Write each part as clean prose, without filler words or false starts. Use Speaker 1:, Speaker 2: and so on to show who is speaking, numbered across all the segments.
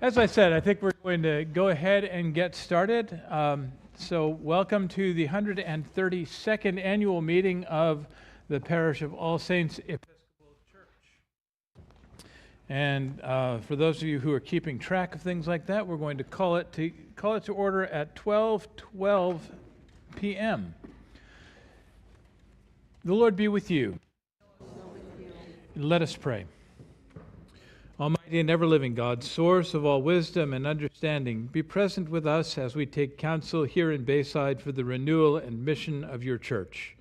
Speaker 1: As I said, I think we're going to go ahead and get started. So welcome to the 132nd annual meeting of the Parish of All Saints Episcopal Church. And for those of you who are keeping track of things like that, we're going to call it to order at 12:12 p.m. The Lord be with you. Let us pray. Almighty and ever-living God, source of all wisdom and understanding, be present with us as we take counsel here in Bayside for the renewal and mission of your church.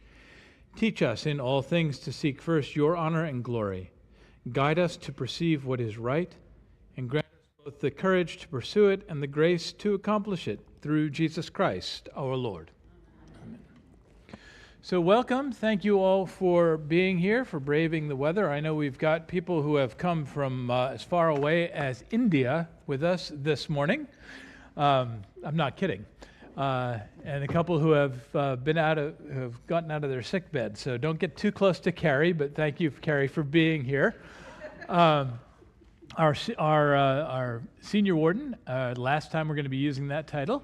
Speaker 1: Teach us in all things to seek first your honor and glory. Guide us to perceive what is right, and grant us both the courage to pursue it and the grace to accomplish it through Jesus Christ, our Lord. So welcome. Thank you all for being here, for braving the weather. I know we've got people who have come from as far away as India with us this morning. I'm not kidding. And a couple who have gotten out of their sick bed. So don't get too close to Carrie, but thank you, Carrie, for being here. Our senior warden, last time we're going to be using that title,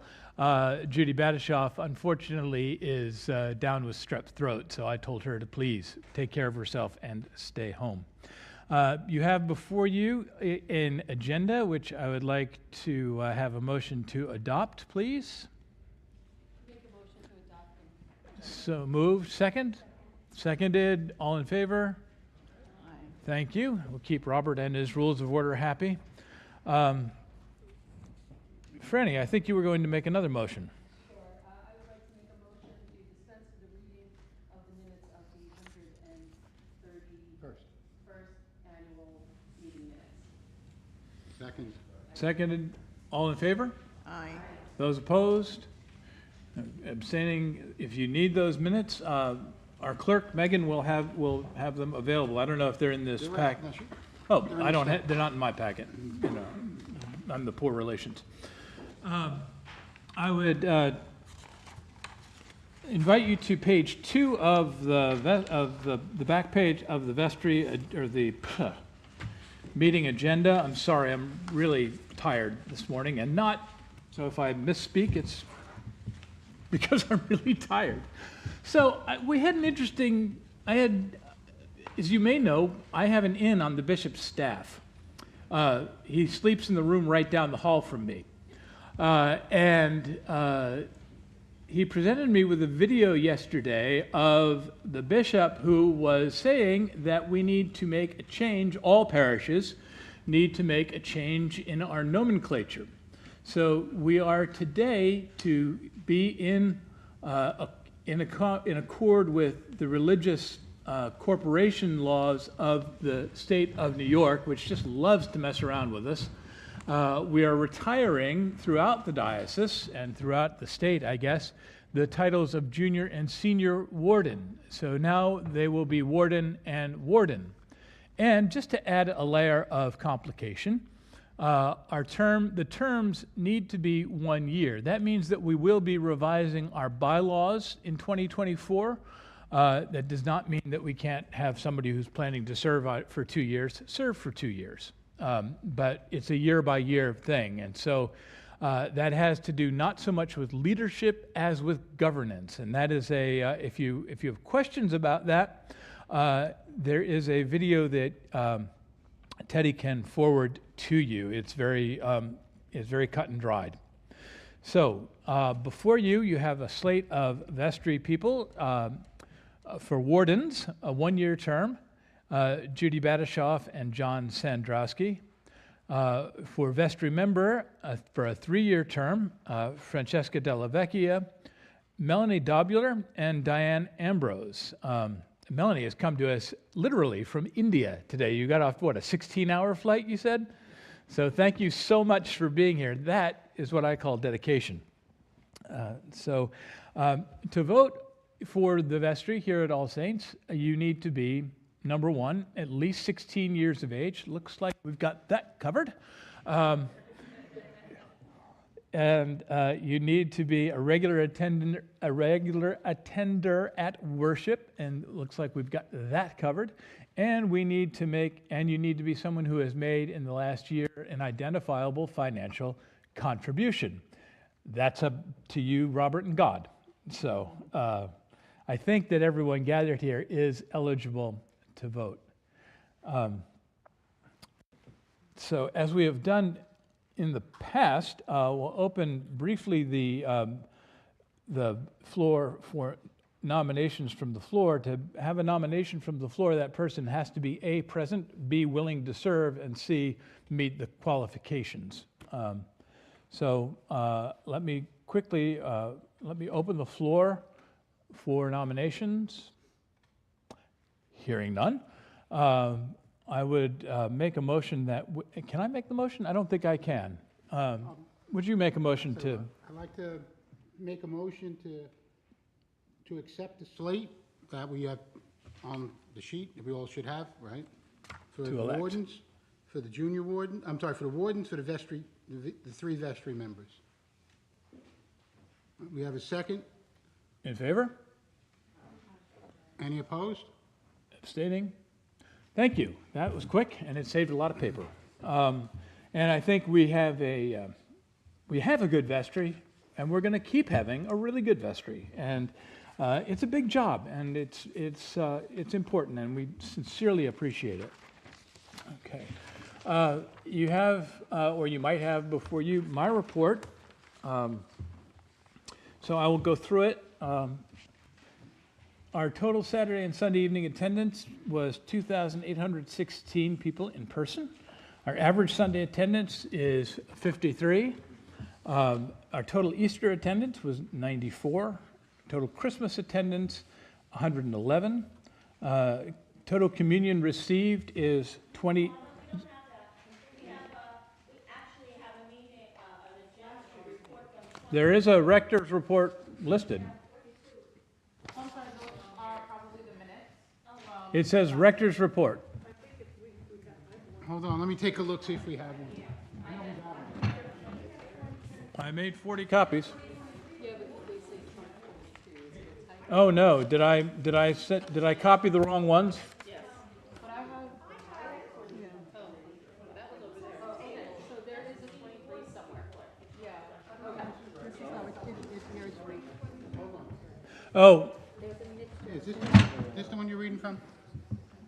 Speaker 1: Judy Badishoff, unfortunately, is down with strep throat, so I told her to please take care of herself and stay home. You have before you an agenda, which I would like to have a motion to adopt, please.
Speaker 2: Make a motion to adopt.
Speaker 1: So moved. Second? Seconded. All in favor?
Speaker 2: Aye.
Speaker 1: Thank you. We'll keep Robert and his rules of order happy. Franny, I think you were going to make another motion.
Speaker 2: Sure. I would like to make a motion to dispense with the reading of the minutes of the 131st annual meeting minutes.
Speaker 3: Second.
Speaker 1: Seconded. All in favor?
Speaker 2: Aye.
Speaker 1: Those opposed? Abstaining. If you need those minutes, our clerk, Megan, will have them available. I don't know if they're in this pack. Oh, I don't. They're not in my packet. You know, I'm the poor relations. I would invite you to page 2 of the back page of the vestry or the meeting agenda. I'm sorry, I'm really tired this morning, and not so if I misspeak, it's because I'm really tired. So we had an interesting. As you may know, I have an inn on the bishop's staff. He sleeps in the room right down the hall from me. He presented me with a video yesterday of the bishop who was saying that we need to make a change, all parishes need to make a change in our nomenclature. So we are today to be in accord with the religious corporation laws of the state of New York, which just loves to mess around with us. We are retiring throughout the diocese and throughout the state, I guess, the titles of junior and senior warden. So now they will be warden and warden. And just to add a layer of complication, the terms need to be 1 year. That means that we will be revising our bylaws in 2024. That does not mean that we can't have somebody who's planning to serve for 2 years serve for 2 years. But it's a year-by-year thing. And so that has to do not so much with leadership as with governance. And that is if you have questions about that, there is a video that Teddy can forward to you. It's very cut and dried. So before you have a slate of vestry people. For wardens, a 1-year term, Judy Badishoff and John Sandrowski. For vestry member, for a 3-year term, Francesca Della Vecchia, Melanie Dobular, and Diane Ambrose. Melanie has come to us literally from India today. You got off, a 16-hour flight, you said? So thank you so much for being here. That is what I call dedication. To vote for the vestry here at All Saints, you need to be, number 1, at least 16 years of age. Looks like we've got that covered. and you need to be a regular attender at worship, and it looks like we've got that covered. And you need to be someone who has made in the last year an identifiable financial contribution. That's up to you, Robert, and God. So I think that everyone gathered here is eligible to vote. So as we have done in the past, we'll open briefly the floor for nominations from the floor. To have a nomination from the floor, that person has to be A, present, B, willing to serve, and C, meet the qualifications. So let me open the floor for nominations. Hearing none. I would make a motion that, can I make the motion? I don't think I can. Would you make a motion to?
Speaker 3: I'd like to make a motion to accept the slate that we have on the sheet, that we all should have, right? For
Speaker 1: To
Speaker 3: the
Speaker 1: elect.
Speaker 3: wardens, for the junior warden, for the wardens, for the vestry, the three vestry members. We have a second.
Speaker 1: In favor?
Speaker 3: Any opposed?
Speaker 1: Abstaining? Thank you. That was quick, and it saved a lot of paper. And I think we have a good vestry, and we're going to keep having a really good vestry. And it's a big job, and it's important, and we sincerely appreciate it. Okay. You have, or you might have before you, my report. So I will go through it. Our total Saturday and Sunday evening attendance was 2,816 people in person. Our average Sunday attendance is 53. Our total Easter attendance was 94. Total Christmas attendance, 111. Total communion received is 20.
Speaker 4: We actually have a meeting, an agenda report from.
Speaker 1: There is a rector's report listed.
Speaker 2: Sometimes those are probably the minutes.
Speaker 1: It says rector's report.
Speaker 3: Hold on, let me take a look, see if we have one.
Speaker 1: I made 40 copies.
Speaker 2: Yeah, but they say 2022.
Speaker 1: Oh no, did I copy the wrong ones?
Speaker 2: Yes. But I have, yeah. Oh, that was over there. Oh, okay, so there is a 23 somewhere. Yeah, okay. This is how it's yours read.
Speaker 1: Oh,
Speaker 3: Is this the one you're reading from?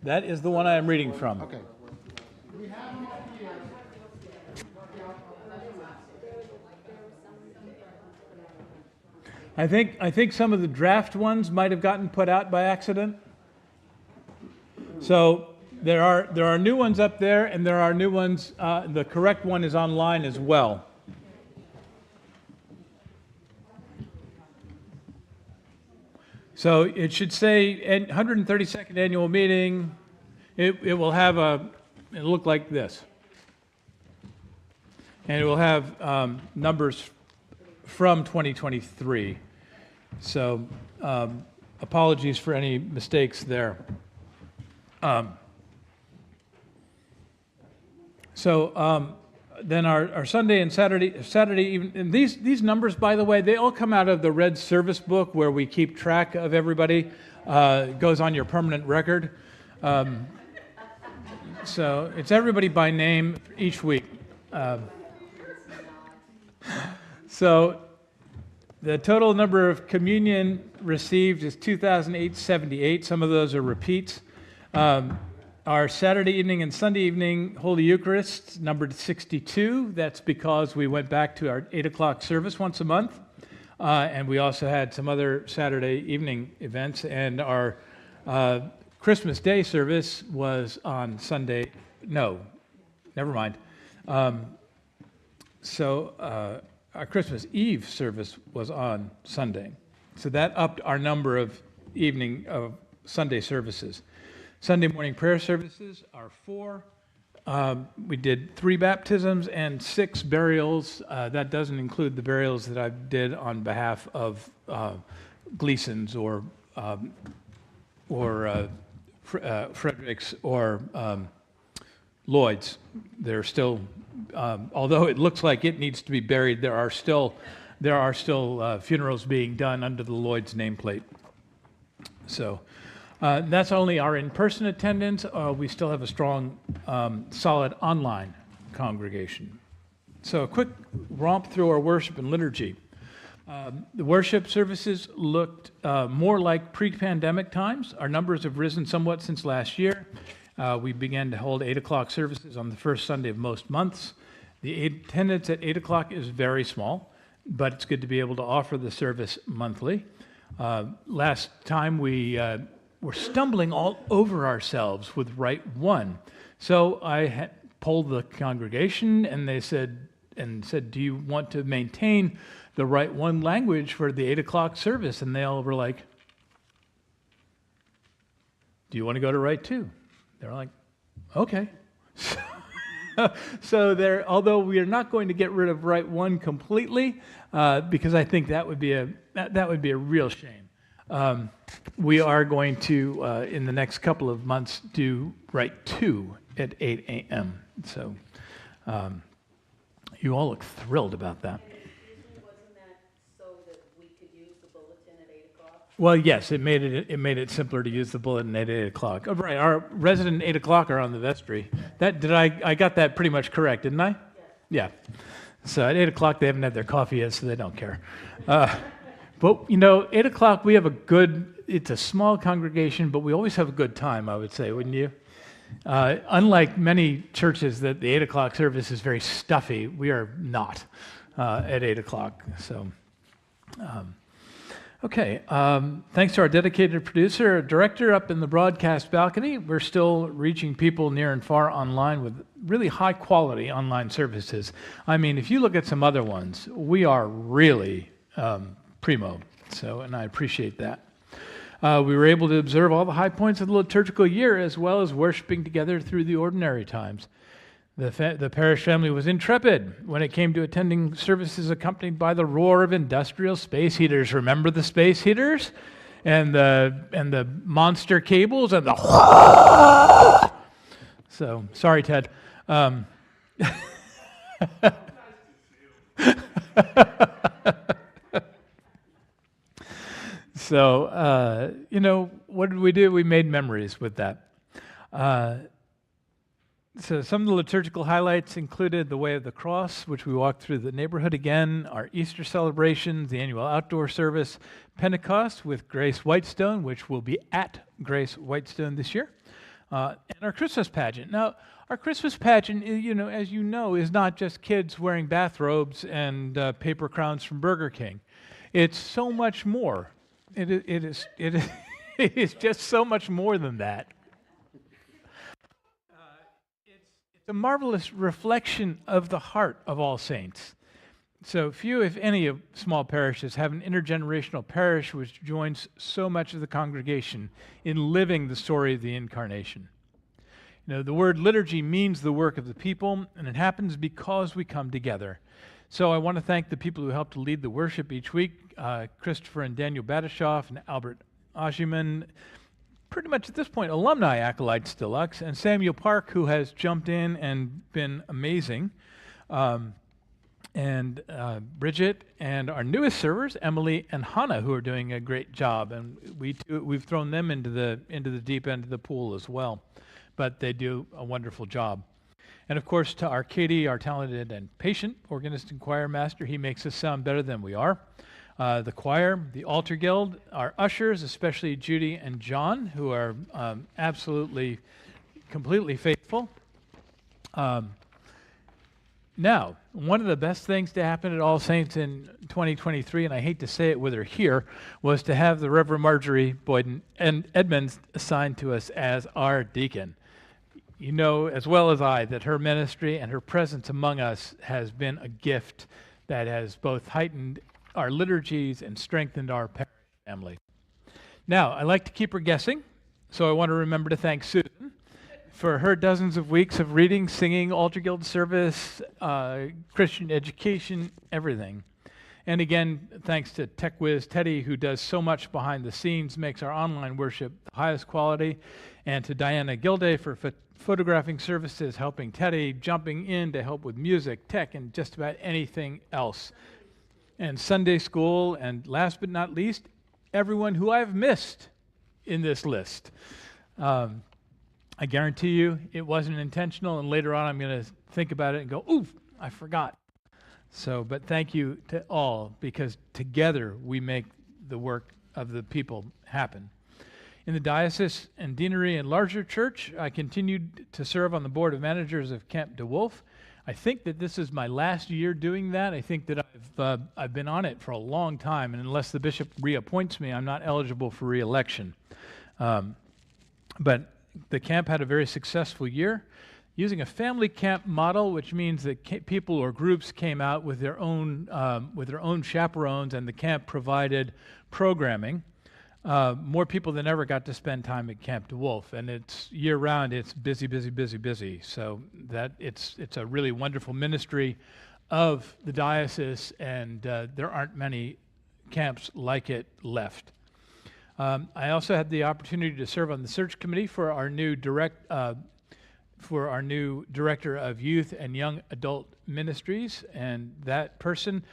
Speaker 1: that is the one I am reading from.
Speaker 3: Okay. We have them up here.
Speaker 1: I think some of the draft ones might have gotten put out by accident. So there are new ones up there, and there are new ones. The correct one is online as well. So it should say 132nd annual meeting. It will have it'll look like this, and it will have numbers from 2023. So apologies for any mistakes there. Then our Sunday and Saturday evening, and these numbers, by the way, they all come out of the Red Service Book where we keep track of everybody. It goes on your permanent record. So it's everybody by name each week. So the total number of communion received is 2,878. Some of those are repeats. Our Saturday evening and Sunday evening Holy Eucharist numbered 62. That's because we went back to our 8 o'clock service once a month. And we also had some other Saturday evening events. And our Christmas Day service was on Sunday. No, never mind. Our Christmas Eve service was on Sunday. So that upped our number of Sunday services. Sunday morning prayer services are 4. We did 3 baptisms and 6 burials. That doesn't include the burials that I did on behalf of Gleasons or Fredericks or Lloyd's. They're still, although it looks like it needs to be buried, there are still funerals being done under the Lloyd's nameplate. So that's only our in-person attendance. We still have a strong, solid online congregation. So a quick romp through our worship and liturgy. The worship services looked more like pre-pandemic times. Our numbers have risen somewhat since last year. We began to hold 8 o'clock services on the first Sunday of most months. The attendance at 8 o'clock is very small, but it's good to be able to offer the service monthly. Last time we were stumbling all over ourselves with Rite 1. So I polled the congregation, and they said, do you want to maintain the Rite 1 language for the 8 o'clock service? And they all were like, do you want to go to Rite 2? They're like, okay. So although we are not going to get rid of Rite 1 completely, because I think that would be a real shame. We are going to, in the next couple of months, do Rite 2 at 8 a.m. So you all look thrilled about that.
Speaker 4: And excuse me, wasn't that so that we could use the bulletin at 8 o'clock?
Speaker 1: Well, yes, it made it simpler to use the bulletin at 8 o'clock. Oh, right, our resident 8 o'clock are on the vestry. I got that pretty much correct, didn't I?
Speaker 4: Yes.
Speaker 1: Yeah. So at 8 o'clock, they haven't had their coffee yet, so they don't care. But, 8 o'clock, it's a small congregation, but we always have a good time, I would say, wouldn't you? Unlike many churches that the 8 o'clock service is very stuffy, we are not at 8 o'clock. So, okay. Thanks to our dedicated producer, director up in the broadcast balcony, we're still reaching people near and far online with really high quality online services. I mean, if you look at some other ones, we are really primo. So, and I appreciate that. We were able to observe all the high points of the liturgical year as well as worshiping together through the ordinary times. The parish family was intrepid when it came to attending services accompanied by the roar of industrial space heaters. Remember the space heaters? And the monster cables and the... So, sorry, Ted. So, what did we do? We made memories with that. So some of the liturgical highlights included the Way of the Cross, which we walked through the neighborhood again, our Easter celebrations, the annual outdoor service, Pentecost with Grace Whitestone, which will be at Grace Whitestone this year, and our Christmas pageant. Now, our Christmas pageant, as you know, is not just kids wearing bathrobes and paper crowns from Burger King. It's so much more. It is just so much more than that. It's a marvelous reflection of the heart of all saints. So few, if any, of small parishes have an intergenerational parish which joins so much of the congregation in living the story of the Incarnation. The word liturgy means the work of the people, and it happens because we come together. So I want to thank the people who helped to lead the worship each week, Christopher and Daniel Badishoff and Albert Oshiman, pretty much at this point alumni acolytes deluxe, and Samuel Park, who has jumped in and been amazing, and Bridget, and our newest servers, Emily and Hannah, who are doing a great job, and we've thrown them into the deep end of the pool as well, but they do a wonderful job. And of course, to our Katie, our talented and patient organist and choir master, he makes us sound better than we are. The choir, the altar guild, our ushers, especially Judy and John, who are absolutely, completely faithful. Now, one of the best things to happen at All Saints in 2023, and I hate to say it with her here, was to have the Reverend Marjorie Boyden and Edmonds assigned to us as our deacon. You know as well as I that her ministry and her presence among us has been a gift that has both heightened our liturgies and strengthened our parish family. Now, I like to keep her guessing, so I want to remember to thank Susan for her dozens of weeks of reading, singing, altar guild service, Christian education, everything. And again, thanks to Tech Whiz Teddy, who does so much behind the scenes, makes our online worship the highest quality, and to Diana Gilday for photographing services, helping Teddy, jumping in to help with music, tech, and just about anything else. And Sunday school, and last but not least, everyone who I've missed in this list. I guarantee you it wasn't intentional, and later on I'm going to think about it and go, ooh, I forgot. So, but thank you to all, because together we make the work of the people happen. In the diocese and deanery and larger church, I continued to serve on the board of managers of Camp de Wolf. I think that this is my last year doing that. I think that I've been on it for a long time, and unless the bishop reappoints me, I'm not eligible for re-election. But the camp had a very successful year, using a family camp model, which means that people or groups came out with their own chaperones, and the camp provided programming. More people than ever got to spend time at Camp de Wolf, and it's year-round. It's busy, busy, busy, busy. So that it's a really wonderful ministry of the diocese, and there aren't many camps like it left. I also had the opportunity to serve on the search committee for our new director of youth and young adult ministries, and that person,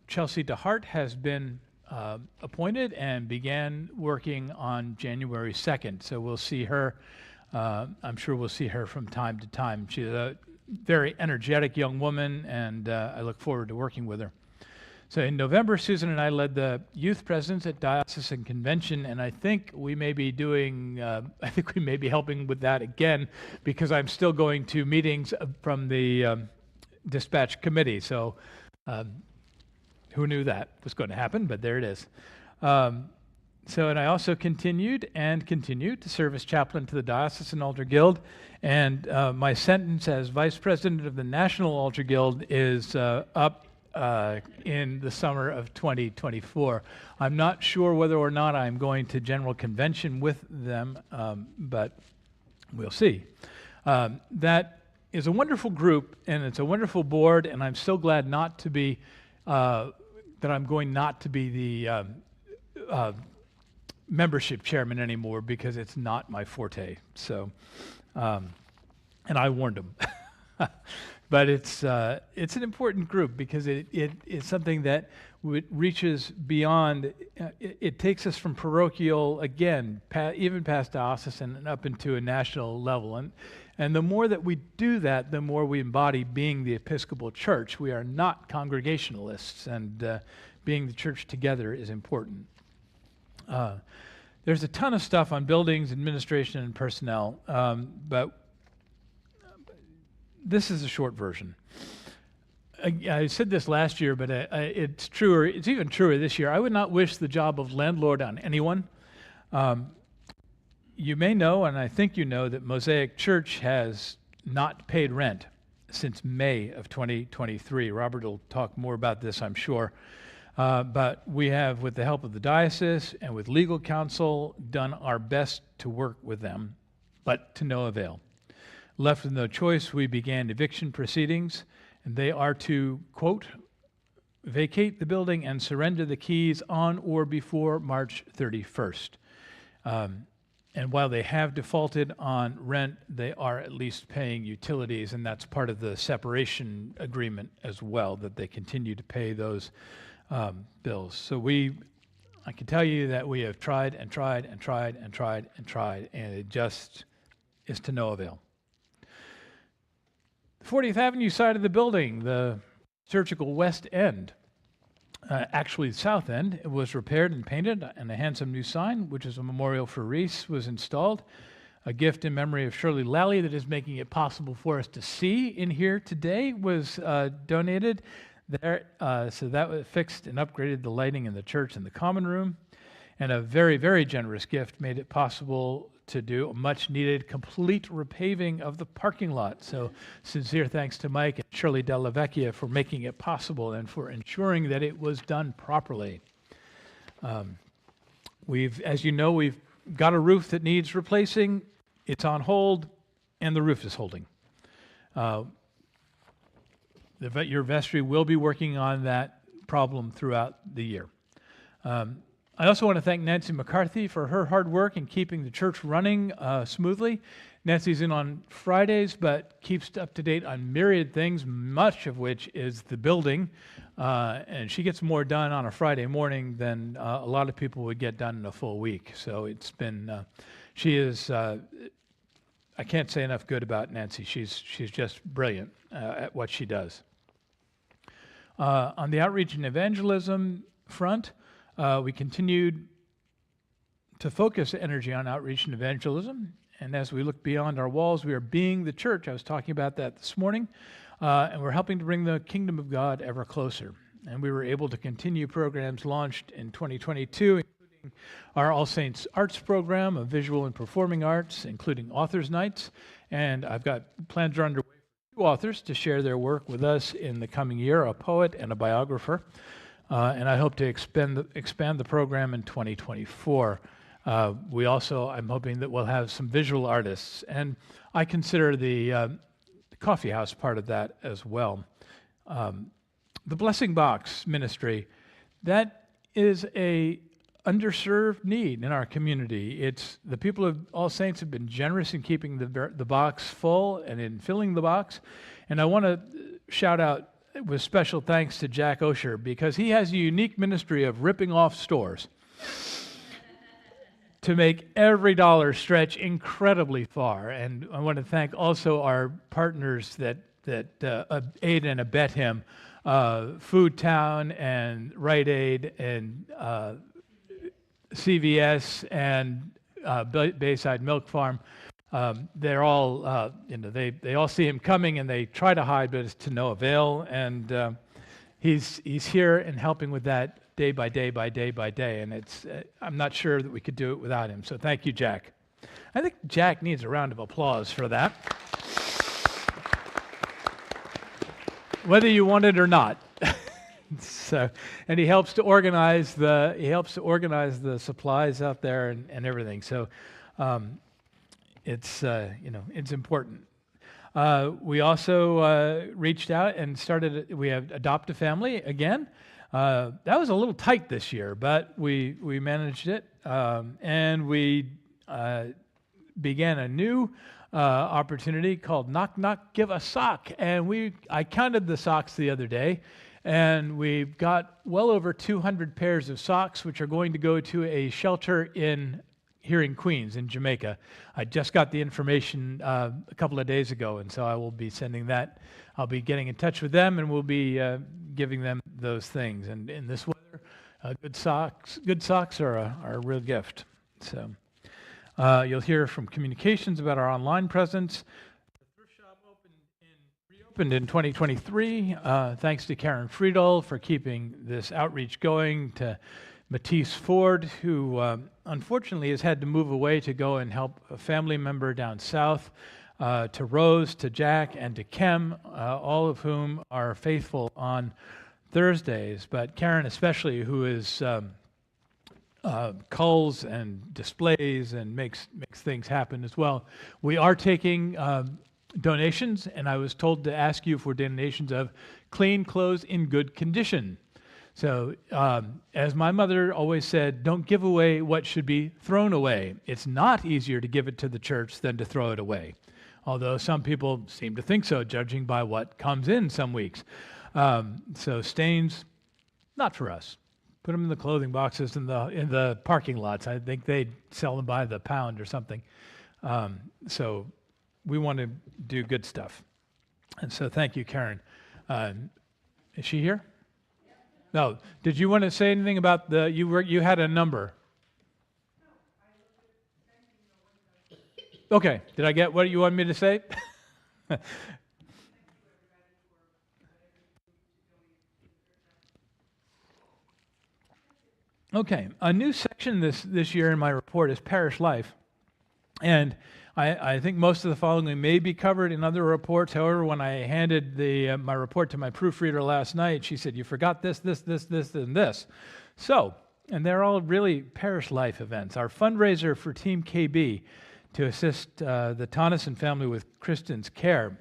Speaker 1: Chelsea DeHart, has been appointed and began working on January 2nd. So we'll see her. I'm sure we'll see her from time to time. She's a very energetic young woman, and I look forward to working with her. So in November, Susan and I led the youth presence at Diocesan Convention, and I think we may be helping with that again, because I'm still going to meetings from the dispatch committee. So who knew that was going to happen, but there it is. And I also continued to serve as chaplain to the Diocesan Altar Guild, and my sentence as vice president of the National Altar Guild is up in the summer of 2024. I'm not sure whether or not I'm going to General Convention with them, but we'll see. That is a wonderful group, and it's a wonderful board, and I'm so glad that I'm going not to be the membership chairman anymore, because it's not my forte. So, and I warned them. But it's an important group, because it is something that reaches beyond. It takes us from parochial, again, even past diocesan and up into a national level. And the more that we do that, the more we embody being the Episcopal Church. We are not Congregationalists, and being the church together is important. There's a ton of stuff on buildings, administration, and personnel, but this is a short version. I said this last year, but it's truer. It's even truer this year. I would not wish the job of landlord on anyone. You may know, and I think you know, that Mosaic Church has not paid rent since May of 2023. Robert will talk more about this, I'm sure. But we have, with the help of the diocese and with legal counsel, done our best to work with them, but to no avail. Left with no choice, we began eviction proceedings, and they are to, quote, vacate the building and surrender the keys on or before March 31st. And while they have defaulted on rent, they are at least paying utilities, and that's part of the separation agreement as well, that they continue to pay those bills. So I can tell you that we have tried and tried and tried and tried and tried, and it just is to no avail. The 40th Avenue side of the building, the surgical west end, actually the south end, it was repaired and painted, and a handsome new sign, which is a memorial for Reese, was installed. A gift in memory of Shirley Lally that is making it possible for us to see in here today was donated there. So that was fixed and upgraded the lighting in the church and the common room. And a very, very generous gift made it possible to do a much-needed complete repaving of the parking lot. So sincere thanks to Mike and Shirley Della Vecchia for making it possible and for ensuring that it was done properly. As you know, we've got a roof that needs replacing. It's on hold, and the roof is holding. Your vestry will be working on that problem throughout the year. I also want to thank Nancy McCarthy for her hard work in keeping the church running smoothly. Nancy's in on Fridays, but keeps up to date on myriad things, much of which is the building. And she gets more done on a Friday morning than a lot of people would get done in a full week. So it's been, she is, I can't say enough good about Nancy. She's just brilliant at what she does. On the outreach and evangelism front, we continued to focus energy on outreach and evangelism. And as we look beyond our walls, we are being the church. I was talking about that this morning. And we're helping to bring the kingdom of God ever closer. And we were able to continue programs launched in 2022, including our All Saints Arts program of visual and performing arts, including Authors' Nights. And I've got plans are underway for 2 authors to share their work with us in the coming year, a poet and a biographer. And I hope to expand the program in 2024. I'm hoping that we'll have some visual artists. And I consider the coffee house part of that as well. The Blessing Box ministry, that is a underserved need in our community. It's the people of All Saints have been generous in keeping the box full and in filling the box. And I want to shout out with special thanks to Jack Osher, because he has a unique ministry of ripping off stores to make every dollar stretch incredibly far. And I want to thank also our partners that aid and abet him, Food Town and Rite Aid and CVS and Bayside Milk Farm. They're all, they all see him coming and they try to hide, but it's to no avail. And he's here and helping with that day by day by day by day, and it's I'm not sure that we could do it without him. So thank you, Jack. I think Jack needs a round of applause for that, whether you want it or not. So, and he helps to organize the supplies out there and everything. So it's it's important. We also reached out and we have Adopt a Family again. That was a little tight this year, but we managed it, and we began a new opportunity called Knock Knock Give a Sock. And I counted the socks the other day, and we've got well over 200 pairs of socks, which are going to go to a shelter here in Queens, in Jamaica. I just got the information a couple of days ago, and so I will be sending that. I'll be getting in touch with them, and we'll be giving them those things. And in this weather, good socks are a real gift. So you'll hear from communications about our online presence. The thrift shop reopened in 2023, thanks to Karen Friedel for keeping this outreach going, to Matisse Ford, who unfortunately has had to move away to go and help a family member down south, to Rose, to Jack, and to Kem, all of whom are faithful on Thursdays, but Karen especially, who is culls and displays and makes things happen as well. We are taking donations, and I was told to ask you for donations of clean clothes in good condition. So, as my mother always said, don't give away what should be thrown away. It's not easier to give it to the church than to throw it away, although some people seem to think so, judging by what comes in some weeks. So stains, not for us. Put them in the clothing boxes in the parking lots. I think they sell them by the pound or something. So we want to do good stuff. And so thank you, Karen. Is she here? No. Did you want to say anything about you had a number? Okay. Did I get what you wanted me to say? Okay. A new section this year in my report is Parish Life. And I think most of the following may be covered in other reports. However, when I handed my report to my proofreader last night, she said, you forgot this, and this. So, and they're all really parish life events. Our fundraiser for Team KB to assist the Tonneson family with Kristen's care,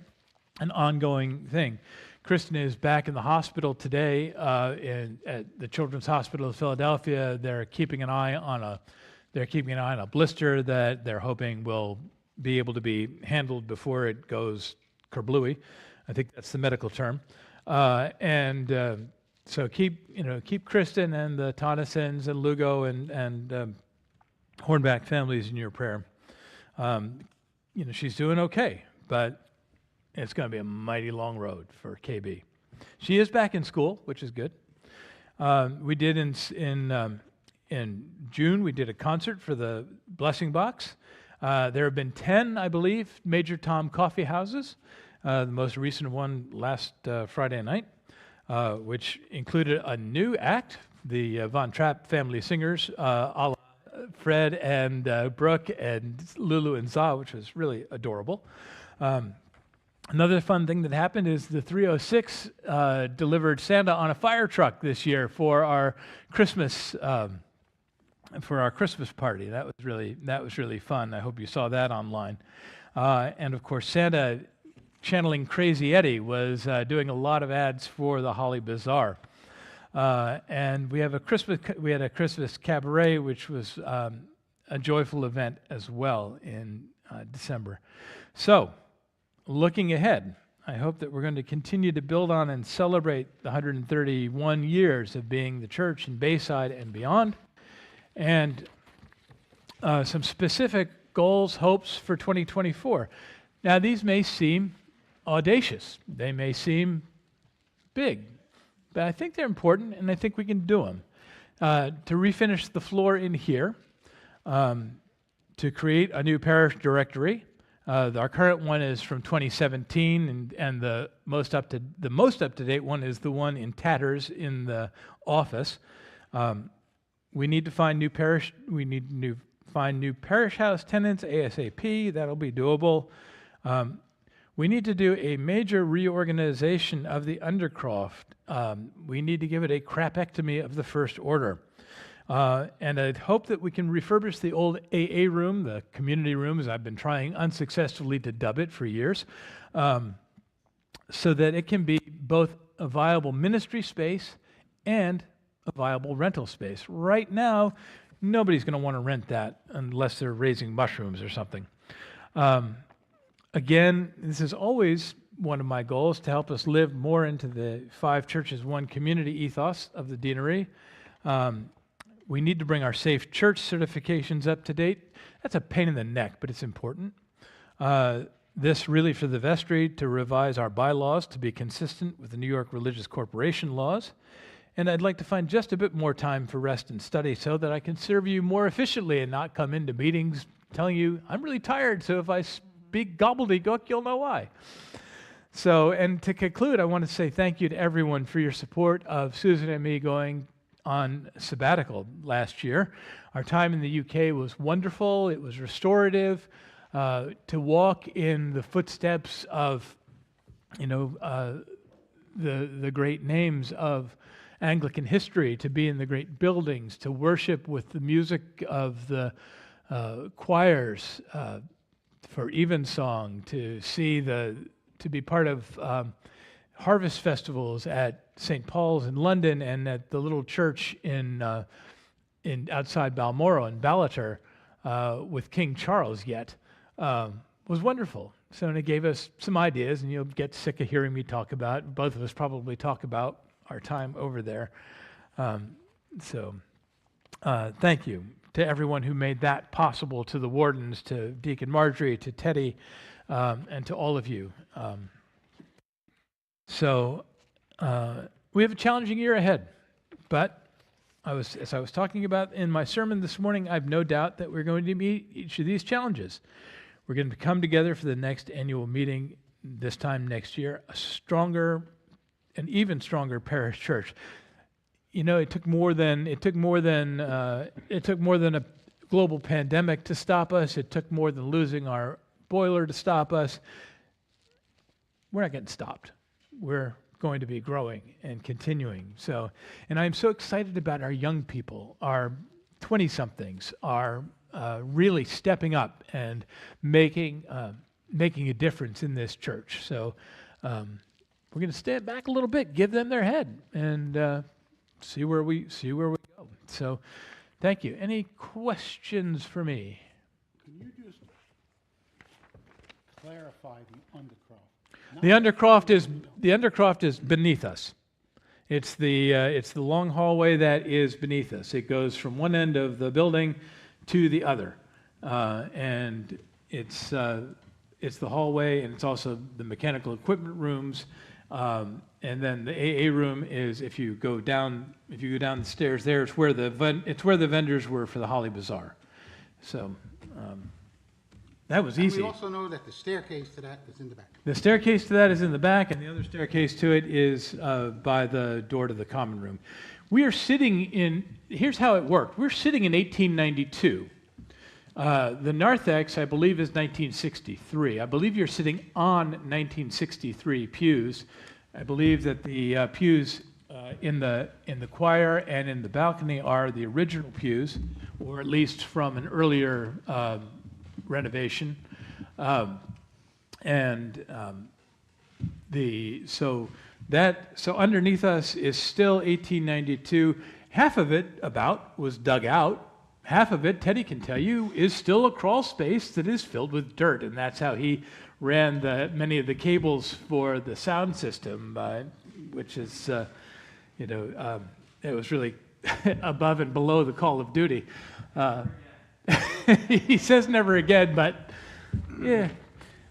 Speaker 1: an ongoing thing. Kristen is back in the hospital today at the Children's Hospital of Philadelphia. They're keeping an eye on a blister that they're hoping will be able to be handled before it goes kerblooey. I think that's the medical term. So keep Kristen and the Tonnesons and Lugo and Hornback families in your prayer. She's doing okay, but it's going to be a mighty long road for KB. She is back in school, which is good. We did in June, we did a concert for the Blessing Box. There have been 10, I believe, Major Tom coffee houses. The most recent one last Friday night, which included a new act, the Von Trapp family singers, a la Fred and Brooke and Lulu and Za, which was really adorable. Another fun thing that happened is the 306 delivered Santa on a fire truck this year for our Christmas party. That was really fun. I hope you saw that online. And of course, Santa, channeling Crazy Eddie, was doing a lot of ads for the Holly Bazaar. And we had a Christmas cabaret, which was a joyful event as well in December. So, looking ahead, I hope that we're going to continue to build on and celebrate the 131 years of being the church in Bayside and beyond, and some specific goals, hopes for 2024. Now, these may seem audacious. They may seem big, but I think they're important, and I think we can do them. To refinish the floor in here, to create a new parish directory. Our current one is from 2017, and the most up to date one is the one in tatters in the office. We need to find new parish. We need to find new parish house tenants ASAP. That'll be doable. We need to do a major reorganization of the Undercroft. We need to give it a crapectomy of the First Order. And I'd hope that we can refurbish the old AA room, the community room, as I've been trying unsuccessfully to dub it for years, so that it can be both a viable ministry space and a viable rental space. Right now, nobody's going to want to rent that unless they're raising mushrooms or something. Again, this is always one of my goals, to help us live more into the 5 churches, 1 community ethos of the deanery. We need to bring our safe church certifications up to date. That's a pain in the neck, but it's important. This really for the vestry, to revise our bylaws to be consistent with the New York Religious Corporation laws. And I'd like to find just a bit more time for rest and study so that I can serve you more efficiently and not come into meetings telling you, I'm really tired, so if I speak gobbledygook, you'll know why. So, and to conclude, I want to say thank you to everyone for your support of Susan and me going on sabbatical last year. Our time in the UK was wonderful. It was restorative. To walk in the footsteps of, the great names of Anglican history, to be in the great buildings, to worship with the music of the choirs for evensong, to be part of harvest festivals at St. Paul's in London and at the little church in outside Balmoral in Ballater with King Charles yet, was wonderful. So it gave us some ideas, and you'll get sick of hearing me talk about, both of us probably talk about our time over there. Thank you to everyone who made that possible, to the wardens, to Deacon Marjorie, to Teddy, and to all of you. We have a challenging year ahead, but as I was talking about in my sermon this morning, I have no doubt that we're going to meet each of these challenges. We're going to come together for the next annual meeting this time next year, an even stronger parish church. It took more than a global pandemic to stop us. It took more than losing our boiler to stop us. We're not getting stopped. We're going to be growing and continuing. And I'm so excited about our young people, our 20-somethings, are really stepping up and making a difference in this church. So we're we're going to stand back a little bit, give them their head, and see where we go. So, thank you. Any questions for me?
Speaker 3: Can you just clarify the undercroft?
Speaker 1: The undercroft is beneath us. It's the long hallway that is beneath us. It goes from one end of the building to the other, and it's the hallway, and it's also the mechanical equipment rooms, and then the AA room is if you go down the stairs there. It's where the vendors were for the Holly Bazaar. So that was easy.
Speaker 3: And we also know that the staircase to that is in the back.
Speaker 1: The staircase to that is in the back, and the other staircase to it is by the door to the common room. We are sitting in, here's how it worked. We're sitting in 1892. The narthex, I believe, is 1963. I believe you're sitting on 1963 pews. I believe that the pews in the choir and in the balcony are the original pews, or at least from an earlier renovation. So underneath us is still 1892. Half of it was dug out. Half of it, Teddy can tell you, is still a crawl space that is filled with dirt, and that's how he ran many of the cables for the sound system, which is, it was really above and below the call of duty. He says never again, but yeah,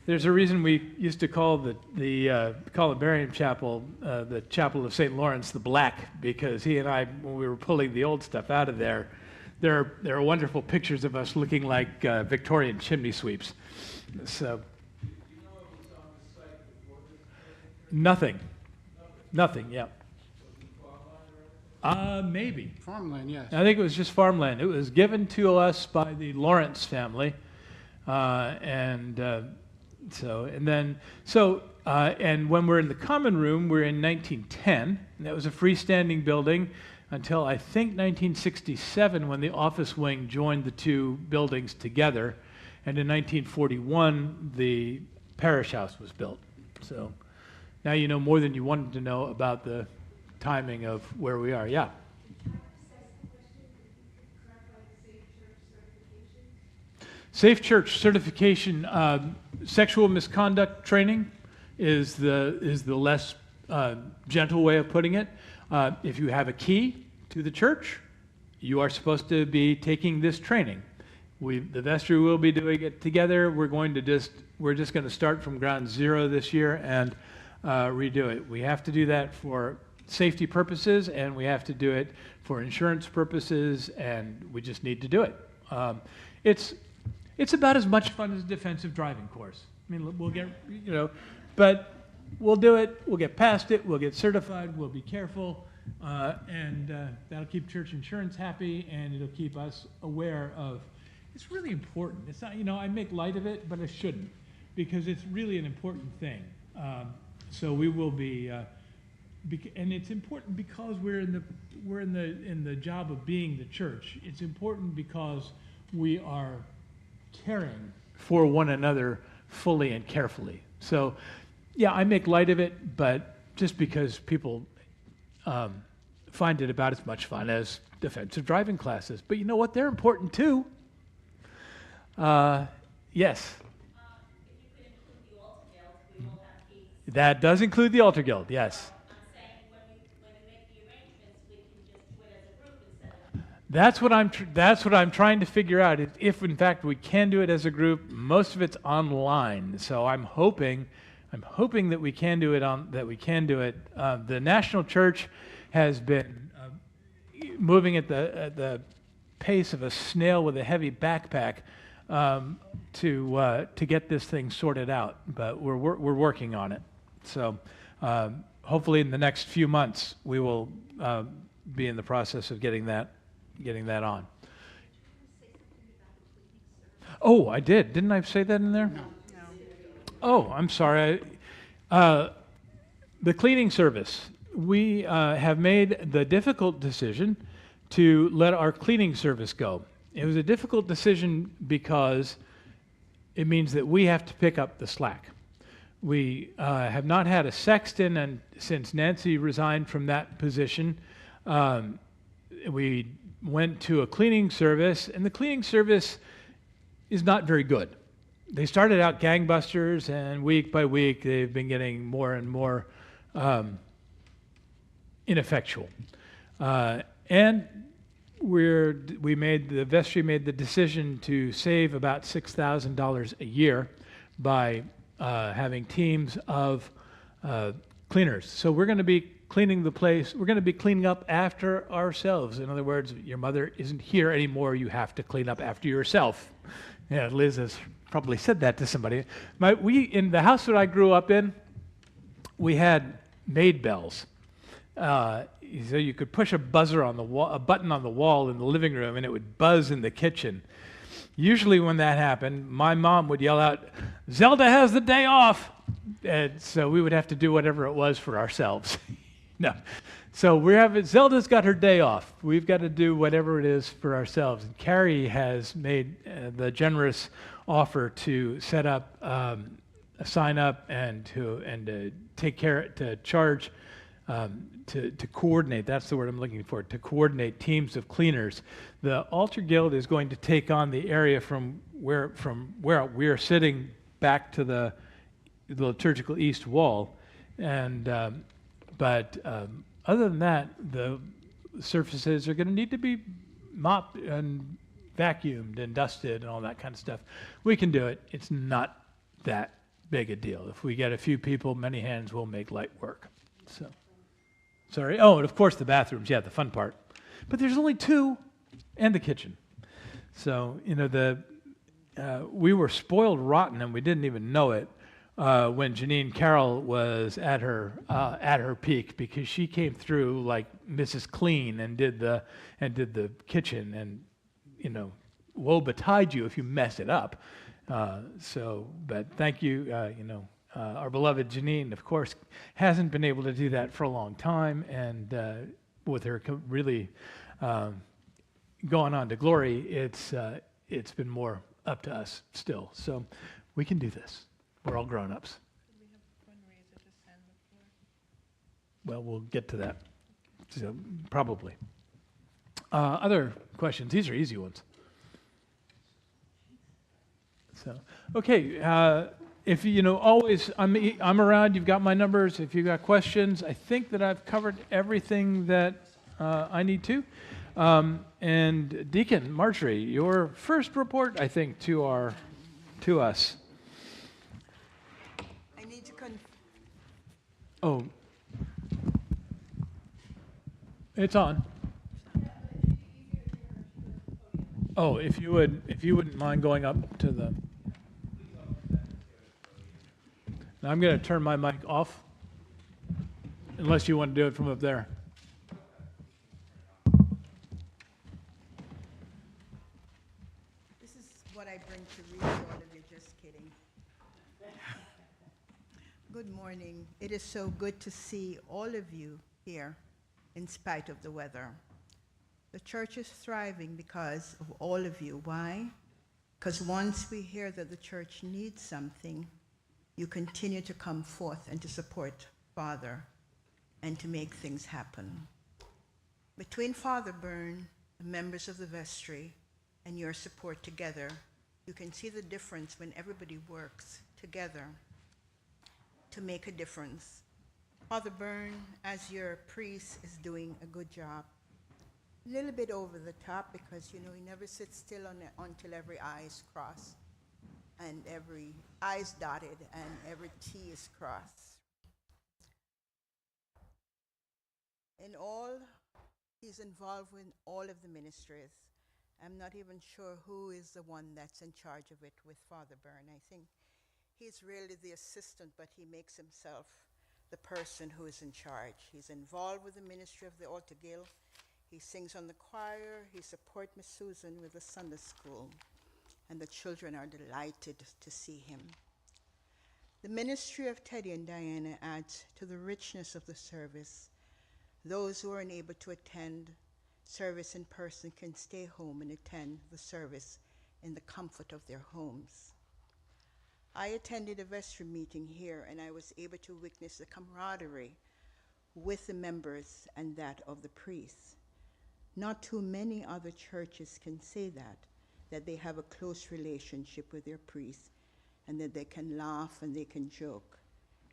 Speaker 1: there's a reason we used to call the Columbarium Chapel, the Chapel of St. Lawrence, the Black, because he and I, when we were pulling the old stuff out of there are wonderful pictures of us looking like Victorian chimney sweeps. So, nothing. Yeah. Maybe.
Speaker 3: Farmland, yes.
Speaker 1: I think it was just farmland. It was given to us by the Lawrence family, and when we're in the common room, we're in 1910. And that was a freestanding building until I think 1967, when the office wing joined the two buildings together, and in 1941 the parish house was built. So now you know more than you wanted to know about the timing of where we are. Yeah. Safe church certification. Sexual misconduct training is the less gentle way of putting it. If you have a key to the church, you are supposed to be taking this training. The vestry will be doing it together. We're just going to start from ground zero this year and redo it. We have to do that for safety purposes, and we have to do it for insurance purposes, and we just need to do it. It's about as much fun as a defensive driving course. I mean, we'll get, but we'll do it, we'll get past it, we'll get certified, we'll be careful, and that'll keep church insurance happy, and it'll keep us aware of, it's really important. It's not, I make light of it, but I shouldn't, because it's really an important thing. So we will be, and it's important because we're in the job of being the church. It's important because we are caring for one another fully and carefully. So, yeah, I make light of it, but just because people find it about as much fun as defensive driving classes. But you know what? They're important too. Yes.
Speaker 4: If you could include the altar guild, we all have keys.
Speaker 1: That does include the altar guild, yes.
Speaker 4: I'm saying when we make the arrangements, we can just do it as a group instead of.
Speaker 1: That's what I'm trying to figure out. If in fact we can do it as a group. Most of it's online, so I'm hoping that we can do it. The National Church has been moving at the pace of a snail with a heavy backpack to get this thing sorted out. But we're working on it. So hopefully in the next few months we will be in the process of getting that on. Oh, I did. Didn't I say that in there?
Speaker 3: No.
Speaker 1: Oh, I'm sorry. The cleaning service. We have made the difficult decision to let our cleaning service go. It was a difficult decision because it means that we have to pick up the slack. We have not had a sexton, and since Nancy resigned from that position, we went to a cleaning service, and the cleaning service is not very good. They started out gangbusters, and week by week they've been getting more and more ineffectual. And the vestry made the decision to save about $6,000 a year by having teams of cleaners. So we're going to be cleaning the place. We're going to be cleaning up after ourselves. In other words, your mother isn't here anymore. You have to clean up after yourself. Yeah, Liz has probably said that to somebody. In the house that I grew up in, we had maid bells. So you could push a buzzer on the wall, a button on the wall in the living room, and it would buzz in the kitchen. Usually when that happened, my mom would yell out, "Zelda has the day off!" And so we would have to do whatever it was for ourselves. No. So Zelda's got her day off. We've got to do whatever it is for ourselves. And Carrie has made the generous offer to set up a sign up and to take care, to charge, to coordinate, that's the word I'm looking for, to coordinate teams of cleaners. The Altar Guild is going to take on the area from where we're sitting back to the liturgical east wall. And but other than that, the surfaces are going to need to be mopped and vacuumed and dusted and all that kind of stuff. We can do it. It's not that big a deal. If we get a few people, many hands will make light work. So, sorry. Oh, and of course the bathrooms. Yeah, the fun part. But there's only 2, and the kitchen. So we were spoiled rotten, and we didn't even know it when Janine Carroll was at her peak, because she came through like Mrs. Clean and did the kitchen, and woe betide you if you mess it up. But thank you. Our beloved Janine, of course, hasn't been able to do that for a long time, and with her really going on to glory, it's been more up to us still. So we can do this. We're all grown-ups.
Speaker 5: Could we have a fundraiser to sand the floor?
Speaker 1: Well, we'll get to that. So probably. Other questions? These are easy ones. So, okay. If always, I'm around. You've got my numbers. If you've got questions, I think that I've covered everything that I need to. And Deacon Marjorie, your first report, I think, to us.
Speaker 5: I need to
Speaker 1: Oh, it's on. Oh, if you wouldn't mind going up to the. Now I'm going to turn my mic off, unless you want to do it from up there.
Speaker 5: This is what I bring to read to all of you, just kidding. Good morning. It is so good to see all of you here, in spite of the weather. The church is thriving because of all of you. Why? Because once we hear that the church needs something, you continue to come forth and to support Father and to make things happen. Between Father Byrne, the members of the vestry, and your support together, you can see the difference when everybody works together to make a difference. Father Byrne, as your priest, is doing a good job. A little bit over the top, because he never sits still until every I is crossed and every I is dotted and every T is crossed. In all, he's involved with all of the ministries. I'm not even sure who is the one that's in charge of it with Father Byrne. I think he's really the assistant, but he makes himself the person who is in charge. He's involved with the ministry of the Altar Guild. He sings on the choir. He supports Miss Susan with the Sunday school. And the children are delighted to see him. The ministry of Teddy and Diana adds to the richness of the service. Those who are unable to attend service in person can stay home and attend the service in the comfort of their homes. I attended a vestry meeting here, and I was able to witness the camaraderie with the members and that of the priests. Not too many other churches can say that they have a close relationship with their priests, and that they can laugh and they can joke,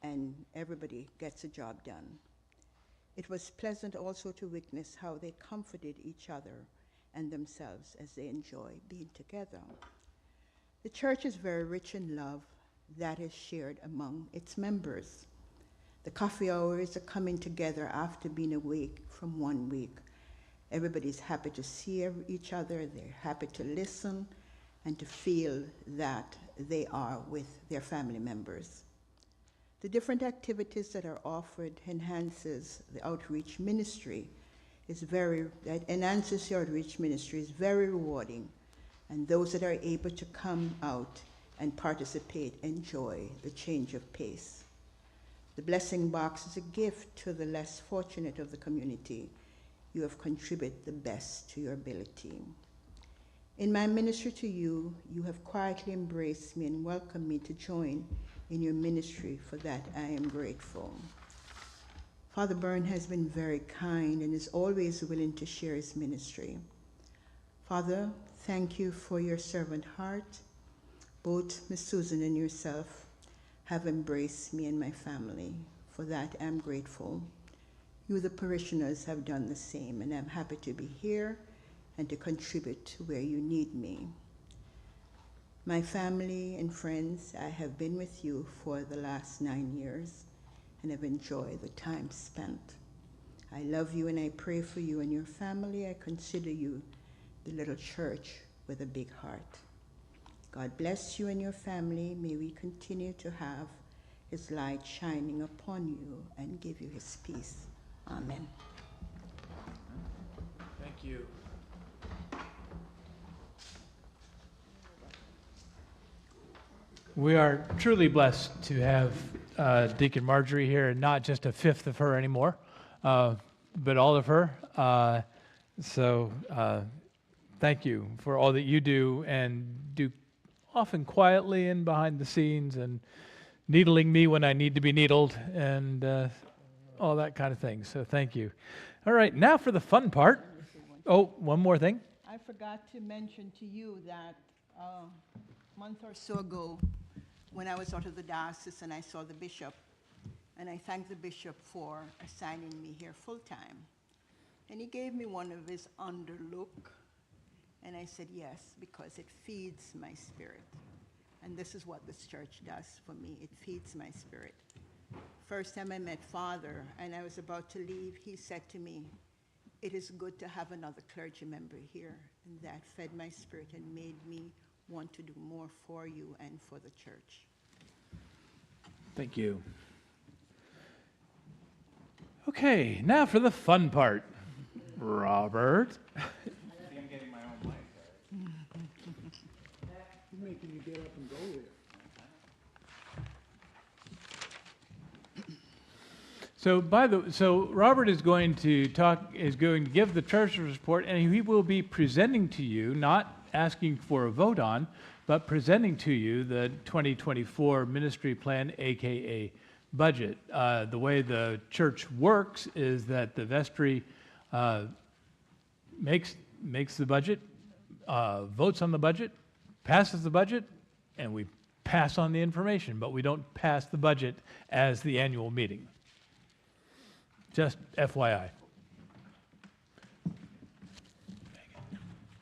Speaker 5: and everybody gets a job done. It was pleasant also to witness how they comforted each other and themselves as they enjoy being together. The church is very rich in love that is shared among its members. The coffee hours are coming together after being away from 1 week. Everybody's happy to see each other, they're happy to listen, and to feel that they are with their family members. The different activities that are offered enhances the outreach ministry. That enhances the outreach ministry is very rewarding, and those that are able to come out and participate enjoy the change of pace. The blessing box is a gift to the less fortunate of the community. You have contributed the best to your ability. In my ministry to you, you have quietly embraced me and welcomed me to join in your ministry. For that, I am grateful. Father Byrne has been very kind and is always willing to share his ministry. Father, thank you for your servant heart. Both Miss Susan and yourself have embraced me and my family. For that, I am grateful. You, the parishioners, have done the same, and I'm happy to be here and to contribute to where you need me. My family and friends, I have been with you for the last 9 years and have enjoyed the time spent. I love you and I pray for you and your family. I consider you the little church with a big heart. God bless you and your family. May we continue to have his light shining upon you and give you his peace. Amen.
Speaker 1: Thank you. We are truly blessed to have Deacon Marjorie here, and not just a fifth of her anymore, but all of her. So thank you for all that you do, and do often quietly and behind the scenes, and needling me when I need to be needled, and all that kind of thing. So thank you. All right, now for the fun part. Oh, one more thing.
Speaker 5: I forgot to mention to you that a month or so ago, when I was out of the diocese and I saw the bishop, and I thanked the bishop for assigning me here full-time. And he gave me one of his underlook, and I said yes, because it feeds my spirit. And this is what this church does for me. It feeds my spirit. First time I met Father, and I was about to leave, he said to me, "It is good to have another clergy member here." And that fed my spirit and made me want to do more for you and for the church.
Speaker 1: Thank you. Okay, now for the fun part. Robert.
Speaker 3: I'm getting my own mic. He's making you get up and go there.
Speaker 1: So Robert is going to give the treasurer's report, and he will be presenting to you, not asking for a vote on, but presenting to you the 2024 ministry plan, aka budget. The way the church works is that the vestry makes the budget, votes on the budget, passes the budget, and we pass on the information, but we don't pass the budget as the annual meeting. Just FYI. Megan,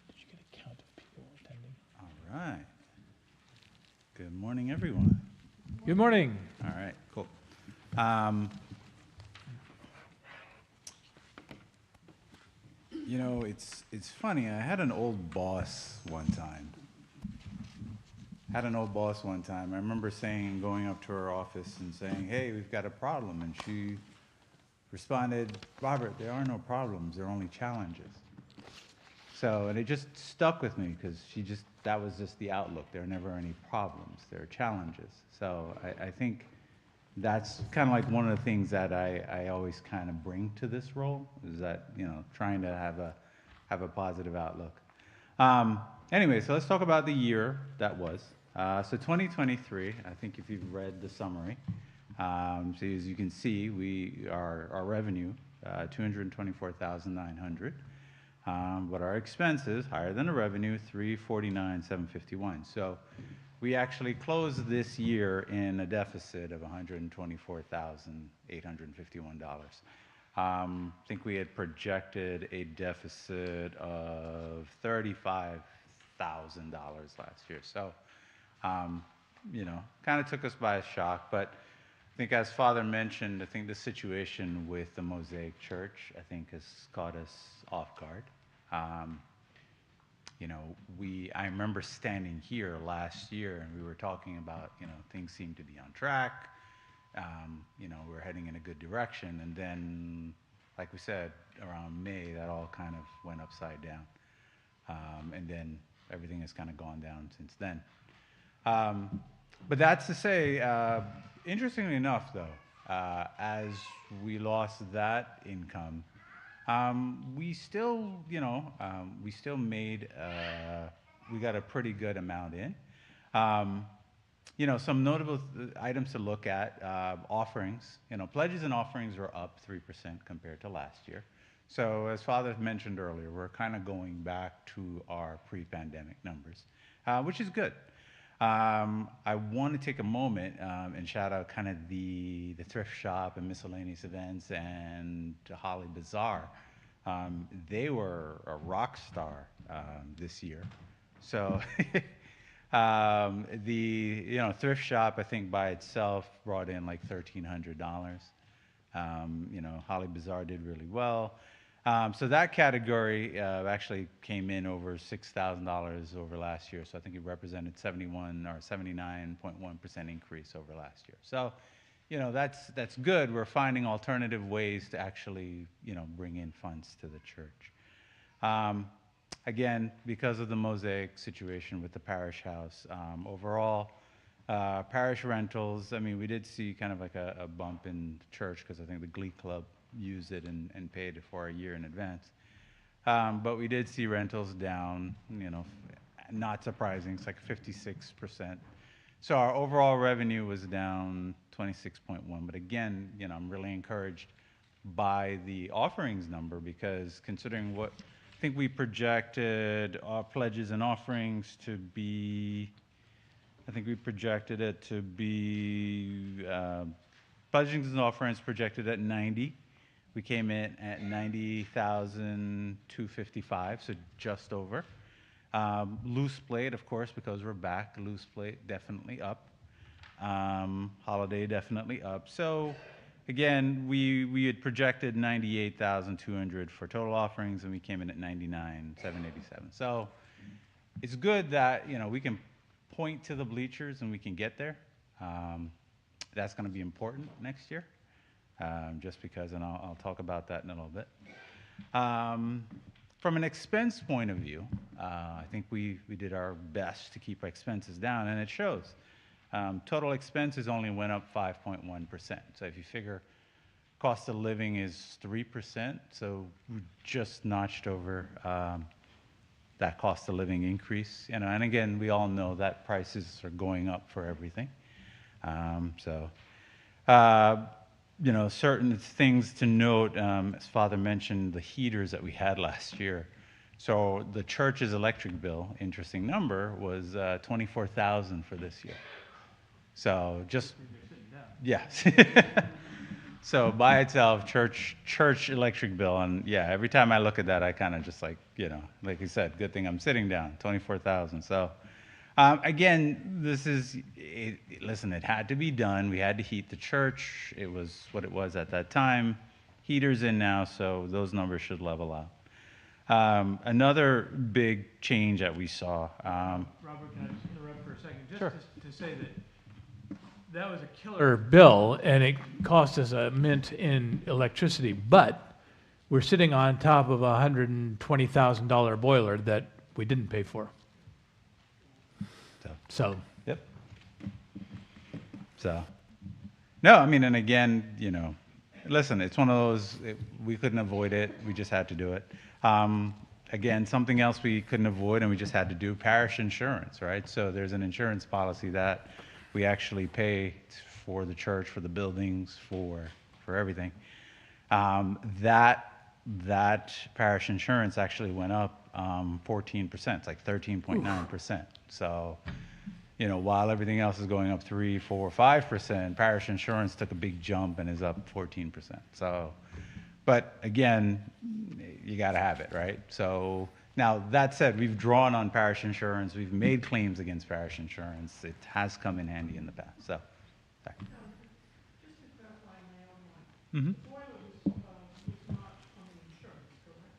Speaker 1: did you get a count of people attending?
Speaker 6: All right. Good morning, everyone.
Speaker 1: Good morning.
Speaker 6: All right, cool. You know, it's funny. I had an old boss one time. I remember going up to her office and saying, "Hey, we've got a problem," and she responded, "Robert, there are no problems, there are only challenges." So, and it just stuck with me because that was just the outlook. There are never any problems, there are challenges. So I think that's kind of like one of the things that I always kind of bring to this role, is that, you know, trying to have a positive outlook. Anyway, so let's talk about the year that was. So 2023, I think if you've read the summary, so as you can see, our revenue, 224,900, but our expenses higher than the revenue, 349,751. So we actually closed this year in a deficit of $124,851. I think we had projected a deficit of $35,000 last year. So, kind of took us by a shock. But I think, as Father mentioned, I think the situation with the Mosaic Church, I think, has caught us off guard. I remember standing here last year and we were talking about, things seem to be on track. We're heading in a good direction. And then, like we said, around May, that all kind of went upside down. And then everything has kind of gone down since then. But that's to say, interestingly enough, though, as we lost that income, we still made, we got a pretty good amount in. Some notable items to look at, offerings. Pledges and offerings were up 3% compared to last year. So as Father mentioned earlier, we're kind of going back to our pre-pandemic numbers, which is good. I want to take a moment and shout out kind of the thrift shop and miscellaneous events and the Holly Bazaar. They were a rock star this year. So the thrift shop, I think by itself brought in like $1,300. Holly Bazaar did really well. So that category actually came in over $6,000 over last year. So I think it represented 71 or 79.1% increase over last year. So, that's good. We're finding alternative ways to actually, bring in funds to the church. Again, because of the Mosaic situation with the parish house, overall, parish rentals, we did see kind of like a bump in the church because I think the Glee Club used it and paid it for a year in advance. But we did see rentals down, not surprising. It's like 56%. So our overall revenue was down 26.1. But again, I'm really encouraged by the offerings number because considering what I think we projected our pledges and offerings to be, pledges and offerings projected at 90. We came in at 90,255, so just over. Loose plate, of course, because we're back. Loose plate definitely up. Holiday definitely up. So again, we had projected 98,200 for total offerings, and we came in at 99,787. So it's good that we can point to the bleachers and we can get there. That's going to be important next year. Just because, and I'll talk about that in a little bit. From an expense point of view, I think we did our best to keep our expenses down, and it shows. Total expenses only went up 5.1%. So if you figure cost of living is 3%, so we just notched over that cost of living increase. And again, we all know that prices are going up for everything. Certain things to note, as Father mentioned, the heaters that we had last year. So the church's electric bill, interesting number, was $24,000 for this year. So just, yes. So by itself, church electric bill, and yeah, every time I look at that, I kind of just like you said, good thing I'm sitting down, $24,000. So. Again, listen, it had to be done. We had to heat the church. It was what it was at that time. Heater's in now, so those numbers should level out. Another big change that we saw.
Speaker 1: Robert, can I just interrupt for a second? Just
Speaker 6: Sure.
Speaker 1: to say that was a killer bill, and it cost us a mint in electricity, but we're sitting on top of a $120,000 boiler that we didn't pay for. So.
Speaker 6: Yep. So. No, and again, listen, it's one of those, we couldn't avoid it. We just had to do it. again, something else we couldn't avoid and we just had to do, parish insurance, right? So there's an insurance policy that we actually pay for the church, for the buildings, for everything. That parish insurance actually went up 14%. It's like 13.9%. So, you know, while everything else is going up 3, 4, 5%, parish insurance took a big jump and is up 14%. So, but again, you got to have it, right? So now that said, we've drawn on parish insurance. We've made claims against parish insurance. It has come in handy in the past. So, sorry.
Speaker 7: Just to clarify in my own mind, the boiler was not on the insurance, correct?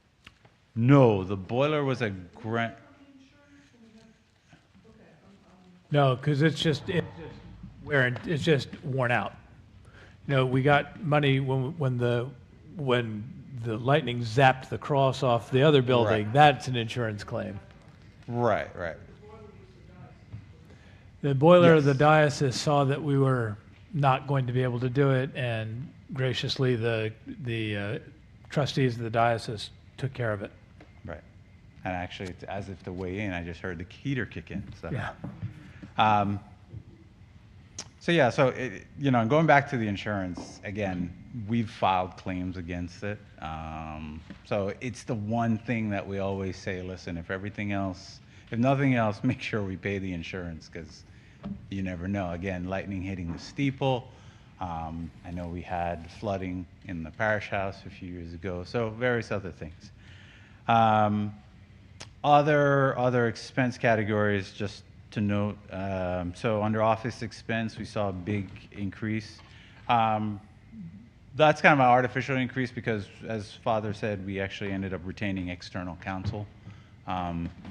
Speaker 6: No, the boiler was a grant.
Speaker 7: On the insurance, when we had, okay,
Speaker 1: No, because it's just it's just worn out. You know, we got money when the lightning zapped the cross off the other building.
Speaker 6: Right.
Speaker 1: That's an insurance claim.
Speaker 6: Right.
Speaker 1: The boiler of the
Speaker 6: Yes.
Speaker 1: diocese saw that we were not going to be able to do it, and graciously the trustees of the diocese took care of it.
Speaker 6: Right. And actually, it's as if to weigh in, I just heard the heater kick in. So.
Speaker 1: Yeah.
Speaker 6: You know, going back to the insurance, again, we've filed claims against it. So it's the one thing that we always say, listen, if nothing else, make sure we pay the insurance, because you never know. Again, lightning hitting the steeple. I know we had flooding in the parish house a few years ago, so various other things. Other expense categories, just to note, so under office expense, we saw a big increase. That's kind of an artificial increase because, as Father said, we actually ended up retaining external counsel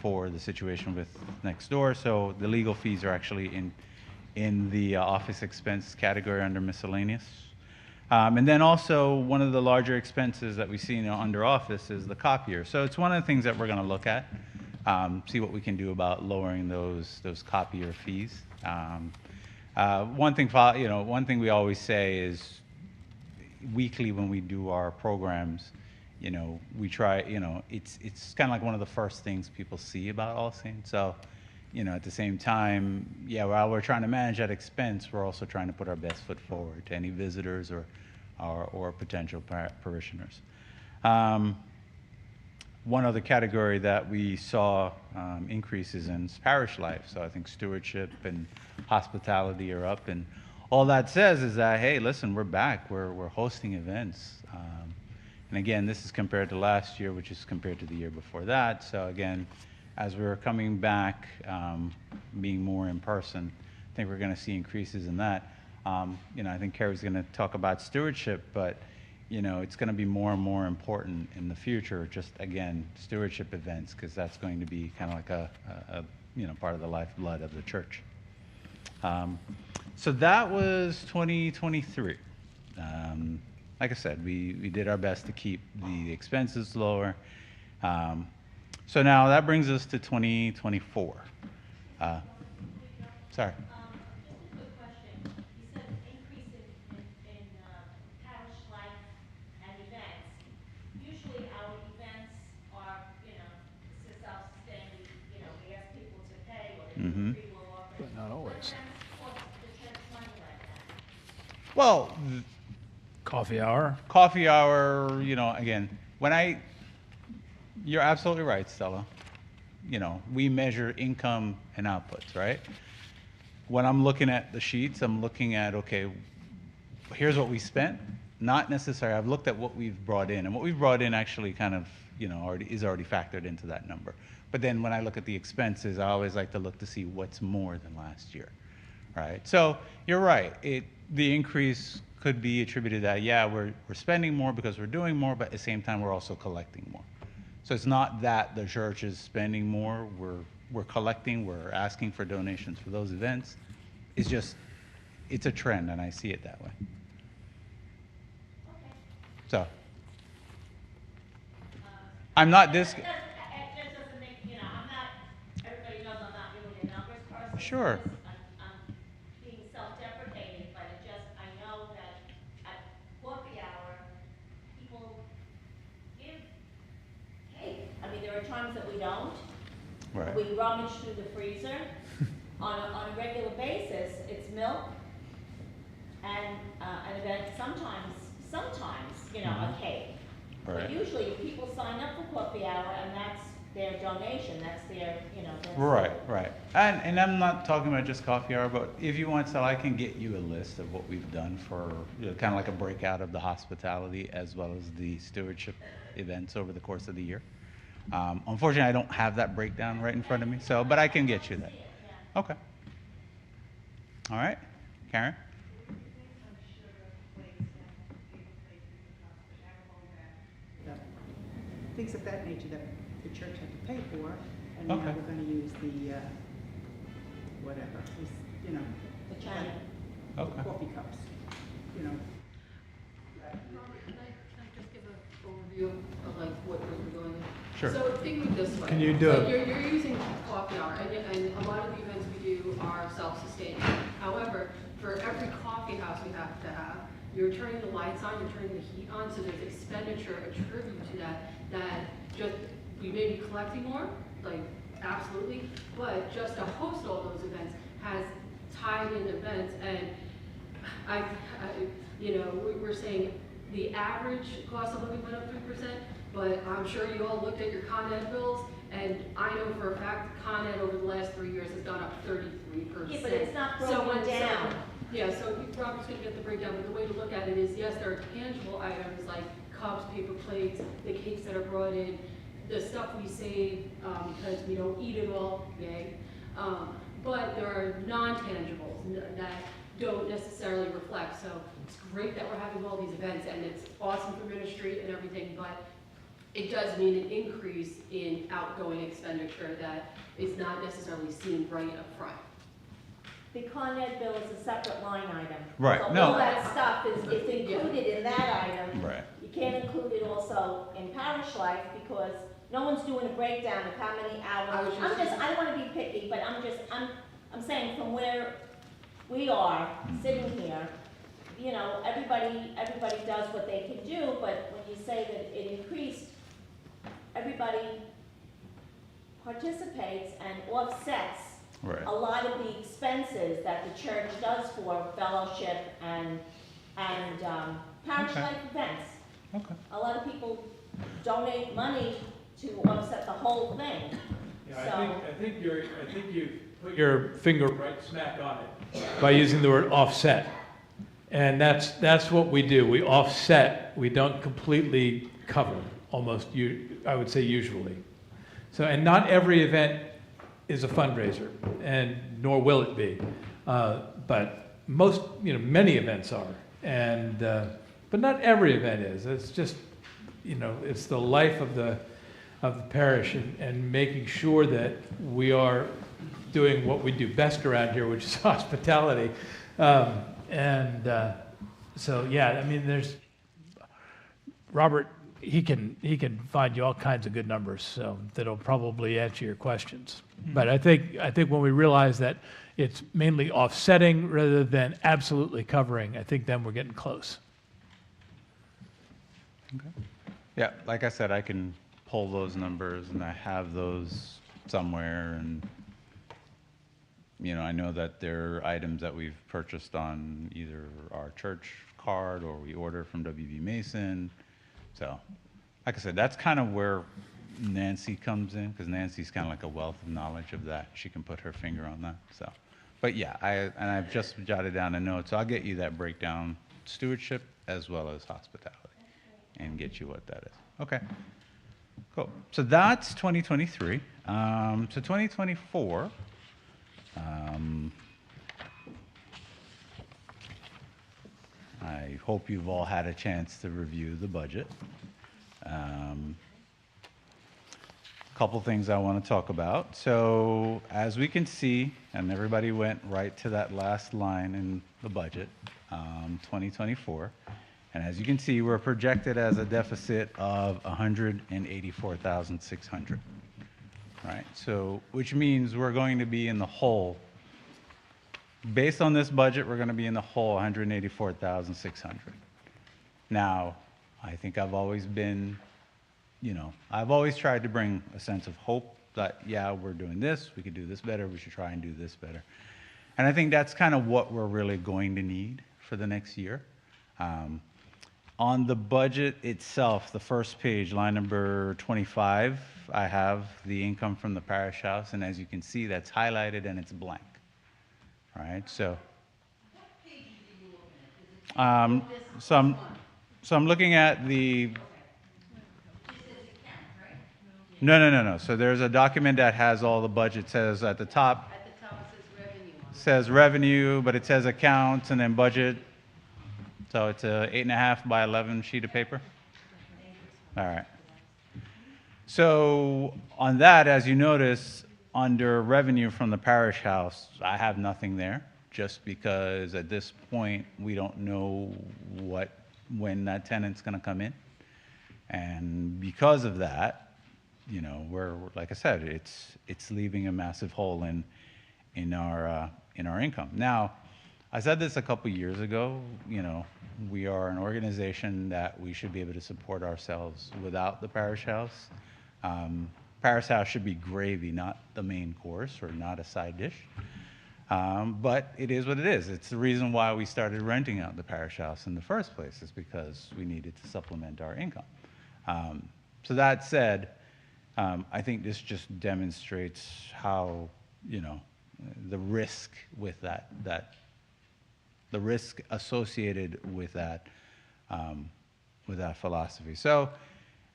Speaker 6: for the situation with next door. So the legal fees are actually in the office expense category under miscellaneous. And then also one of the larger expenses that we see under office is the copier. So it's one of the things that we're going to look at, see what we can do about lowering those copier fees. One thing we always say is weekly when we do our programs, we try, it's kind of like one of the first things people see about All Saints. So, at the same time, while we're trying to manage that expense, we're also trying to put our best foot forward to any visitors or potential parishioners. One other category that we saw increases in is parish life. So I think stewardship and hospitality are up, and all that says is that, hey, listen, we're back. We're hosting events. And again, this is compared to last year, which is compared to the year before that. So again, as we're coming back, being more in person, I think we're going to see increases in that. I think Carrie's going to talk about stewardship, but it's going to be more and more important in the future, just again, stewardship events, because that's going to be kind of like a part of the lifeblood of the church. So that was 2023. Like I said, we did our best to keep the expenses lower. So now that brings us to 2024. Sorry.
Speaker 4: Just a quick question. You said increase in parish life and events. Usually our events are, self-sustaining, we ask people to pay or they do free will offer.
Speaker 1: But not always.
Speaker 4: What events cost the church money like that?
Speaker 6: Well,
Speaker 1: Coffee hour.
Speaker 6: coffee hour, again, you're absolutely right, Stella. We measure income and outputs, right? When I'm looking at the sheets, I'm looking at, okay, here's what we spent. Not necessarily, I've looked at what we've brought in, and what we've brought in actually kind of, is already factored into that number. But then when I look at the expenses, I always like to look to see what's more than last year, right? So you're right. The increase could be attributed that, we're spending more because we're doing more, but at the same time, we're also collecting more. So it's not that the church is spending more, we're collecting, we're asking for donations for those events. It's just, it's a trend, and I see it that way. So, I'm not this.
Speaker 4: It just doesn't make, everybody knows I'm not really a numbers person.
Speaker 6: Sure.
Speaker 4: I'm being self-deprecating, but I know that at coffee hour, people give cake. I mean, there are times that we don't.
Speaker 6: Right.
Speaker 4: We rummage through the freezer. On a regular basis, it's milk and an event, sometimes, you know, a cake. But
Speaker 6: Right.
Speaker 4: usually people sign up for coffee hour and that's their donation, that's their, you know. That's
Speaker 6: Right, right. And I'm not talking about just coffee hour, but if you want, so I can get you a list of what we've done for, you know, kind of like a breakout of the hospitality as well as the stewardship events over the course of the year. Unfortunately, I don't have that breakdown right in front of me, so, but I can get you that. Okay. All right. Karen?
Speaker 8: Things of that nature that the church had to pay for, and now
Speaker 6: Okay.
Speaker 8: we're gonna use the, whatever, you know.
Speaker 4: The China.
Speaker 8: the
Speaker 6: Okay.
Speaker 8: Coffee cups, you know.
Speaker 2: Robert, can I just give an overview of like what we're doing?
Speaker 6: Sure.
Speaker 2: So think of it this way.
Speaker 1: Can you do
Speaker 2: Like,
Speaker 1: it?
Speaker 2: You're using coffee hour, and a lot of the events we do are self-sustaining. However, for every coffee house we have to have, you're turning the lights on, you're turning the heat on, so there's expenditure attributed to that just, we may be collecting more, like, absolutely, but just to host all those events has tied-in events, and you know, we're saying the average cost of living went up 3%, but I'm sure you all looked at your Con Ed bills, and I know for a fact Con Ed over the last 3 years has gone up 33%.
Speaker 4: Yeah, but it's not
Speaker 2: So
Speaker 4: broken down.
Speaker 2: Yeah, so Robert's gonna get the breakdown, but the way to look at it is, yes, there are tangible items like cups, paper plates, the cakes that are brought in, the stuff we save, because we don't eat it all, yay. But there are non-tangibles that don't necessarily reflect, so it's great that we're having all these events, and it's awesome for ministry and everything, but it does mean an increase in outgoing expenditure that is not necessarily seen right up front.
Speaker 4: The Con Ed bill is a separate line item.
Speaker 6: Right,
Speaker 4: So
Speaker 6: no.
Speaker 4: all that stuff is included in that item.
Speaker 6: Right.
Speaker 4: You can't include it also in parish life because no one's doing a breakdown of how many hours. I don't want to be picky, but I'm saying from where we are sitting here, you know, everybody does what they can do, but when you say that it increased, everybody participates and offsets
Speaker 6: Right.
Speaker 4: a lot of the expenses that the church does for fellowship and parish
Speaker 6: Okay.
Speaker 4: life events.
Speaker 6: Okay.
Speaker 4: A lot of people donate money to offset the whole thing.
Speaker 1: Yeah, I think you put your finger right smack on it by using the word offset. And that's what we do. We offset. We don't completely cover, I would say usually. So, and not every event is a fundraiser, and nor will it be. But most, you know, many events are, and but not every event is. It's just, you know, it's the life of the parish and making sure that we are doing what we do best around here, which is hospitality. So yeah, I mean, there's Robert. He can find you all kinds of good numbers, so that'll probably answer your questions. But I think when we realize that it's mainly offsetting rather than absolutely covering, I think then we're getting close.
Speaker 6: Okay. Yeah, like I said, I can pull those numbers and I have those somewhere, and you know, I know that there are items that we've purchased on either our church card or we order from WB Mason. So, like I said, that's kind of where Nancy comes in, because Nancy's kind of like a wealth of knowledge of that. She can put her finger on that. So, but yeah, I've just jotted down a note, so I'll get you that breakdown, stewardship as well as hospitality, and get you what that is. Okay, cool. So that's 2023. So 2024. I hope you've all had a chance to review the budget. Couple things I want to talk about. So as we can see, and everybody went right to that last line in the budget, 2024. And as you can see, we're projected as a deficit of 184,600. Right? So, which means we're going to be in the hole. Based on this budget, we're going to be in the hole 184,600. Now, I think I've always been you know, I've always tried to bring a sense of hope that, yeah, we're doing this, we could do this better, we should try and do this better. And I think that's kind of what we're really going to need for the next year. On the budget itself, the first page, line number 25, I have the income from the parish house, and as you can see, that's highlighted and it's blank. All right, so. So I'm looking at the. No. So there's a document that has all the budget, says at the top.
Speaker 8: At the top it says revenue.
Speaker 6: Says revenue, but it says accounts and then budget. So it's a 8.5 by 11 sheet of paper. All right. So on that, as you notice, under revenue from the parish house, I have nothing there, just because at this point, we don't know when that tenant's gonna come in. And because of that, you know, we're, like I said, it's leaving a massive hole in our income. Now, I said this a couple years ago, you know, we are an organization that we should be able to support ourselves without the parish house. Parish house should be gravy, not the main course or not a side dish. But it is what it is. It's the reason why we started renting out the parish house in the first place, is because we needed to supplement our income. So that said, I think this just demonstrates how, you know, the risk with the risk associated with that philosophy. So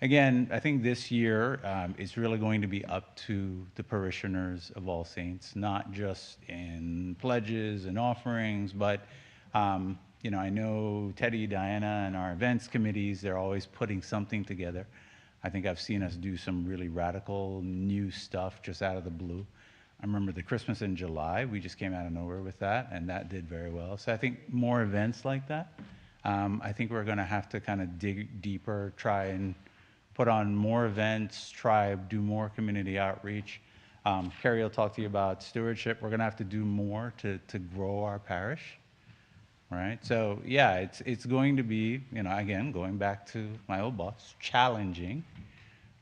Speaker 6: again, I think this year it's really going to be up to the parishioners of All Saints, not just in pledges and offerings, but you know, I know Teddy, Diana, and our events committees, they're always putting something together. I think I've seen us do some really radical new stuff just out of the blue. I remember the Christmas in July, we just came out of nowhere with that, and that did very well. So I think more events like that. I think we're gonna have to kind of dig deeper, try and put on more events, do more community outreach. Carrie will talk to you about stewardship. We're gonna have to do more to grow our parish, right? So yeah, it's going to be, you know, again, going back to my old boss, challenging,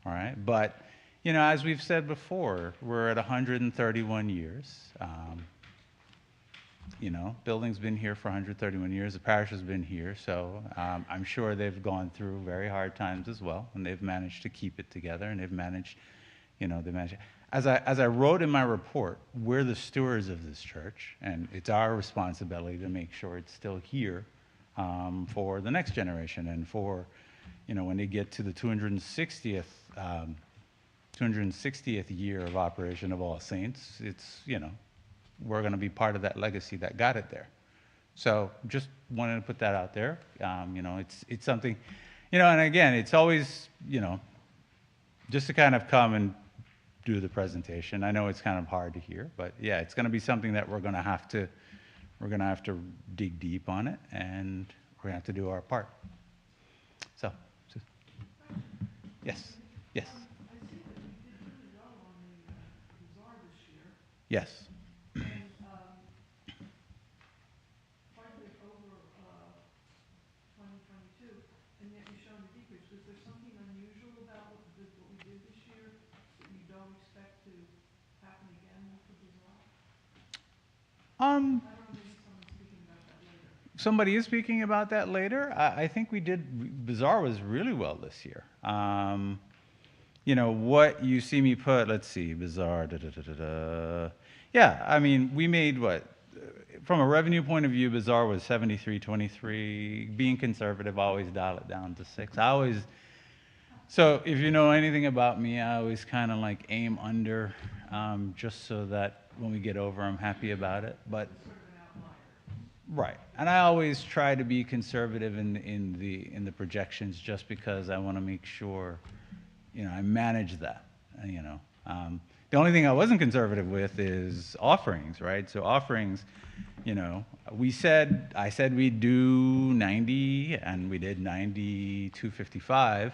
Speaker 6: all right? But you know, as we've said before, we're at 131 years. You know, building's been here for 131 years. The parish has been here, so I'm sure they've gone through very hard times as well, and they've managed to keep it together, and they've managed, you know, As I wrote in my report, we're the stewards of this church, and it's our responsibility to make sure it's still here for the next generation, and for, you know, when they get to the 260th year of operation of All Saints, it's, you know, we're going to be part of that legacy that got it there. So just wanted to put that out there. You know, it's something, you know, and again, it's always, you know, just to kind of come and do the presentation. I know it's kind of hard to hear, but yeah, it's going to be something that we're going to have to dig deep on it, and we're going to have to do our part. So yes.
Speaker 7: I see that you did really well on the bazaar this year,
Speaker 6: Yes.
Speaker 7: and quite a bit over 2022, and yet you're showing a decrease. Was there something unusual about what we did this year that you don't expect to happen again with the bazaar? I don't know, maybe someone's speaking about that later.
Speaker 6: Somebody is speaking about that later. I think we did, Bazaar was really well this year. You know, what you see me put, let's see, Bazaar, Yeah, I mean, we made what? From a revenue point of view, Bazaar was 73-23. Being conservative, I always dial it down to 6. So if you know anything about me, I always kind of like aim under, just so that when we get over, I'm happy about it. But right, and I always try to be conservative in the projections, just because I want to make sure, you know, I manage that. You know, the only thing I wasn't conservative with is offerings, right? So offerings, you know, I said we'd do 90, and we did 92.55.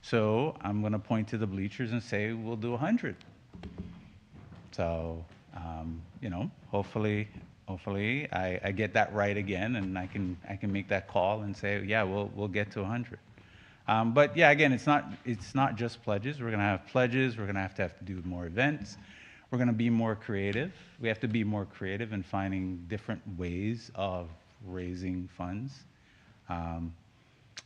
Speaker 6: So I'm going to point to the bleachers and say we'll do 100. So, you know, hopefully I get that right again, and I can make that call and say, yeah, we'll get to 100. But yeah, again, it's not just pledges. We're going to have pledges. We're going to have to do more events. We're going to be more creative. We have to be more creative in finding different ways of raising funds.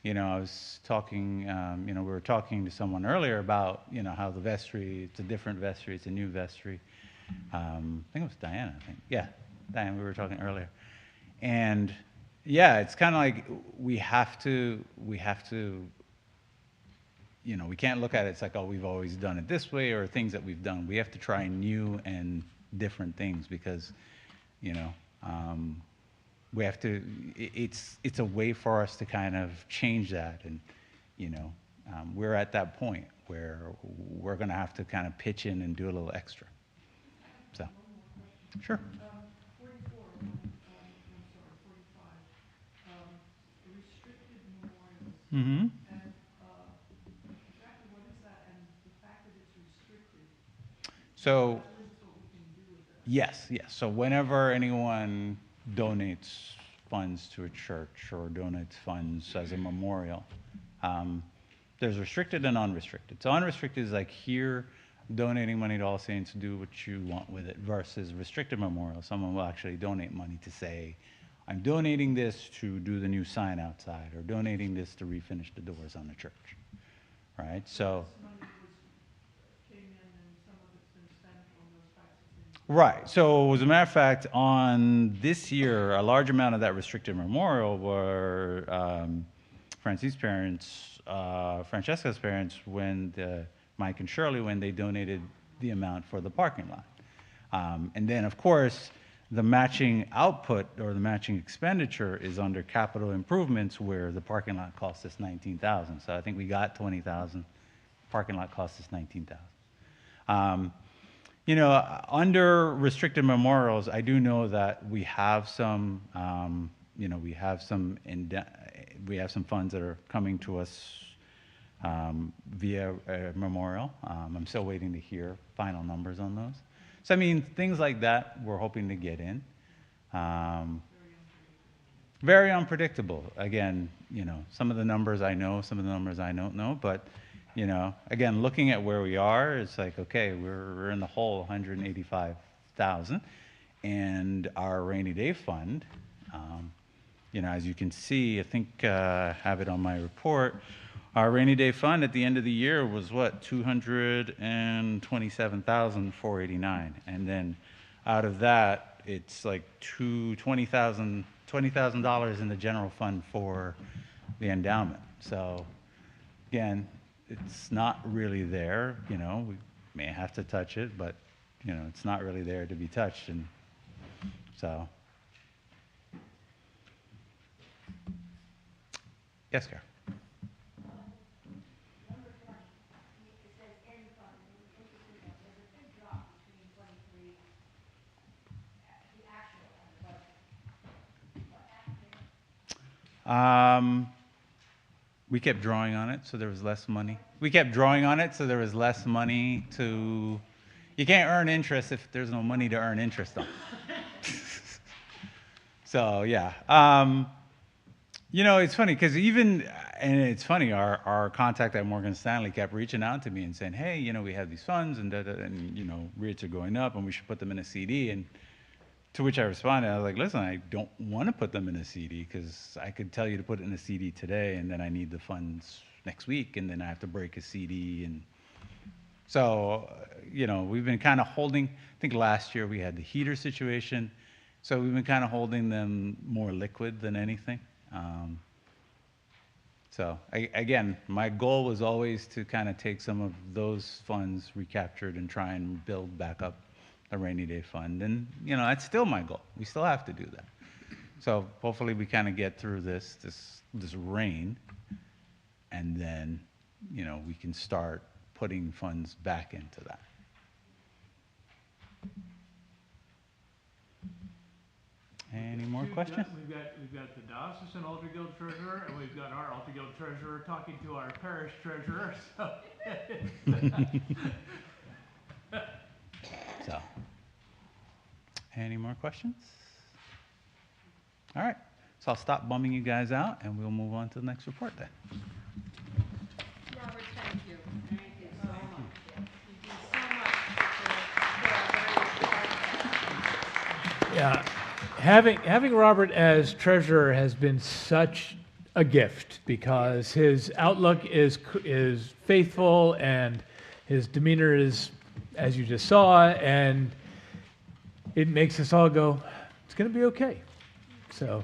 Speaker 6: You know, I was talking, you know, we were talking to someone earlier about, you know, how the vestry, it's a different vestry, it's a new vestry. I think it was Diana, I think. Yeah, Diana, we were talking earlier. And yeah, it's kind of like we have to, you know, we can't look at it, it's like, oh, we've always done it this way, or things that we've done. We have to try new and different things because, you know, we have to, it's a way for us to kind of change that. And, you know, we're at that point where we're going to have to kind of pitch in and do a little extra. So, sure.
Speaker 7: 44, I'm sorry, 45, restricted memorials.
Speaker 6: Mm-hmm.
Speaker 7: And exactly what is that? And the fact that it's restricted,
Speaker 6: So,
Speaker 7: that limits what we can do with it.
Speaker 6: yes. So whenever anyone donates funds to a church or donates funds as a memorial, there's restricted and unrestricted. So unrestricted is like here, donating money to All Saints, do what you want with it, versus restricted memorial. Someone will actually donate money to say, I'm donating this to do the new sign outside, or donating this to refinish the doors on the church, right? So.
Speaker 7: This money came in and some of it's been spent on those types of things.
Speaker 6: Right. So as a matter of fact, on this year, a large amount of that restricted memorial were Francesca's parents, Mike and Shirley, when they donated the amount for the parking lot. And then, of course, the matching output or the matching expenditure is under capital improvements, where the parking lot cost us $19,000. So I think we got $20,000. Parking lot cost us $19,000. You know, under restricted memorials, I do know that we have some, you know, we have some funds that are coming to us via a memorial. I'm still waiting to hear final numbers on those. So, I mean, things like that we're hoping to get in. Very unpredictable. Again, you know, some of the numbers I know, some of the numbers I don't know, but you know, again, looking at where we are, it's like, okay, we're in the hole, 185,000, and our rainy day fund, you know, as you can see, I think I have it on my report. Our rainy day fund at the end of the year was what, 227,489, and then out of that, it's like $20,000 in the general fund for the endowment. So, again, it's not really there, you know, we may have to touch it, but, you know, it's not really there to be touched, and so. Yes, Carol?
Speaker 4: Number 20, it says end fund, there's a big drop between 23, the actual and the budget. What happened?
Speaker 6: We kept drawing on it, so there was less money. We kept drawing on it, so there was less money to. You can't earn interest if there's no money to earn interest on. So yeah, you know, it's funny because it's funny. Our contact at Morgan Stanley kept reaching out to me and saying, "Hey, you know, we have these funds, and you know, rates are going up, and we should put them in a CD." And to which I responded, I was like, listen, I don't want to put them in a CD because I could tell you to put it in a CD today, and then I need the funds next week, and then I have to break a CD. And so, you know, we've been kind of holding, I think last year we had the heater situation, so we've been kind of holding them more liquid than anything. So again, my goal was always to kind of take some of those funds recaptured and try and build back up a rainy day fund. And, you know, that's still my goal. We still have to do that. So hopefully we kind of get through this rain, and then, you know, we can start putting funds back into that. Any more questions?
Speaker 1: We've got the diocesan altar guild treasurer, and we've got our altar guild treasurer talking to our parish treasurer. So,
Speaker 6: so any more questions? All right. So I'll stop bumming you guys out, and we'll move on to the next report then.
Speaker 1: Yeah, having Robert as treasurer has been such a gift because his outlook is faithful and his demeanor is, as you just saw, and it makes us all go, it's going to be okay. So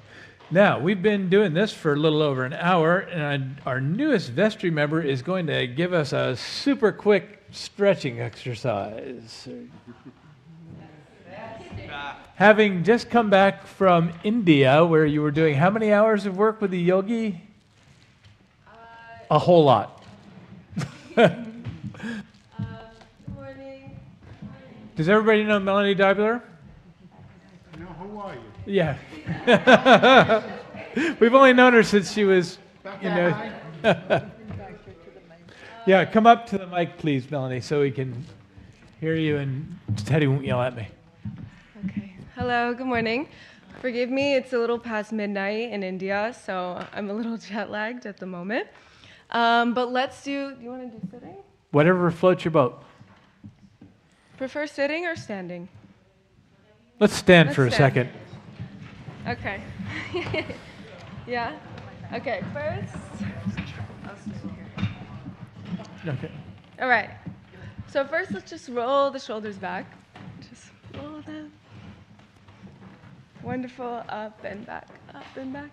Speaker 1: now we've been doing this for a little over an hour, and our newest vestry member is going to give us a super quick stretching exercise. Having just come back from India, where you were doing how many hours of work with the yogi? A whole lot.
Speaker 9: Good morning.
Speaker 1: Does everybody know Melanie Dibler?
Speaker 3: No, who are you?
Speaker 1: Yeah. We've only known her since she was, you know. Yeah, come up to the mic, please, Melanie, so we can hear you and Teddy won't yell at me.
Speaker 9: Okay. Hello, good morning. Forgive me, it's a little past midnight in India, so I'm a little jet lagged at the moment. But let's do you want to do sitting?
Speaker 1: Whatever floats your boat.
Speaker 9: Prefer sitting or standing?
Speaker 1: Let's stand
Speaker 9: Let's
Speaker 1: for a
Speaker 9: stand.
Speaker 1: second.
Speaker 9: Okay. Yeah? Okay, first. I'll stand here.
Speaker 1: Okay.
Speaker 9: All right. So first, let's just roll the shoulders back. Just roll them. Wonderful. Up and back, up and back.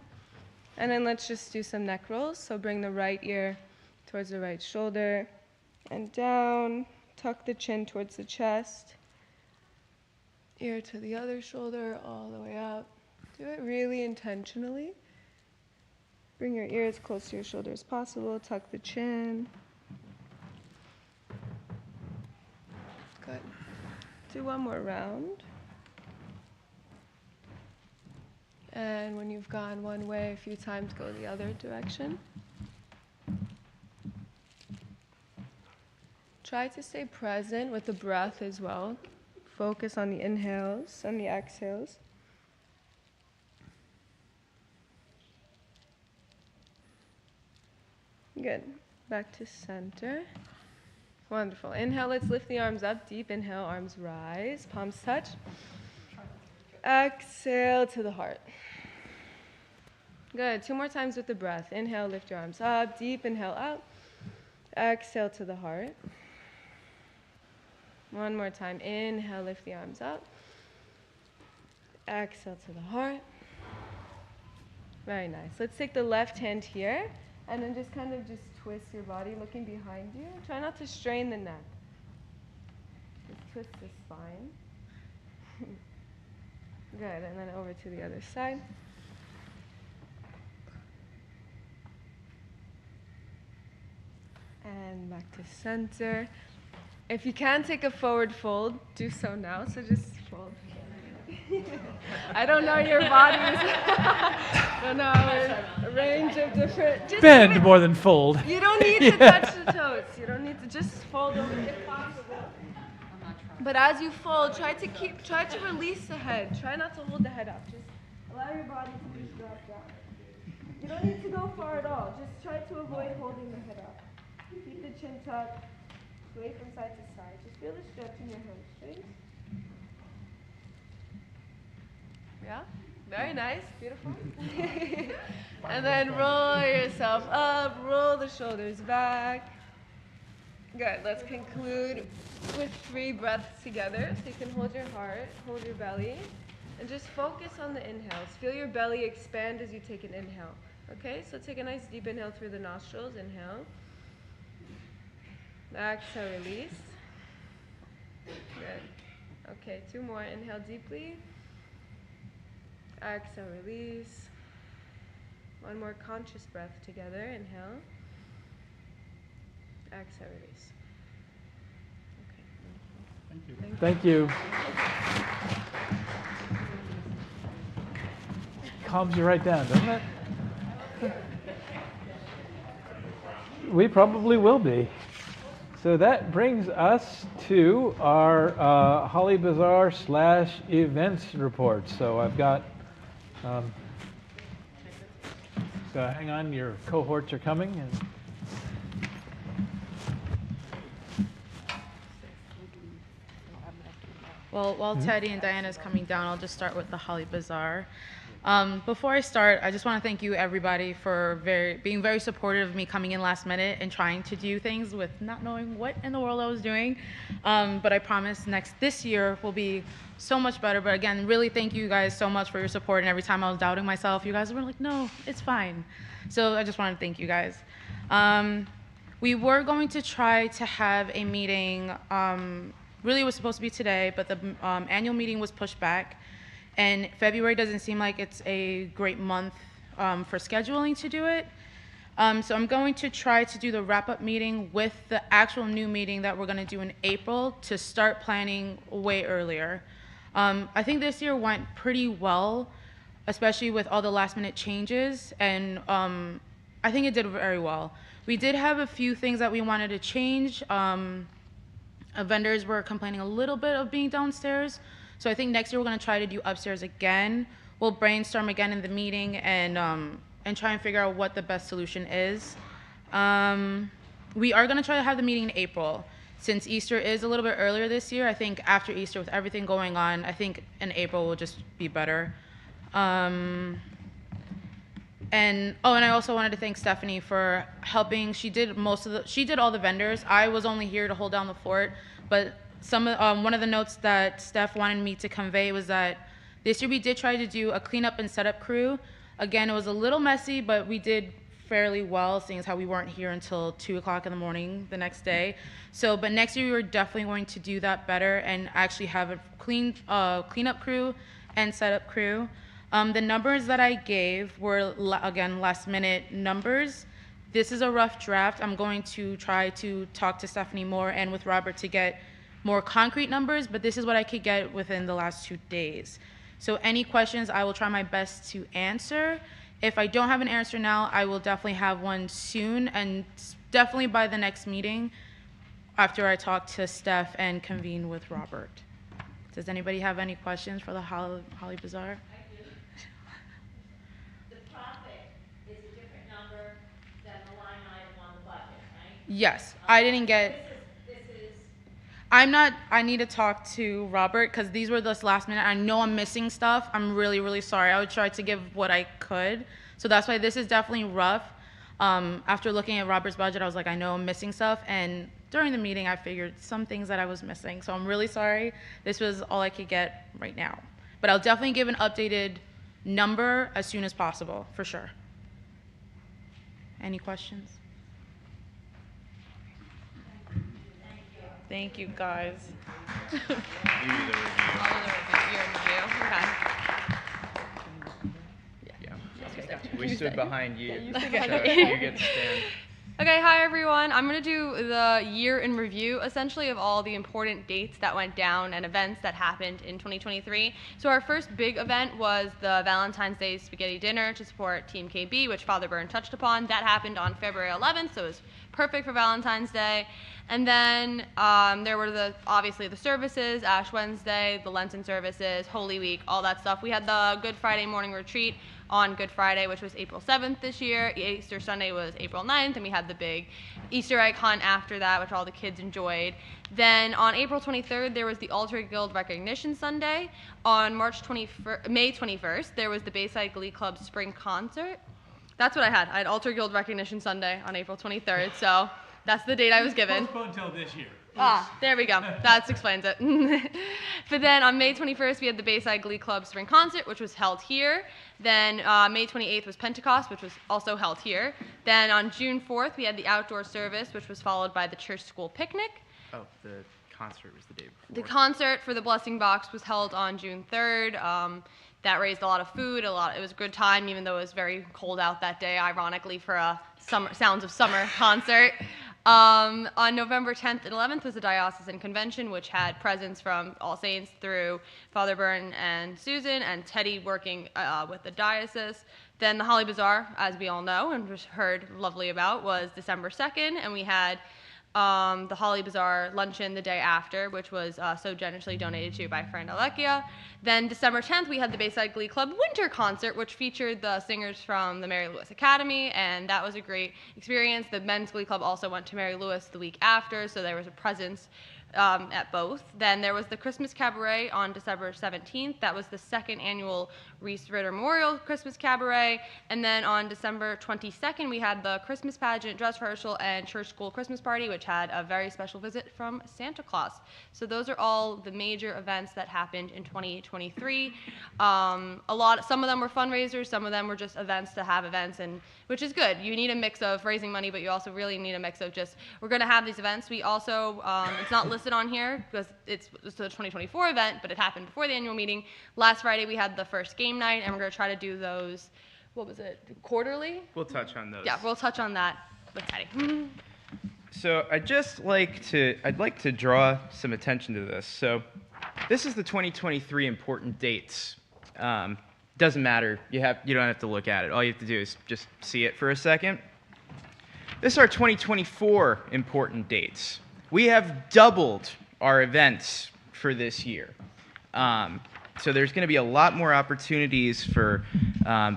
Speaker 9: And then let's just do some neck rolls. So bring the right ear towards the right shoulder and down. Tuck the chin towards the chest. Ear to the other shoulder, all the way up. Do it really intentionally. Bring your ear as close to your shoulder as possible. Tuck the chin. Good. Do one more round. And when you've gone one way a few times, go the other direction. Try to stay present with the breath as well. Focus on the inhales and the exhales. Good. Back to center. Wonderful. Inhale, let's lift the arms up. Deep inhale, arms rise, palms touch. Exhale to the heart. Good. 2 more times with the breath. Inhale, lift your arms up. Deep inhale out. Exhale to the heart. 1 more time. Inhale, lift the arms up. Exhale to the heart. Very nice. Let's take the left hand here and then just kind of just twist your body looking behind you. Try not to strain the neck. Just twist the spine. Good. And then over to the other side. And back to center. If you can take a forward fold, do so now. So just fold. I don't know your bodies. I don't know a range of different. Just
Speaker 1: Bend more than fold.
Speaker 9: You don't need to touch the toes. You don't need to just fold over if possible. But as you fold, try to release the head. Try not to hold the head up. Just allow your body to just drop down. You don't need to go far at all. Just try to avoid holding the head up. Keep the chin tucked, sway from side to side. Just feel the stretch in your hamstrings. Yeah? Very nice. Beautiful. And then roll yourself up, roll the shoulders back. Good. Let's conclude with 3 breaths together. So you can hold your heart, hold your belly, and just focus on the inhales. Feel your belly expand as you take an inhale. Okay? So take a nice deep inhale through the nostrils. Inhale. Exhale, release. Good. Okay, 2 more. Inhale deeply. Exhale, release. 1 more conscious breath together. Inhale. Exhale, release. Okay.
Speaker 1: Thank you. Calms you right down, doesn't it? We probably will be. So that brings us to our Holly Bazaar / events report. So I've got, so hang on, your cohorts are coming. And
Speaker 10: Well, while Teddy and Diana is coming down, I'll just start with the Holly Bazaar. Before I start, I just want to thank you, everybody, for being very supportive of me coming in last minute and trying to do things with not knowing what in the world I was doing. But I promise this year will be so much better. But again, really thank you guys so much for your support. And every time I was doubting myself, you guys were like, no, it's fine. So I just want to thank you guys. We were going to try to have a meeting, really it was supposed to be today, but the annual meeting was pushed back. And February doesn't seem like it's a great month for scheduling to do it. So I'm going to try to do the wrap-up meeting with the actual new meeting that we're going to do in April to start planning way earlier. I think this year went pretty well, especially with all the last-minute changes, and I think it did very well. We did have a few things that we wanted to change. Vendors were complaining a little bit of being downstairs. So I think next year we're going to try to do upstairs again. We'll brainstorm again in the meeting and try and figure out what the best solution is. We are going to try to have the meeting in April. Since Easter is a little bit earlier this year, I think after Easter with everything going on, I think in April will just be better. And I also wanted to thank Stephanie for helping. She did all the vendors. I was only here to hold down the fort, but one of the notes that Steph wanted me to convey was that this year we did try to do a cleanup and setup crew. Again, it was a little messy, but we did fairly well, seeing as how we weren't here until 2 o'clock in the morning the next day. But next year we were definitely going to do that better and actually have a cleanup crew and setup crew. The numbers that I gave were, again, last-minute numbers. This is a rough draft. I'm going to try to talk to Stephanie more and with Robert to get more concrete numbers, but this is what I could get within the last 2 days. So any questions, I will try my best to answer. If I don't have an answer now, I will definitely have one soon, and definitely by the next meeting after I talk to Steph and convene with Robert. Does anybody have any questions for the Holly Bazaar? Yes, I didn't get. I need to talk to Robert because these were this last minute. I know I'm missing stuff. I'm really, really sorry. I would try to give what I could. So that's why this is definitely rough. After looking at Robert's budget, I was like, I know I'm missing stuff. And during the meeting, I figured some things that I was missing. So I'm really sorry. This was all I could get right now. But I'll definitely give an updated number as soon as possible, for sure. Any questions? Thank you, guys.
Speaker 11: We stood behind you, so you get to stand.
Speaker 12: Okay, hi everyone. I'm going to do the year in review, essentially, of all the important dates that went down and events that happened in 2023. So our first big event was the Valentine's Day Spaghetti Dinner to support Team KB, which Father Byrne touched upon. That happened on February 11th, so it was perfect for Valentine's Day. And then there were obviously the services, Ash Wednesday, the Lenten services, Holy Week, all that stuff. We had the Good Friday morning retreat on Good Friday, which was April 7th this year. Easter Sunday was April 9th, and we had the big Easter egg hunt after that, which all the kids enjoyed. Then on April 23rd, there was the Altar Guild Recognition Sunday. On May 21st, there was the Bayside Glee Club Spring Concert. That's what I had. I had Altar Guild Recognition Sunday on April 23rd, so that's the date I was given.
Speaker 1: Postponed until this year.
Speaker 12: There we go. That explains it. But then on May 21st, we had the Bayside Glee Club Spring Concert, which was held here. Then May 28th was Pentecost, which was also held here. Then on June 4th, we had the outdoor service, which was followed by the church school picnic.
Speaker 11: Oh, the concert was the day before.
Speaker 12: The concert for the Blessing Box was held on June 3rd. That raised a lot of food. It was a good time, even though it was very cold out that day, ironically, for a Sounds of Summer concert. On November 10th and 11th was the Diocesan Convention, which had presence from All Saints through Father Byrne and Susan, and Teddy working with the diocese. Then the Holly Bazaar, as we all know and just heard lovely about, was December 2nd, and we had the Holly Bazaar luncheon the day after, which was so generously donated to by friend Alekia. Then December 10th, we had the Bayside Glee Club Winter Concert, which featured the singers from the Mary Louis Academy, and that was a great experience. The Men's Glee Club also went to Mary Louis the week after, so there was a presence at both. Then there was the Christmas Cabaret on December 17th. That was the second annual Reese Ritter Memorial Christmas Cabaret. And then on December 22nd, we had the Christmas pageant, dress rehearsal, and church school Christmas party, which had a very special visit from Santa Claus. So those are all the major events that happened in 2023. Some of them were fundraisers, some of them were just events to have events, and which is good. You need a mix of raising money, but you also really need a mix of just, we're going to have these events. We also, it's not listed on here because it's the 2024 event, but it happened before the annual meeting. Last Friday we had the first game night, and we're going to try to do those, what was it, quarterly?
Speaker 11: We'll touch on those.
Speaker 12: Yeah, we'll touch on that with Patty.
Speaker 11: So I'd like to draw some attention to this. So this is the 2023 important dates. Doesn't matter. You don't have to look at it. All you have to do is just see it for a second. This is our 2024 important dates. We have doubled our events for this year. So there's going to be a lot more opportunities for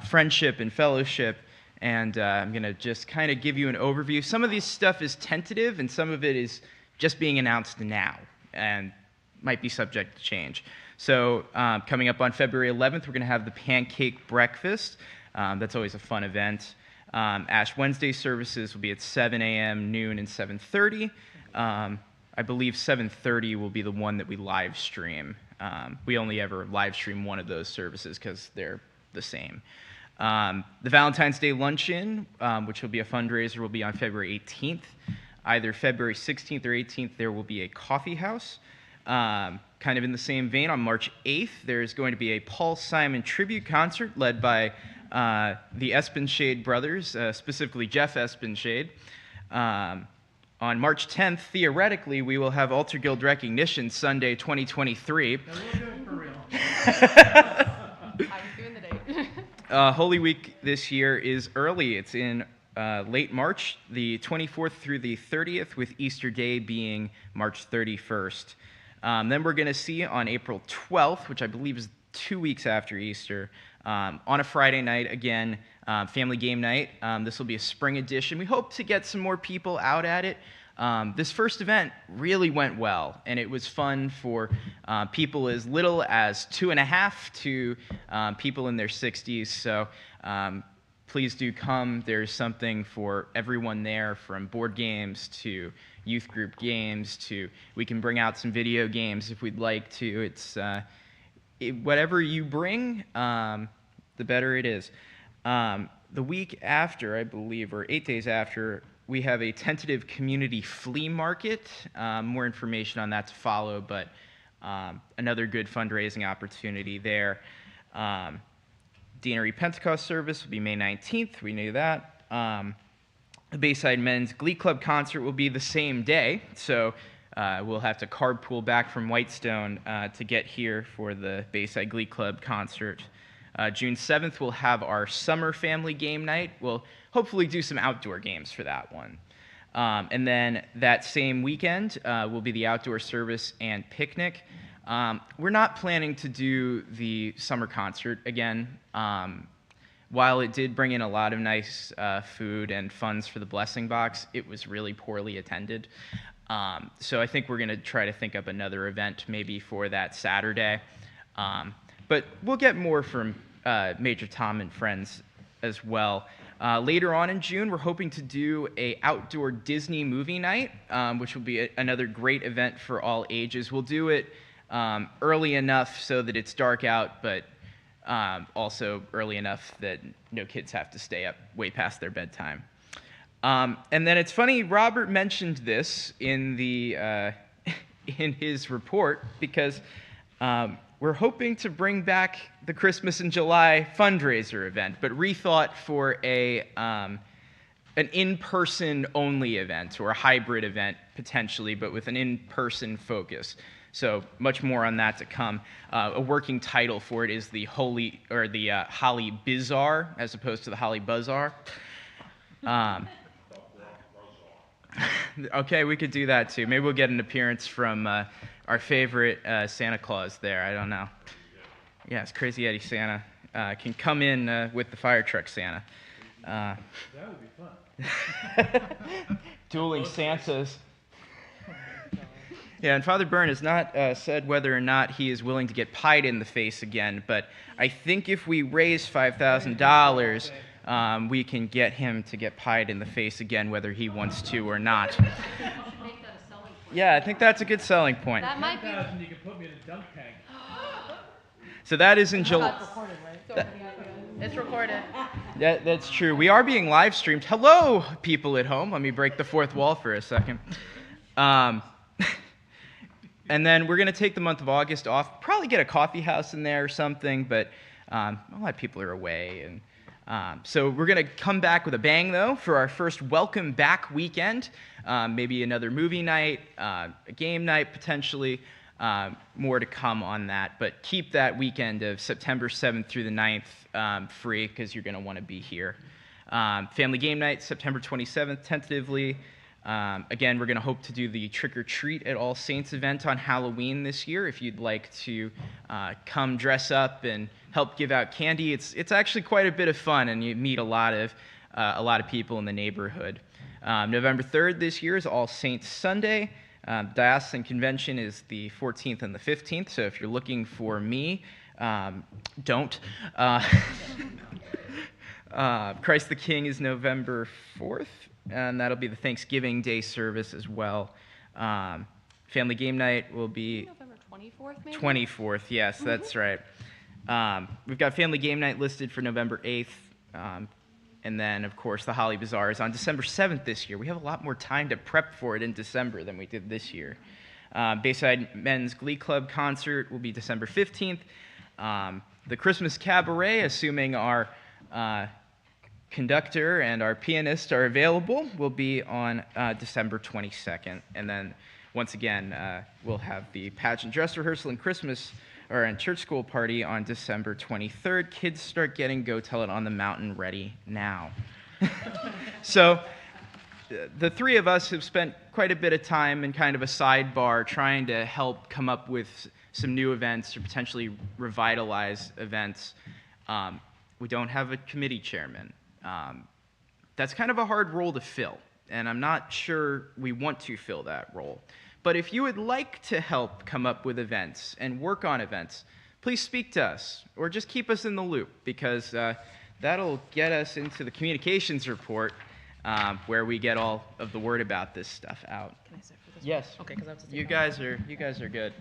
Speaker 11: friendship and fellowship, and I'm going to just kind of give you an overview. Some of this stuff is tentative, and some of it is just being announced now and might be subject to change. So coming up on February 11th, we're going to have the Pancake Breakfast. That's always a fun event. Ash Wednesday services will be at 7 a.m., noon, and 7:30. I believe 7:30 will be the one that we live stream. We only ever live stream one of those services because they're the same. The Valentine's Day Luncheon, which will be a fundraiser, will be on February 18th. Either February 16th or 18th, there will be a coffee house. Kind of in the same vein, on March 8th, there's going to be a Paul Simon tribute concert led by the Espenshade brothers, specifically Jeff Espenshade. On March 10th, theoretically, we will have Altar Guild Recognition Sunday 2023.
Speaker 1: Now we'll do it for real.
Speaker 12: I'm doing the date.
Speaker 11: Holy Week this year is early. It's in late March, the 24th through the 30th, with Easter Day being March 31st. Then we're going to see on April 12th, which I believe is 2 weeks after Easter, on a Friday night, again, family game night. This will be a spring edition. We hope to get some more people out at it. This first event really went well, and it was fun for people as little as 2.5 to people in their 60s. So please do come. There's something for everyone there, from board games to youth group games to, we can bring out some video games if we'd like to. It's whatever you bring, the better it is. The week after, I believe, or 8 days after, we have a tentative community flea market. More information on that to follow, but another good fundraising opportunity there. Deanery Pentecost service will be May 19th. We knew that. The Bayside Men's Glee Club concert will be the same day, so we'll have to carpool back from Whitestone to get here for the Bayside Glee Club concert. June 7th, we'll have our summer family game night. We'll hopefully do some outdoor games for that one. And then that same weekend will be the outdoor service and picnic. We're not planning to do the summer concert again. While it did bring in a lot of nice food and funds for the blessing box, it was really poorly attended. So I think we're going to try to think up another event maybe for that Saturday. But we'll get more from Major Tom and friends as well. Later on in June, we're hoping to do an outdoor Disney movie night, which will be another great event for all ages. We'll do it early enough so that it's dark out, but also early enough that no kids have to stay up way past their bedtime. And then it's funny, Robert mentioned this in in his report, because we're hoping to bring back the Christmas in July fundraiser event, but rethought for an in-person only event, or a hybrid event potentially, but with an in-person focus. So much more on that to come. A working title for it is the Holly Bizarre, as opposed to the Holly Bazaar. Okay, we could do that too. Maybe we'll get an appearance from our favorite Santa Claus there. I don't know. Yes, Crazy Eddie Santa can come in with the fire truck Santa.
Speaker 1: That would be fun.
Speaker 11: Dueling Santas. Yeah, and Father Byrne has not said whether or not he is willing to get pied in the face again, but I think if we raise $5,000, we can get him to get pied in the face again, whether he wants to or not. Yeah, I think that's a good selling point.
Speaker 12: That might be.
Speaker 1: You can put me in a dunk tank.
Speaker 11: So that is in July.
Speaker 10: It's recorded.
Speaker 11: That's true. We are being live streamed. Hello, people at home. Let me break the fourth wall for a second. And then we're going to take the month of August off. Probably get a coffee house in there or something, but a lot of people are away. And so we're going to come back with a bang, though, for our first welcome back weekend. Maybe another movie night, a game night, potentially. More to come on that. But keep that weekend of September 7th through the 9th free, because you're going to want to be here. Family game night, September 27th, tentatively. Again, we're going to hope to do the Trick or Treat at All Saints event on Halloween this year. If you'd like to come dress up and help give out candy, it's actually quite a bit of fun, and you meet a lot of people in the neighborhood. November 3rd this year is All Saints Sunday. Diocesan Convention is the 14th and the 15th, so if you're looking for me, don't. Christ the King is November 4th. And that'll be the Thanksgiving Day service as well. Family game night will be
Speaker 12: November 24th, maybe?
Speaker 11: 24th, yes, that's right. We've got family game night listed for November 8th. And then, of course, the Holly Bazaar is on December 7th this year. We have a lot more time to prep for it in December than we did this year. Bayside Men's Glee Club concert will be December 15th. The Christmas Cabaret, assuming our conductor and our pianist are available, will be on December 22nd. And then, once again, we'll have the pageant dress rehearsal and church school party on December 23rd. Kids start getting Go Tell It on the Mountain ready now. So, the three of us have spent quite a bit of time in kind of a sidebar trying to help come up with some new events or potentially revitalize events. We don't have a committee chairman. That's kind of a hard role to fill, and I'm not sure we want to fill that role. But if you would like to help come up with events and work on events, please speak to us, or just keep us in the loop, because that'll get us into the communications report, where we get all of the word about this stuff out.
Speaker 10: Can I sit for this?
Speaker 11: Yes.
Speaker 10: Okay, because I have to.
Speaker 11: You guys are good.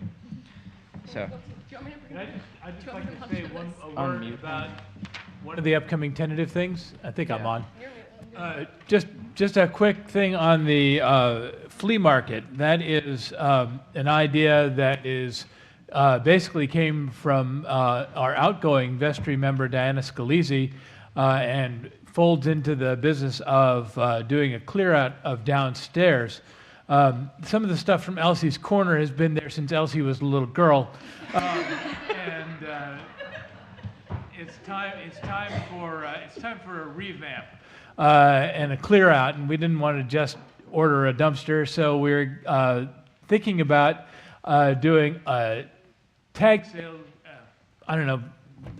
Speaker 11: So.
Speaker 1: I'd just like to say a word
Speaker 11: Unmute.
Speaker 1: about one of the upcoming tentative things. I think I'm on. Just a quick thing on the flea market. That is an idea that is basically came from our outgoing vestry member, Diana Scalise, and folds into the business of doing a clear out of downstairs. Some of the stuff from Elsie's Corner has been there since Elsie was a little girl. It's time for a revamp and a clear out, and we didn't want to just order a dumpster, so we're thinking about doing a tag sale. I don't know,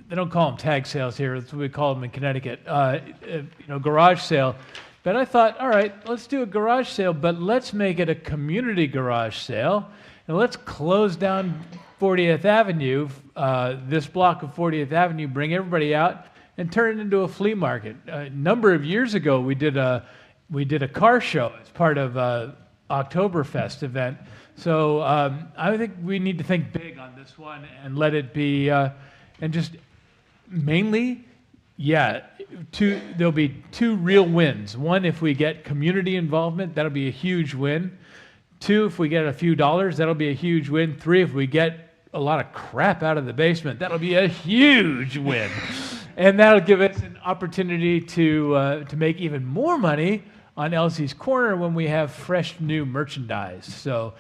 Speaker 1: they don't call them tag sales here. That's what we call them in Connecticut. Garage sale. But I thought, all right, let's do a garage sale, but let's make it a community garage sale, and let's close down 40th Avenue, this block of 40th Avenue, bring everybody out, and turn it into a flea market. A number of years ago, we did a car show as part of Oktoberfest event. So I think we need to think big on this one and let it be, and just mainly. Yeah, there'll be two real wins. One, if we get community involvement, that'll be a huge win. Two, if we get a few dollars, that'll be a huge win. Three, if we get a lot of crap out of the basement, that'll be a huge win. And that'll give us an opportunity to make even more money on Elsie's Corner when we have fresh new merchandise. So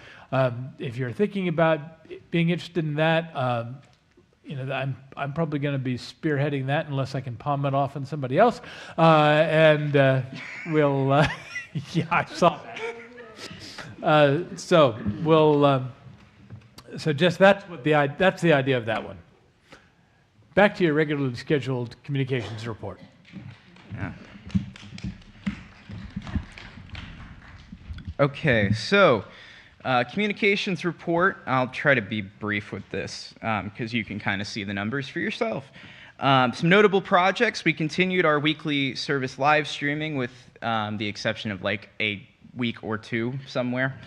Speaker 1: if you're thinking about being interested in that, I'm probably going to be spearheading that unless I can palm it off on somebody else, and we'll. Yeah, I saw that. So we'll. So just that's the idea of that one. Back to your regularly scheduled communications report.
Speaker 11: Yeah. Okay, so Communications report, I'll try to be brief with this because you can kind of see the numbers for yourself. Some notable projects, we continued our weekly service live streaming with the exception of like a week or two somewhere.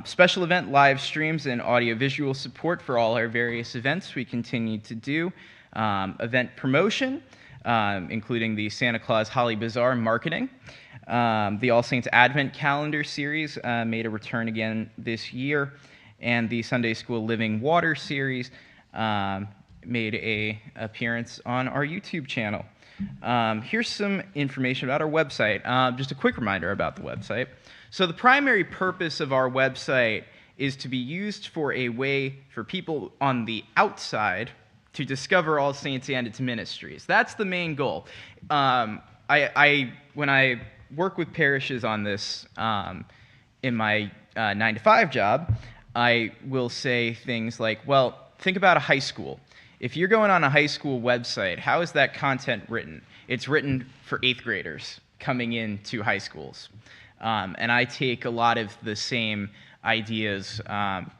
Speaker 11: Special event live streams and audiovisual support for all our various events we continued to do. Event promotion, including the Santa Claus Holly Bazaar marketing. The All Saints Advent Calendar series made a return again this year, and the Sunday School Living Water series made an appearance on our YouTube channel. Here's some information about our website. Just a quick reminder about the website. So the primary purpose of our website is to be used for a way for people on the outside to discover All Saints and its ministries. That's the main goal. When I work with parishes on this in my 9-to-5 job, I will say things like, well, think about a high school. If you're going on a high school website, how is that content written? It's written for 8th graders coming into high schools. And I take a lot of the same ideas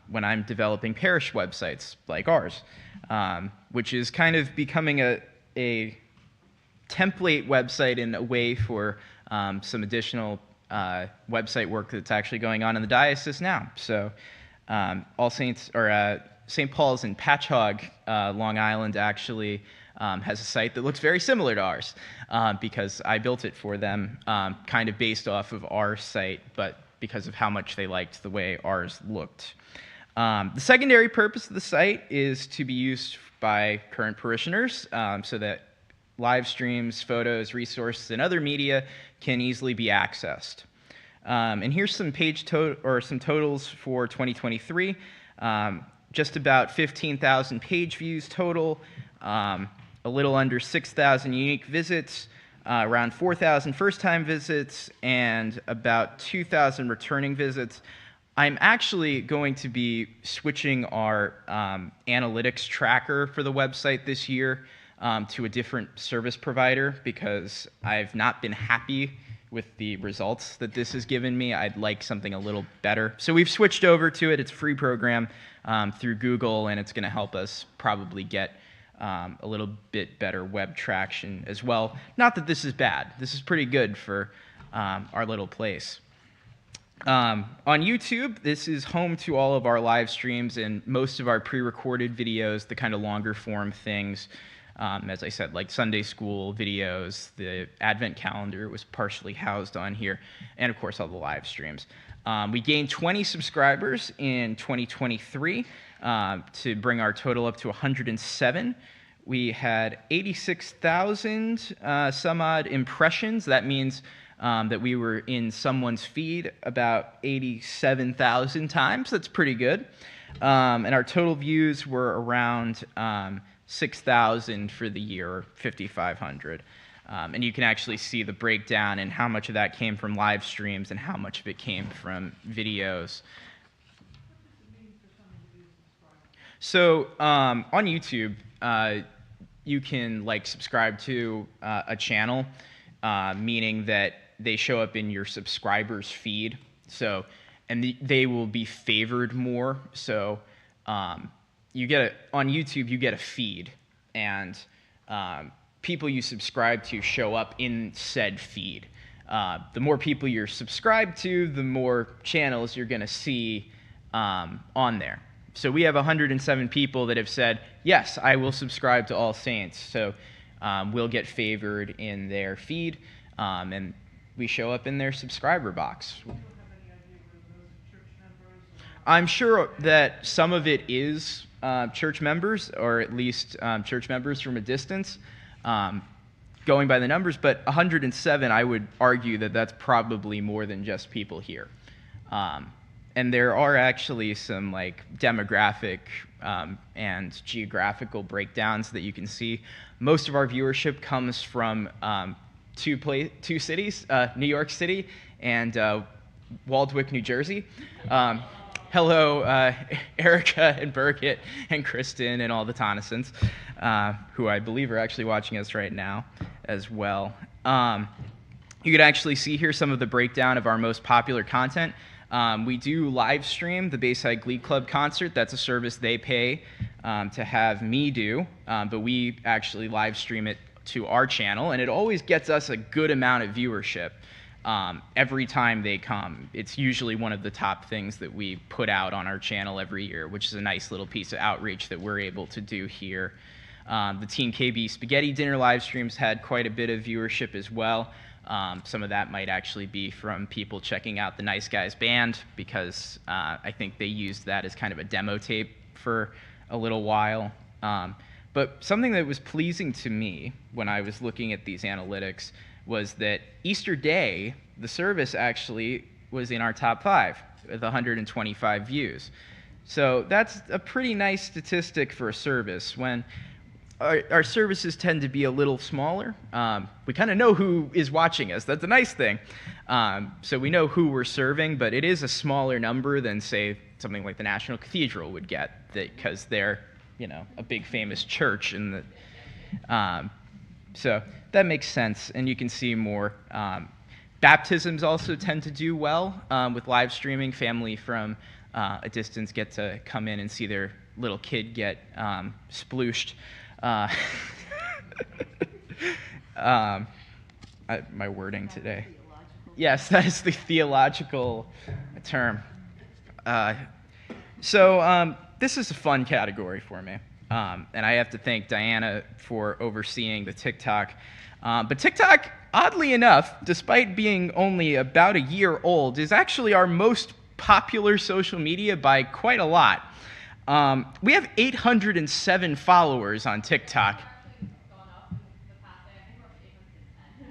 Speaker 11: when I'm developing parish websites like ours, which is kind of becoming a template website in a way for some additional website work that's actually going on in the diocese now. So All Saints, or St. Paul's in Patchogue, Long Island, actually has a site that looks very similar to ours because I built it for them, kind of based off of our site, but because of how much they liked the way ours looked. The secondary purpose of the site is to be used by current parishioners so that live streams, photos, resources, and other media can easily be accessed. And here's some some totals for 2023. Just about 15,000 page views total, a little under 6,000 unique visits, around 4,000 first-time visits, and about 2,000 returning visits. I'm actually going to be switching our analytics tracker for the website this year to a different service provider because I've not been happy with the results that this has given me. I'd like something a little better. So we've switched over to it. It's a free program through Google, and it's going to help us probably get a little bit better web traction as well. Not that this is bad. This is pretty good for our little place. On YouTube, this is home to all of our live streams and most of our pre-recorded videos, the kind of longer form things. As I said, like Sunday school videos, the Advent calendar was partially housed on here, and of course all the live streams. We gained 20 subscribers in 2023 to bring our total up to 107. We had 86,000 some odd impressions. That means that we were in someone's feed about 87,000 times. That's pretty good. And our total views were around 6,000 for the year, or 5,500. And you can actually see the breakdown and how much of that came from live streams and how much of it came from videos. So on YouTube, you can like subscribe to a channel, meaning that they show up in your subscribers' feed. So, and they will be favored more. So you get on YouTube, you get a feed, and people you subscribe to show up in said feed. The more people you're subscribed to, the more channels you're going to see on there. So we have 107 people that have said, yes, I will subscribe to All Saints. So we'll get favored in their feed, and we show up in their subscriber box. I'm sure that some of it is church members, or at least church members from a distance, going by the numbers, but 107, I would argue that that's probably more than just people here. And there are actually some like demographic and geographical breakdowns that you can see. Most of our viewership comes from two cities, New York City and Waldwick, New Jersey. Hello, Erica and Birgit and Kristen and all the Tonnesons, who I believe are actually watching us right now as well. You could actually see here some of the breakdown of our most popular content. We do live stream the Bayside Glee Club concert. That's a service they pay to have me do, but we actually live stream it to our channel, and it always gets us a good amount of viewership every time they come. It's usually one of the top things that we put out on our channel every year, which is a nice little piece of outreach that we're able to do here. The Team KB Spaghetti Dinner live streams had quite a bit of viewership as well. Some of that might actually be from people checking out the Nice Guys band, because I think they used that as kind of a demo tape for a little while. But something that was pleasing to me when I was looking at these analytics was that Easter Day, the service actually was in our top 5 with 125 views. So that's a pretty nice statistic for a service. When our services tend to be a little smaller, we kind of know who is watching us. That's a nice thing. So we know who we're serving, but it is a smaller number than, say, something like the National Cathedral would get, because they're, a big famous church. So that makes sense, and you can see more. Baptisms also tend to do well with live streaming. Family from a distance get to come in and see their little kid get splooshed. My wording today. Yes, that is the theological term. So this is a fun category for me, and I have to thank Diana for overseeing the TikTok. But TikTok, oddly enough, despite being only about a year old, is actually our most popular social media by quite a lot. We have 807 followers on TikTok.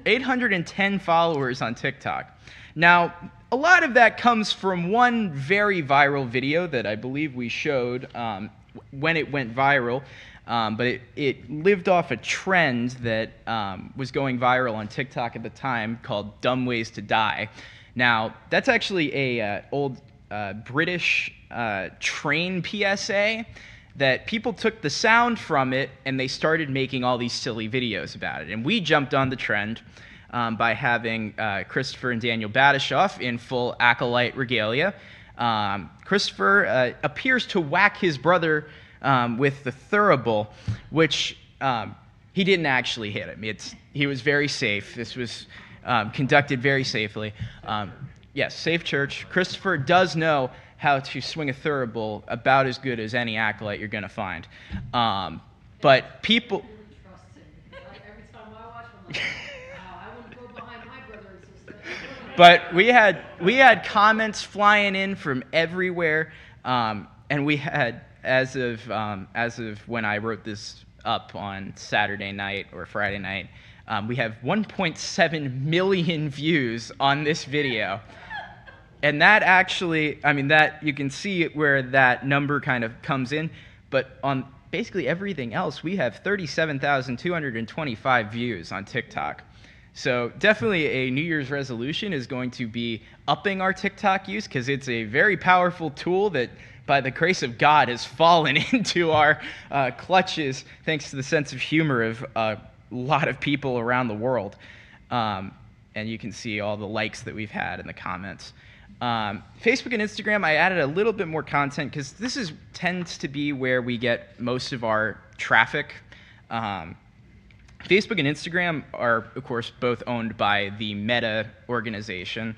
Speaker 11: 810 followers on TikTok. Now, a lot of that comes from one very viral video that I believe we showed when it went viral, but it lived off a trend that was going viral on TikTok at the time called Dumb Ways to Die. Now, that's actually a old British train PSA that people took the sound from it and they started making all these silly videos about it. And we jumped on the trend by having Christopher and Daniel Badishoff in full acolyte regalia. Christopher appears to whack his brother with the thurible, which he didn't actually hit him. He was very safe. This was conducted very safely. Yes, safe church. Christopher does know how to swing a thurible about as good as any acolyte you're going to find. But people...
Speaker 2: Every time I watch him, I'm like, wow, I wouldn't go behind my brother and sister.
Speaker 11: But we had comments flying in from everywhere, and we had, as of when I wrote this up on Saturday night or Friday night, we have 1.7 million views on this video. And that actually, that you can see where that number kind of comes in, but on basically everything else, we have 37,225 views on TikTok. So definitely a New Year's resolution is going to be upping our TikTok use, because it's a very powerful tool that, by the grace of God, has fallen into our clutches thanks to the sense of humor of a lot of people around the world. And you can see all the likes that we've had in the comments. Facebook and Instagram, I added a little bit more content because this tends to be where we get most of our traffic. Facebook and Instagram are, of course, both owned by the Meta organization.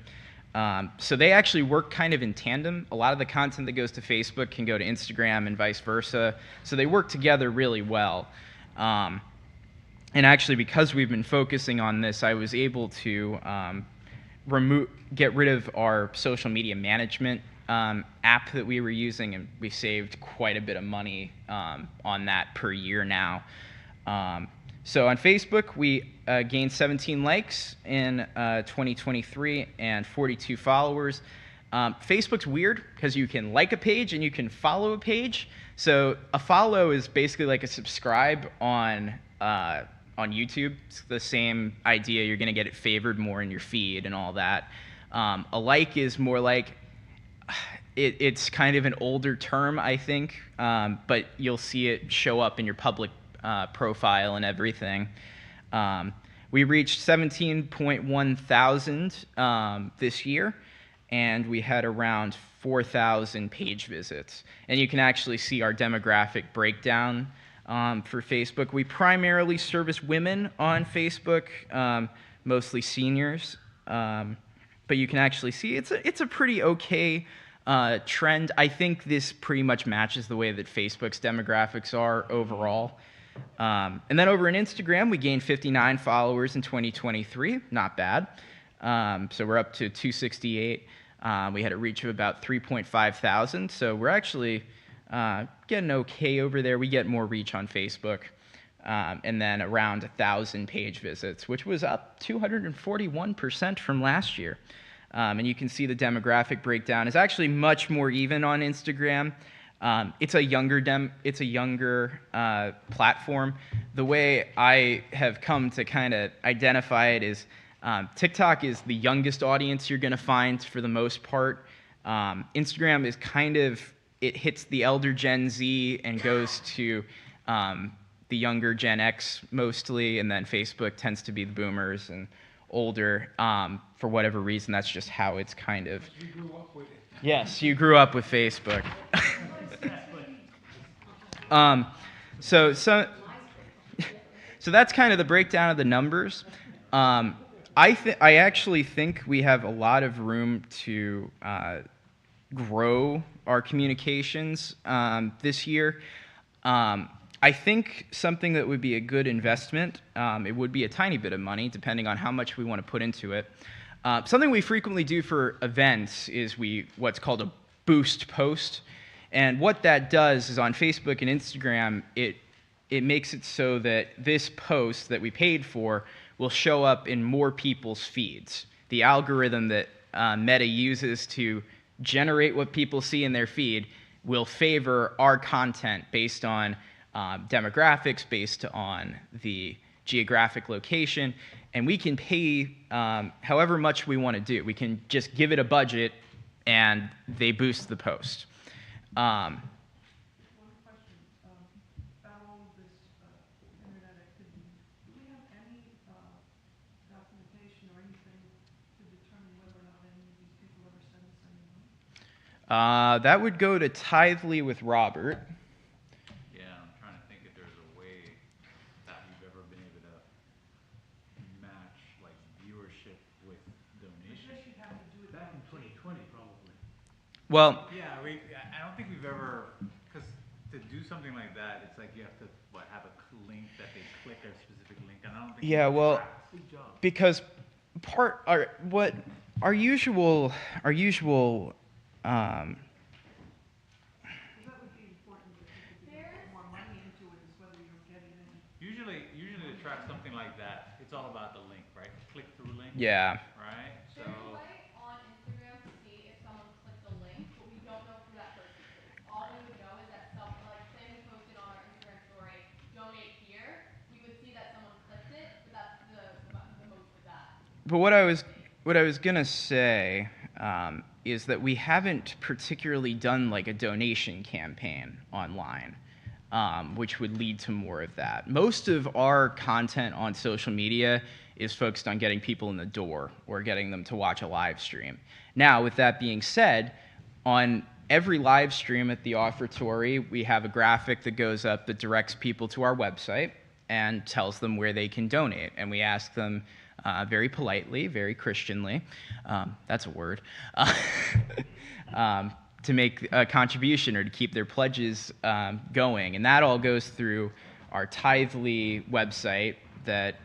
Speaker 11: So they actually work kind of in tandem. A lot of the content that goes to Facebook can go to Instagram and vice versa. So they work together really well. And actually, because we've been focusing on this, I was able to get rid of our social media management app that we were using, and we saved quite a bit of money on that per year now. So on Facebook, we gained 17 likes in 2023 and 42 followers. Facebook's weird because you can like a page and you can follow a page. So a follow is basically like a subscribe on YouTube. It's the same idea. You're going to get it favored more in your feed and all that. A like is more like, it's kind of an older term, I think, but you'll see it show up in your public profile and everything. We reached 17.1 thousand this year, and we had around 4,000 page visits. And you can actually see our demographic breakdown for Facebook. We primarily service women on Facebook, mostly seniors, but you can actually see it's a pretty okay trend. I think this pretty much matches the way that Facebook's demographics are overall. And then over on Instagram, we gained 59 followers in 2023, not bad. So we're up to 268. We had a reach of about 3.5 thousand, so we're actually getting okay over there. We get more reach on Facebook. And then around 1,000 page visits, which was up 241% from last year. And you can see the demographic breakdown is actually much more even on Instagram. It's a younger platform. The way I have come to kind of identify it is TikTok is the youngest audience you're going to find for the most part. Instagram is kind of, it hits the elder Gen Z and goes to the younger Gen X mostly, and then Facebook tends to be the boomers and older. For whatever reason, that's just how it's kind of. You grew up with it. Yes, you grew up with Facebook. So that's kind of the breakdown of the numbers. I actually think we have a lot of room to grow our communications this year. I think something that would be a good investment, it would be a tiny bit of money, depending on how much we want to put into it. Something we frequently do for events is what's called a boost post. And what that does is on Facebook and Instagram, it makes it so that this post that we paid for will show up in more people's feeds. The algorithm that Meta uses to generate what people see in their feed will favor our content based on demographics, based on the geographic location, and we can pay however much we want to do. We can just give it a budget, and they boost the post.
Speaker 7: One question about all of this internet activity. Do we have any documentation or anything to determine whether or not any of these people ever send us any money?
Speaker 11: That would go to Tithely with Robert.
Speaker 6: Yeah, I'm trying to think if there's a way that we've ever been able to match like viewership with donations.
Speaker 7: I guess you'd have to do it
Speaker 3: Back in 2020, probably.
Speaker 11: Well,
Speaker 6: Yeah, I don't think we've ever, because to do something like that, it's like you have to have a link that they click a specific link, and I don't think.
Speaker 11: yeah, well,
Speaker 3: Good job.
Speaker 11: because our usual
Speaker 7: Because that would be important if you could put more money into it, is whether you're getting any.
Speaker 6: Usually to track something like that, it's all about the link, right? Click through link.
Speaker 11: yeah.
Speaker 6: Right. So.
Speaker 12: There's a way on Instagram to see if someone clicked the link, but we don't know who that person is. All we would know is that someone, like, say we posted on our Instagram story, donate here, we would see that someone clicked it, but that's the most of that.
Speaker 11: But what I was gonna say is that we haven't particularly done like a donation campaign online, which would lead to more of that. Most of our content on social media is focused on getting people in the door or getting them to watch a live stream. Now, with that being said, on every live stream at the offertory, we have a graphic that goes up that directs people to our website and tells them where they can donate. And we ask them very politely, very Christianly, that's a word, to make a contribution or to keep their pledges going. And that all goes through our Tithely website that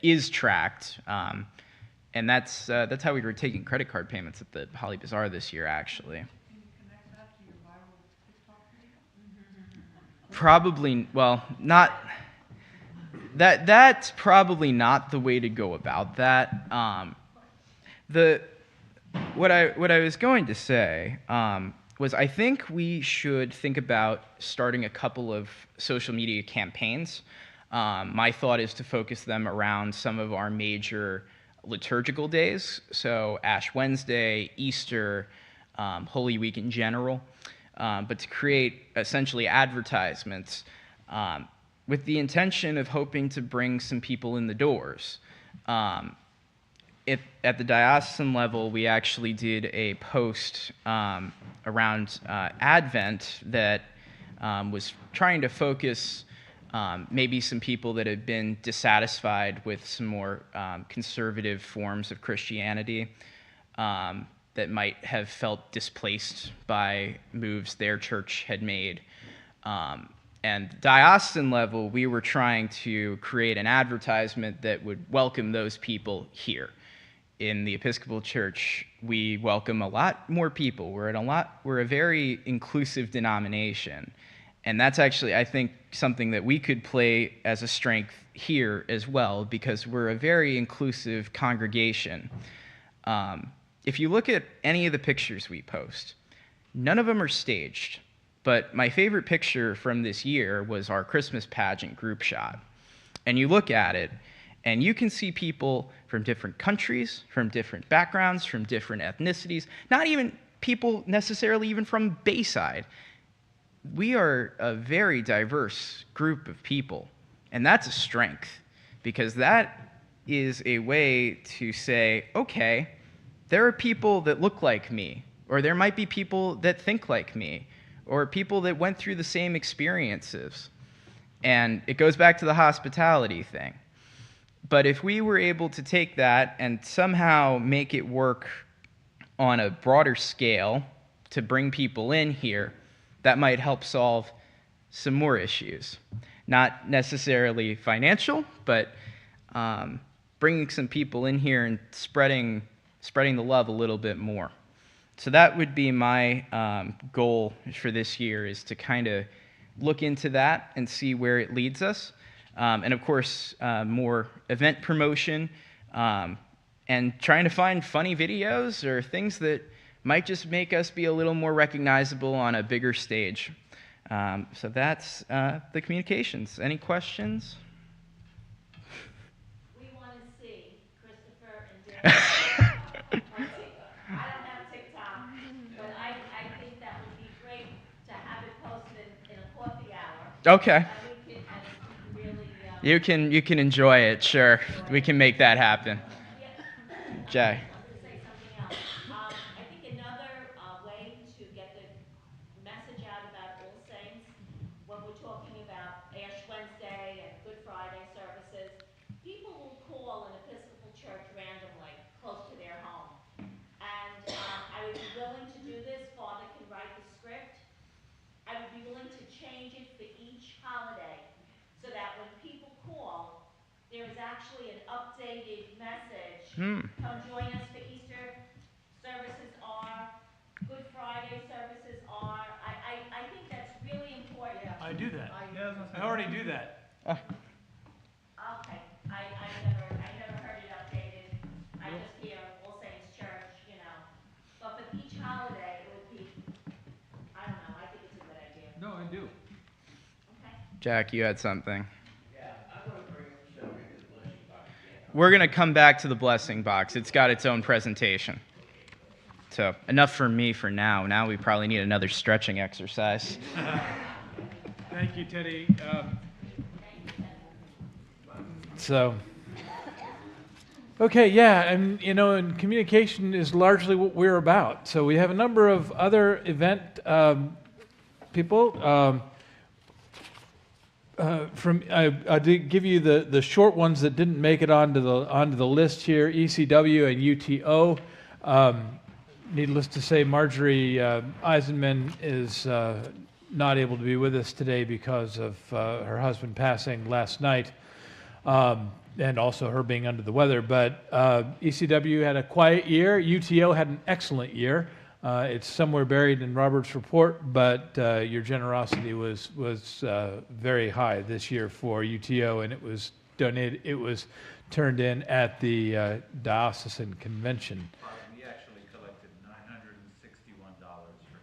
Speaker 11: is tracked. And that's how we were taking credit card payments at the Holly Bazaar this year, actually.
Speaker 7: Can you connect that to your viral TikTok video?
Speaker 11: Probably, well, not. That's probably not the way to go about that. What I was going to say was I think we should think about starting a couple of social media campaigns. My thought is to focus them around some of our major liturgical days, so Ash Wednesday, Easter, Holy Week in general, but to create essentially advertisements with the intention of hoping to bring some people in the doors. And at the diocesan level, we actually did a post around Advent that was trying to focus maybe some people that have been dissatisfied with some more conservative forms of Christianity that might have felt displaced by moves their church had made. And diocesan level, we were trying to create an advertisement that would welcome those people here. In the Episcopal Church, we welcome a lot more people. We're a very inclusive denomination. And that's actually, I think, something that we could play as a strength here as well, because we're a very inclusive congregation. If you look at any of the pictures we post, none of them are staged. But my favorite picture from this year was our Christmas pageant group shot. And you look at it, and you can see people from different countries, from different backgrounds, from different ethnicities, not even people necessarily even from Bayside. We are a very diverse group of people, and that's a strength, because that is a way to say, okay, there are people that look like me, or there might be people that think like me, or people that went through the same experiences. And it goes back to the hospitality thing. But if we were able to take that and somehow make it work on a broader scale to bring people in here, that might help solve some more issues. Not necessarily financial, but bringing some people in here and spreading the love a little bit more. So that would be my goal for this year, is to kind of look into that and see where it leads us. And of course, more event promotion, and trying to find funny videos or things that might just make us be a little more recognizable on a bigger stage. So that's the communications. Any questions?
Speaker 4: We want to see Christopher and Dan. I don't have TikTok, but I think that would be great to have it posted in a coffee hour.
Speaker 11: Okay.
Speaker 4: And we can really,
Speaker 11: You can enjoy it, sure. We can make that happen. Jay.
Speaker 4: I was going to say something else. I think another way to get the message out about All Saints, when we're talking about Ash Wednesday and Good Friday services, people will call an Episcopal church randomly, close to their home. And I would be willing to do this. Father can write the script. I would be willing to change it for each holiday, so that when people call, there is actually an updated message. Come join us for Easter. Services are. Good Friday services are. I think that's really important.
Speaker 1: I do that. I already do that.
Speaker 4: Okay. I never heard it updated. I just hear All Saints Church, you know. But for each holiday, it would be, I don't know, I think it's a good idea.
Speaker 1: No, I do.
Speaker 4: Okay.
Speaker 11: Jack, you had something. We're going to come back to the blessing box. It's got its own presentation. So enough for me for now. Now we probably need another stretching exercise.
Speaker 1: Thank you, Teddy. Okay, yeah, and and communication is largely what we're about. So we have a number of other event people. I did give you the short ones that didn't make it onto the list here: ECW and UTO. Needless to say, Marjorie Eisenman is not able to be with us today because of her husband passing last night, and also her being under the weather. But ECW had a quiet year. UTO had an excellent year. It's somewhere buried in Robert's report, but your generosity was very high this year for UTO, and it was donated. It was turned in at the diocesan convention.
Speaker 6: We actually collected $961 for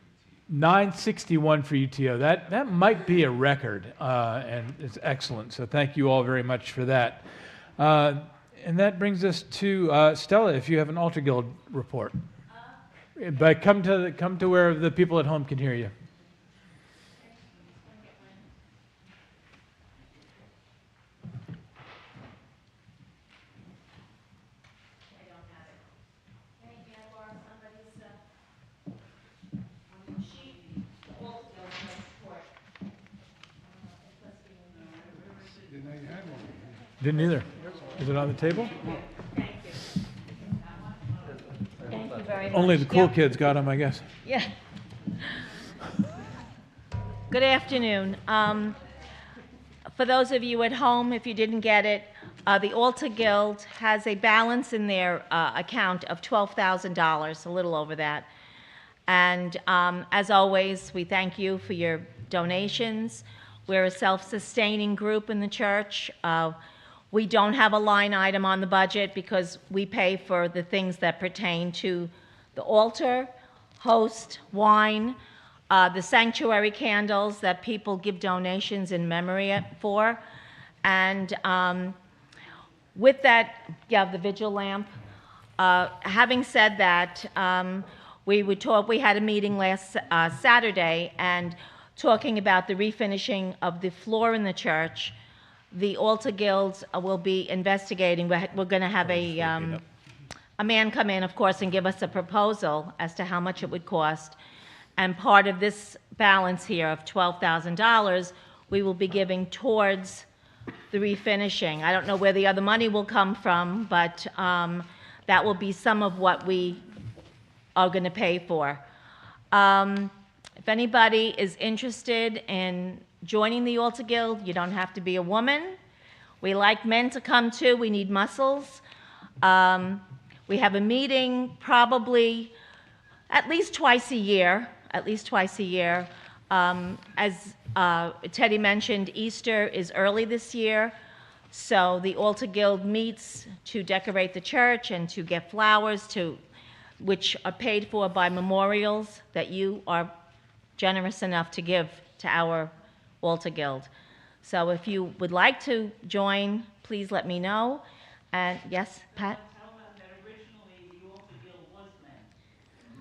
Speaker 6: UTO.
Speaker 1: $961 for UTO. That might be a record, and it's excellent. So thank you all very much for that. And that brings us to Stella. If you have an Altar Guild report. But come to where the people at home can hear you.
Speaker 4: I don't have
Speaker 1: Didn't either. Is it on the table?
Speaker 4: Thank you very much.
Speaker 1: Only the cool
Speaker 4: Yeah.
Speaker 1: kids got them, I guess.
Speaker 4: Yeah. Good afternoon. For those of you at home, if you didn't get it, the Altar Guild has a balance in their account of $12,000, a little over that. And as always, we thank you for your donations. We're a self-sustaining group in the church. We don't have a line item on the budget because we pay for the things that pertain to the altar, host, wine, the sanctuary candles that people give donations in memory for. And with that, yeah, the vigil lamp. Having said that, we had a meeting last Saturday and talking about the refinishing of the floor in the church. The Altar Guilds will be investigating. We're going to have a man come in, of course, and give us a proposal as to how much it would cost. And part of this balance here of $12,000, we will be giving towards the refinishing. I don't know where the other money will come from, but that will be some of what we are going to pay for. If anybody is interested in joining the Altar Guild, you don't have to be a woman. We like men to come too. We need muscles. We have a meeting probably at least twice a year. As Teddy mentioned, Easter is early this year, so the Altar Guild meets to decorate the church and to get flowers, which are paid for by memorials that you are generous enough to give to our Altar Guild. So if you would like to join, please let me know. And yes, Pat?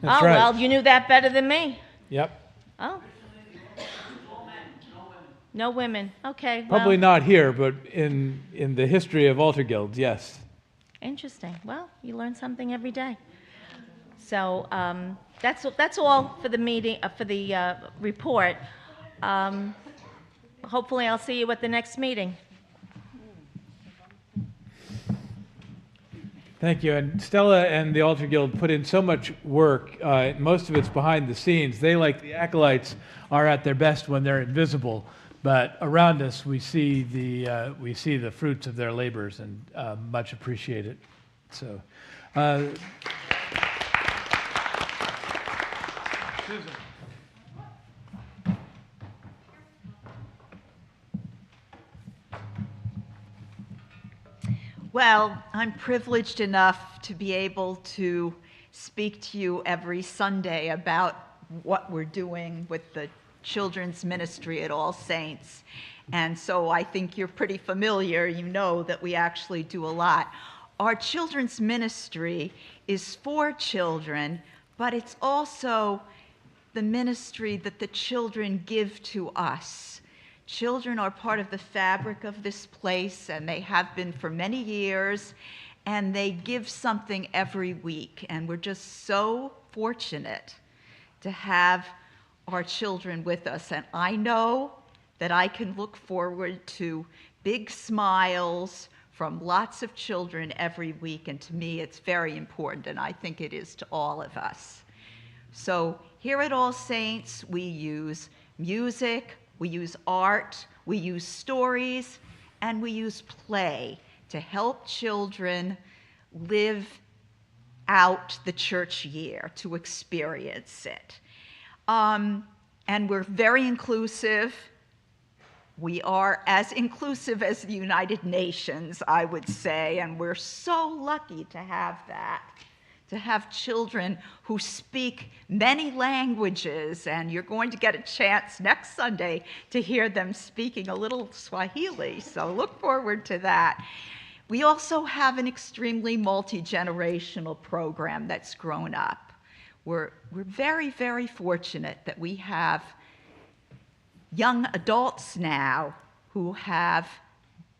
Speaker 1: That's
Speaker 4: oh,
Speaker 1: right.
Speaker 4: well, you knew that better than me.
Speaker 1: Yep.
Speaker 4: Oh. No women. Okay.
Speaker 1: Probably
Speaker 4: well,
Speaker 1: not here, but in the history of altar guilds, yes.
Speaker 4: Interesting. Well, you learn something every day. So that's all for the meeting, for the report. Hopefully, I'll see you at the next meeting.
Speaker 1: Thank you. And Stella and the Altar Guild put in so much work. Most of it's behind the scenes. They, like the acolytes, are at their best when they're invisible. But around us, we see the fruits of their labors, and much appreciated. So, Susan.
Speaker 8: Well, I'm privileged enough to be able to speak to you every Sunday about what we're doing with the children's ministry at All Saints. And so I think you're pretty familiar. You know that we actually do a lot. Our children's ministry is for children, but it's also the ministry that the children give to us. Children are part of the fabric of this place, and they have been for many years, and they give something every week. And we're just so fortunate to have our children with us. And I know that I can look forward to big smiles from lots of children every week, and to me it's very important, and I think it is to all of us. So here at All Saints, we use music, we use art, we use stories, and we use play to help children live out the church year, to experience it. And we're very inclusive. We are as inclusive as the United Nations, I would say, and we're so lucky to have that, to have children who speak many languages, and you're going to get a chance next Sunday to hear them speaking a little Swahili, so look forward to that. We also have an extremely multi-generational program that's grown up. We're very, very fortunate that we have young adults now who have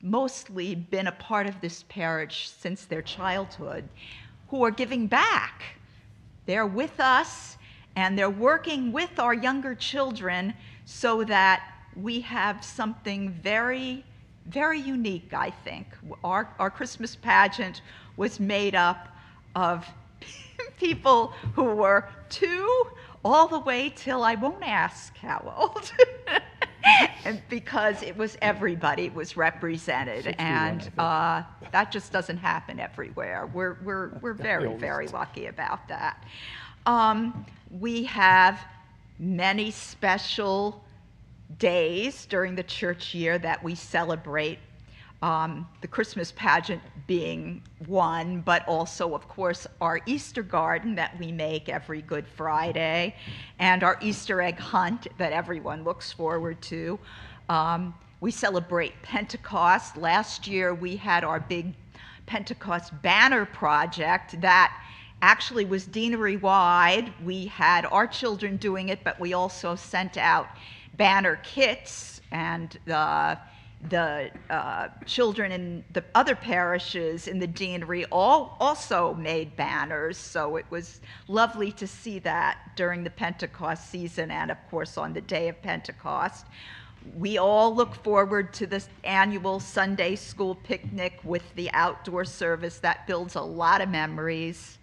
Speaker 8: mostly been a part of this parish since their childhood, who are giving back. They're with us, and they're working with our younger children so that we have something very, very unique, I think. Our Christmas pageant was made up of people who were 2 all the way till I won't ask how old. And because it was everybody was represented, and that just doesn't happen everywhere. We're very, very lucky about that. We have many special days during the church year that we celebrate. The Christmas pageant being one, but also, of course, our Easter garden that we make every Good Friday, and our Easter egg hunt that everyone looks forward to. We celebrate Pentecost. Last year, we had our big Pentecost banner project that actually was deanery-wide. We had our children doing it, but we also sent out banner kits, and the children in the other parishes in the deanery also made banners, so it was lovely to see that during the Pentecost season and, of course, on the day of Pentecost. We all look forward to this annual Sunday school picnic with the outdoor service that builds a lot of memories.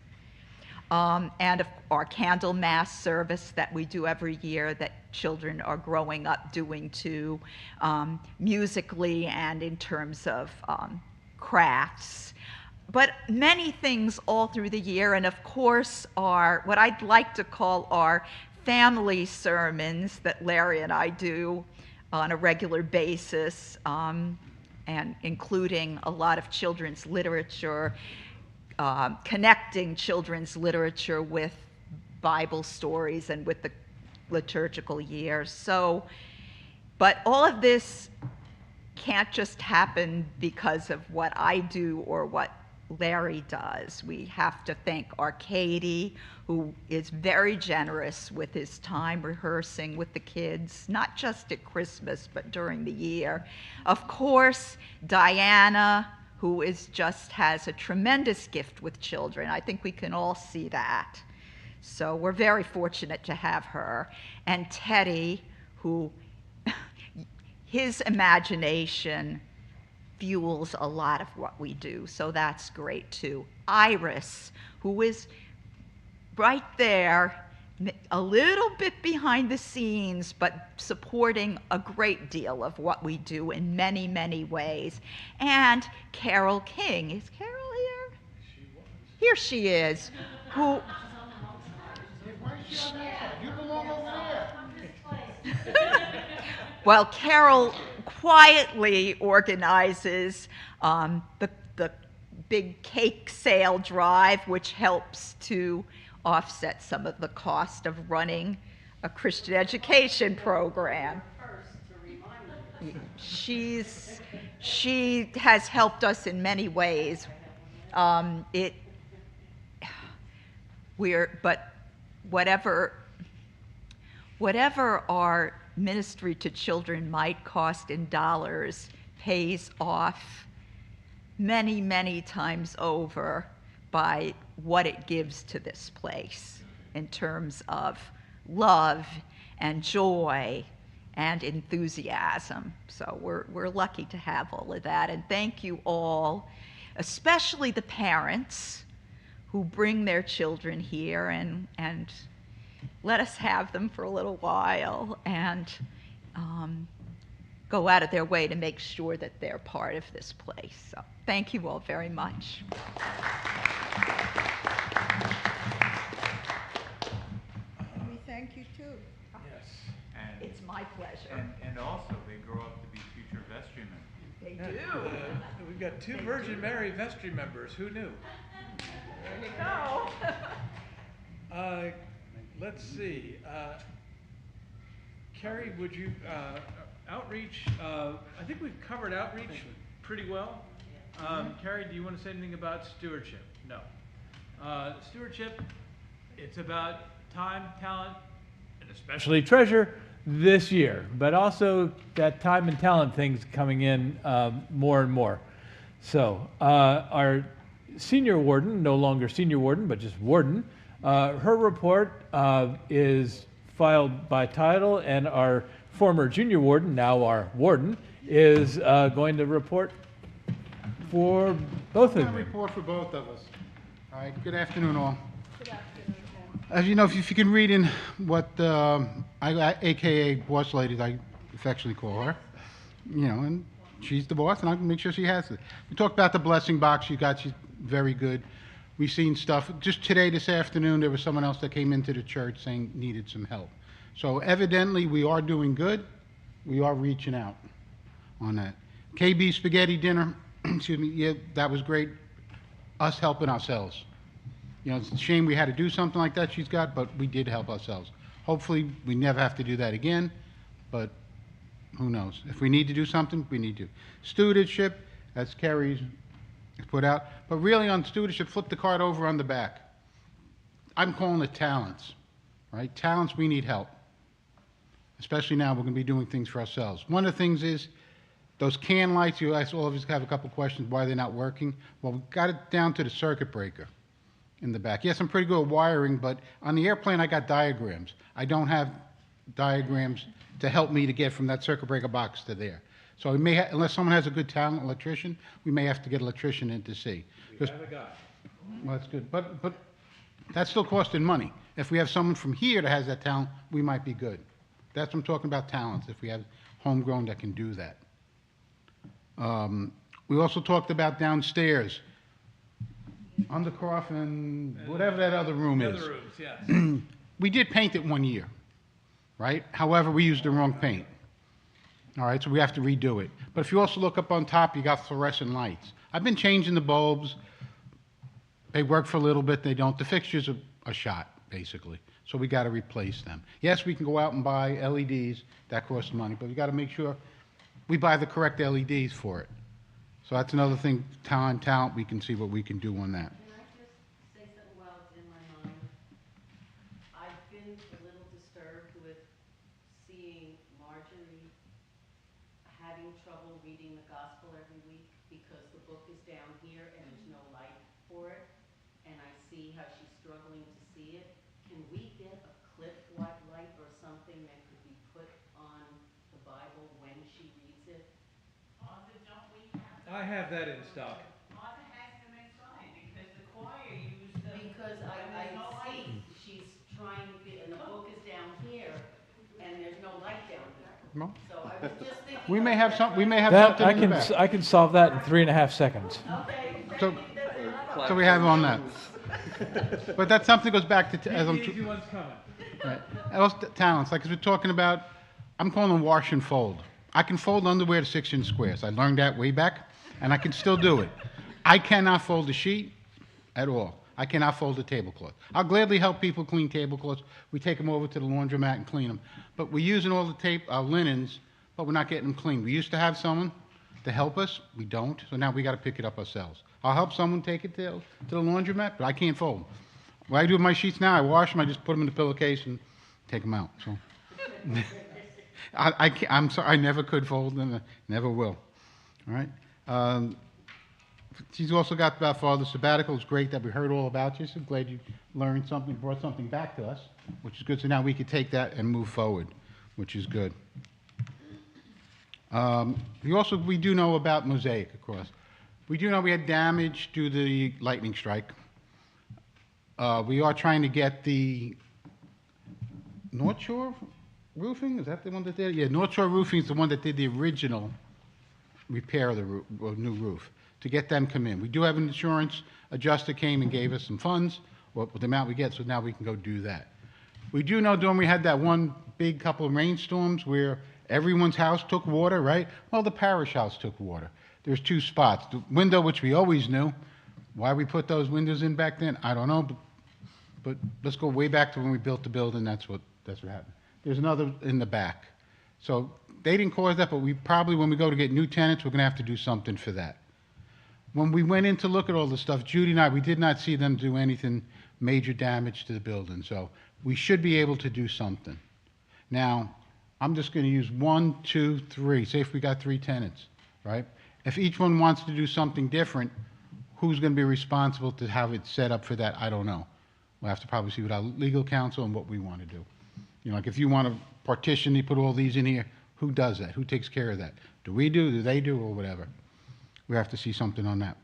Speaker 8: And of our candle mass service that we do every year that children are growing up doing too, musically and in terms of crafts. But many things all through the year, and of course our, what I'd like to call our family sermons that Larry and I do on a regular basis, and including a lot of children's literature, connecting children's literature with Bible stories and with the liturgical year. So, but all of this can't just happen because of what I do or what Larry does. We have to thank our Katie, who is very generous with his time rehearsing with the kids, not just at Christmas, but during the year. Of course, Diana, who has a tremendous gift with children. I think we can all see that. So we're very fortunate to have her. And Teddy, who his imagination fuels a lot of what we do, so that's great too. Iris, who is right there, a little bit behind the scenes, but supporting a great deal of what we do in many, many ways. And Carol King. Is Carol here? Here she is. Who?
Speaker 3: You belong over there.
Speaker 8: Well, Carol quietly organizes the big cake sale drive, which helps to offset some of the cost of running a Christian education program. She has helped us in many ways. But whatever our ministry to children might cost in dollars pays off many, many times over by what it gives to this place in terms of love and joy and enthusiasm. So we're lucky to have all of that. And thank you all, especially the parents who bring their children here and let us have them for a little while and go out of their way to make sure that they're part of this place. So thank you all very much.
Speaker 5: We thank you too.
Speaker 1: Yes.
Speaker 6: And,
Speaker 8: It's my pleasure.
Speaker 6: and also, they grow up to be future vestrymen.
Speaker 8: They do.
Speaker 1: We've got 2 Virgin Mary vestry members. Who knew?
Speaker 8: There you go.
Speaker 1: Let's see. Carrie, would you, outreach, I think we've covered outreach pretty well. Carrie, do you want to say anything about stewardship? No. Stewardship, it's about time, talent, and especially treasure this year, but also that time and talent thing's coming in more and more. So our senior warden, no longer senior warden, but just warden, her report is filed by title, and our former junior warden, now our warden, is going to report for both
Speaker 3: I'm
Speaker 1: of
Speaker 3: going to
Speaker 1: you.
Speaker 3: report for both of us. All right, good afternoon, all. As you know, if you can read in what AKA boss lady, I affectionately call her, you know, and she's the boss, and I can make sure she has it. We talked about the blessing box you got. She's very good. We've seen stuff. Just today, this afternoon, there was someone else that came into the church saying needed some help. So evidently, we are doing good. We are reaching out on that. KB spaghetti dinner, excuse me, yeah, that was great. Us helping ourselves. You know, it's a shame we had to do something like that she's got, but we did help ourselves. Hopefully, we never have to do that again, but who knows? If we need to do something, we need to. Stewardship, that's Kerry's put out. But really on stewardship, flip the card over on the back. I'm calling it talents, right? Talents, we need help. Especially now, we're going to be doing things for ourselves. One of the things is those can lights, you guys all of us have a couple questions why they're not working. Well, we got it down to the circuit breaker in the back. Yes, I'm pretty good at wiring, but on the airplane, I got diagrams. I don't have diagrams to help me to get from that circuit breaker box to there. So we may unless someone has a good talent electrician, we may have to get an electrician in to see.
Speaker 1: We have a guy.
Speaker 3: Well, that's good, but that's still costing money. If we have someone from here that has that talent, we might be good. That's what I'm talking about, talents, if we have homegrown that can do that. We also talked about downstairs, Undercroft and whatever that other room
Speaker 1: The
Speaker 3: is.
Speaker 1: other rooms, yes.
Speaker 3: We did paint it one year, right? However, we used the wrong paint. All right, so we have to redo it. But if you also look up on top, you got fluorescent lights. I've been changing the bulbs. They work for a little bit, they don't. The fixtures are shot, basically. So we got to replace them. Yes, we can go out and buy LEDs. That costs money, but we got to make sure we buy the correct LEDs for it. So that's another thing, talent, we can see what we can do on that.
Speaker 13: Can I just say something while it's in my mind? I've been a little disturbed with seeing Marjorie having trouble reading the gospel every week because the book is down here and there's no light for it. And I see how she's struggling to see it. Can we get a clip white light or something that could be put on the Bible when she reads it?
Speaker 1: I have that in stock.
Speaker 13: Because I see she's trying to get, and the book is down here, and there's no light down here.
Speaker 3: No?
Speaker 13: So I was just thinking.
Speaker 3: We may have something in
Speaker 1: That,
Speaker 3: the back.
Speaker 1: I can solve that in 3.5 seconds.
Speaker 3: So we have on that. But that's something that goes back to, as I'm,
Speaker 1: Easy one's coming.
Speaker 3: right. Else talents, like as we're talking about, I'm calling them wash and fold. I can fold underwear to 6-inch squares. I learned that way back, and I can still do it. I cannot fold a sheet at all. I cannot fold a tablecloth. I'll gladly help people clean tablecloths. We take them over to the laundromat and clean them. But we're using all the linens, but we're not getting them clean. We used to have someone to help us. We don't, so now we got to pick it up ourselves. I'll help someone take it to the laundromat, but I can't fold them. What I do with my sheets now, I wash them, I just put them in the pillowcase and take them out. So I'm sorry, I never could fold them, never will. All right. She's also got about Father Sabbatical. It's great that we heard all about you. So glad you learned something, brought something back to us, which is good. So now we can take that and move forward, which is good. We do know about Mosaic, of course. We do know we had damage due to the lightning strike. We are trying to get the North Shore Roofing. Is that the one that did it? Yeah, North Shore Roofing is the one that did the original repair of the new roof. To get them come in. We do have an insurance adjuster came and gave us some funds, with the amount we get, so now we can go do that. We do know during we had that one big couple of rainstorms where everyone's house took water, right? Well, the parish house took water. There's 2 spots. The window, which we always knew, why we put those windows in back then, I don't know, but let's go way back to when we built the building, that's what happened. There's another in the back. So they didn't cause that, but we probably, when we go to get new tenants, we're gonna have to do something for that. When we went in to look at all the stuff, Judy and I, we did not see them do anything major damage to the building, so we should be able to do something. Now, I'm just going to use 1, 2, 3. Say if we got 3 tenants, right? If each one wants to do something different, who's going to be responsible to have it set up for that? I don't know. We'll have to probably see with our legal counsel and what we want to do. You know, like if you want to partition, you put all these in here, who does that? Who takes care of that? Do we do, do they do, or whatever? We have to see something on that.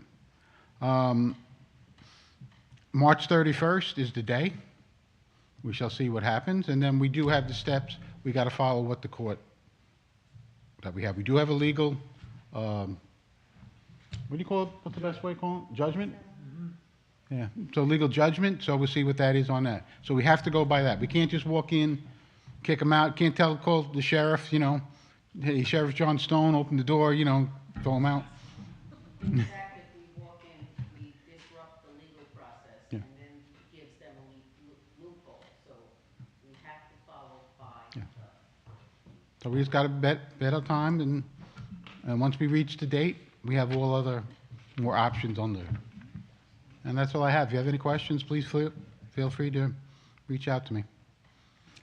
Speaker 3: March 31st is the day. We shall see what happens, and then we do have the steps. We got to follow what the court that we have. We do have a legal, what do you call it? What's the best way to call it? Judgment? Yeah, so legal judgment, so we'll see what that is on that. So we have to go by that. We can't just walk in, kick them out, can't call the sheriff, you know, hey, Sheriff John Stone, open the door, you know, throw him out.
Speaker 13: In fact, if we walk in, we disrupt the legal process,
Speaker 3: Yeah.
Speaker 13: and then it gives them a loophole, so we have to follow by
Speaker 3: Yeah.
Speaker 13: the
Speaker 3: So we just got to bet our time, and once we reach the date, we have all other more options on there. And that's all I have. If you have any questions, please feel free to reach out to me.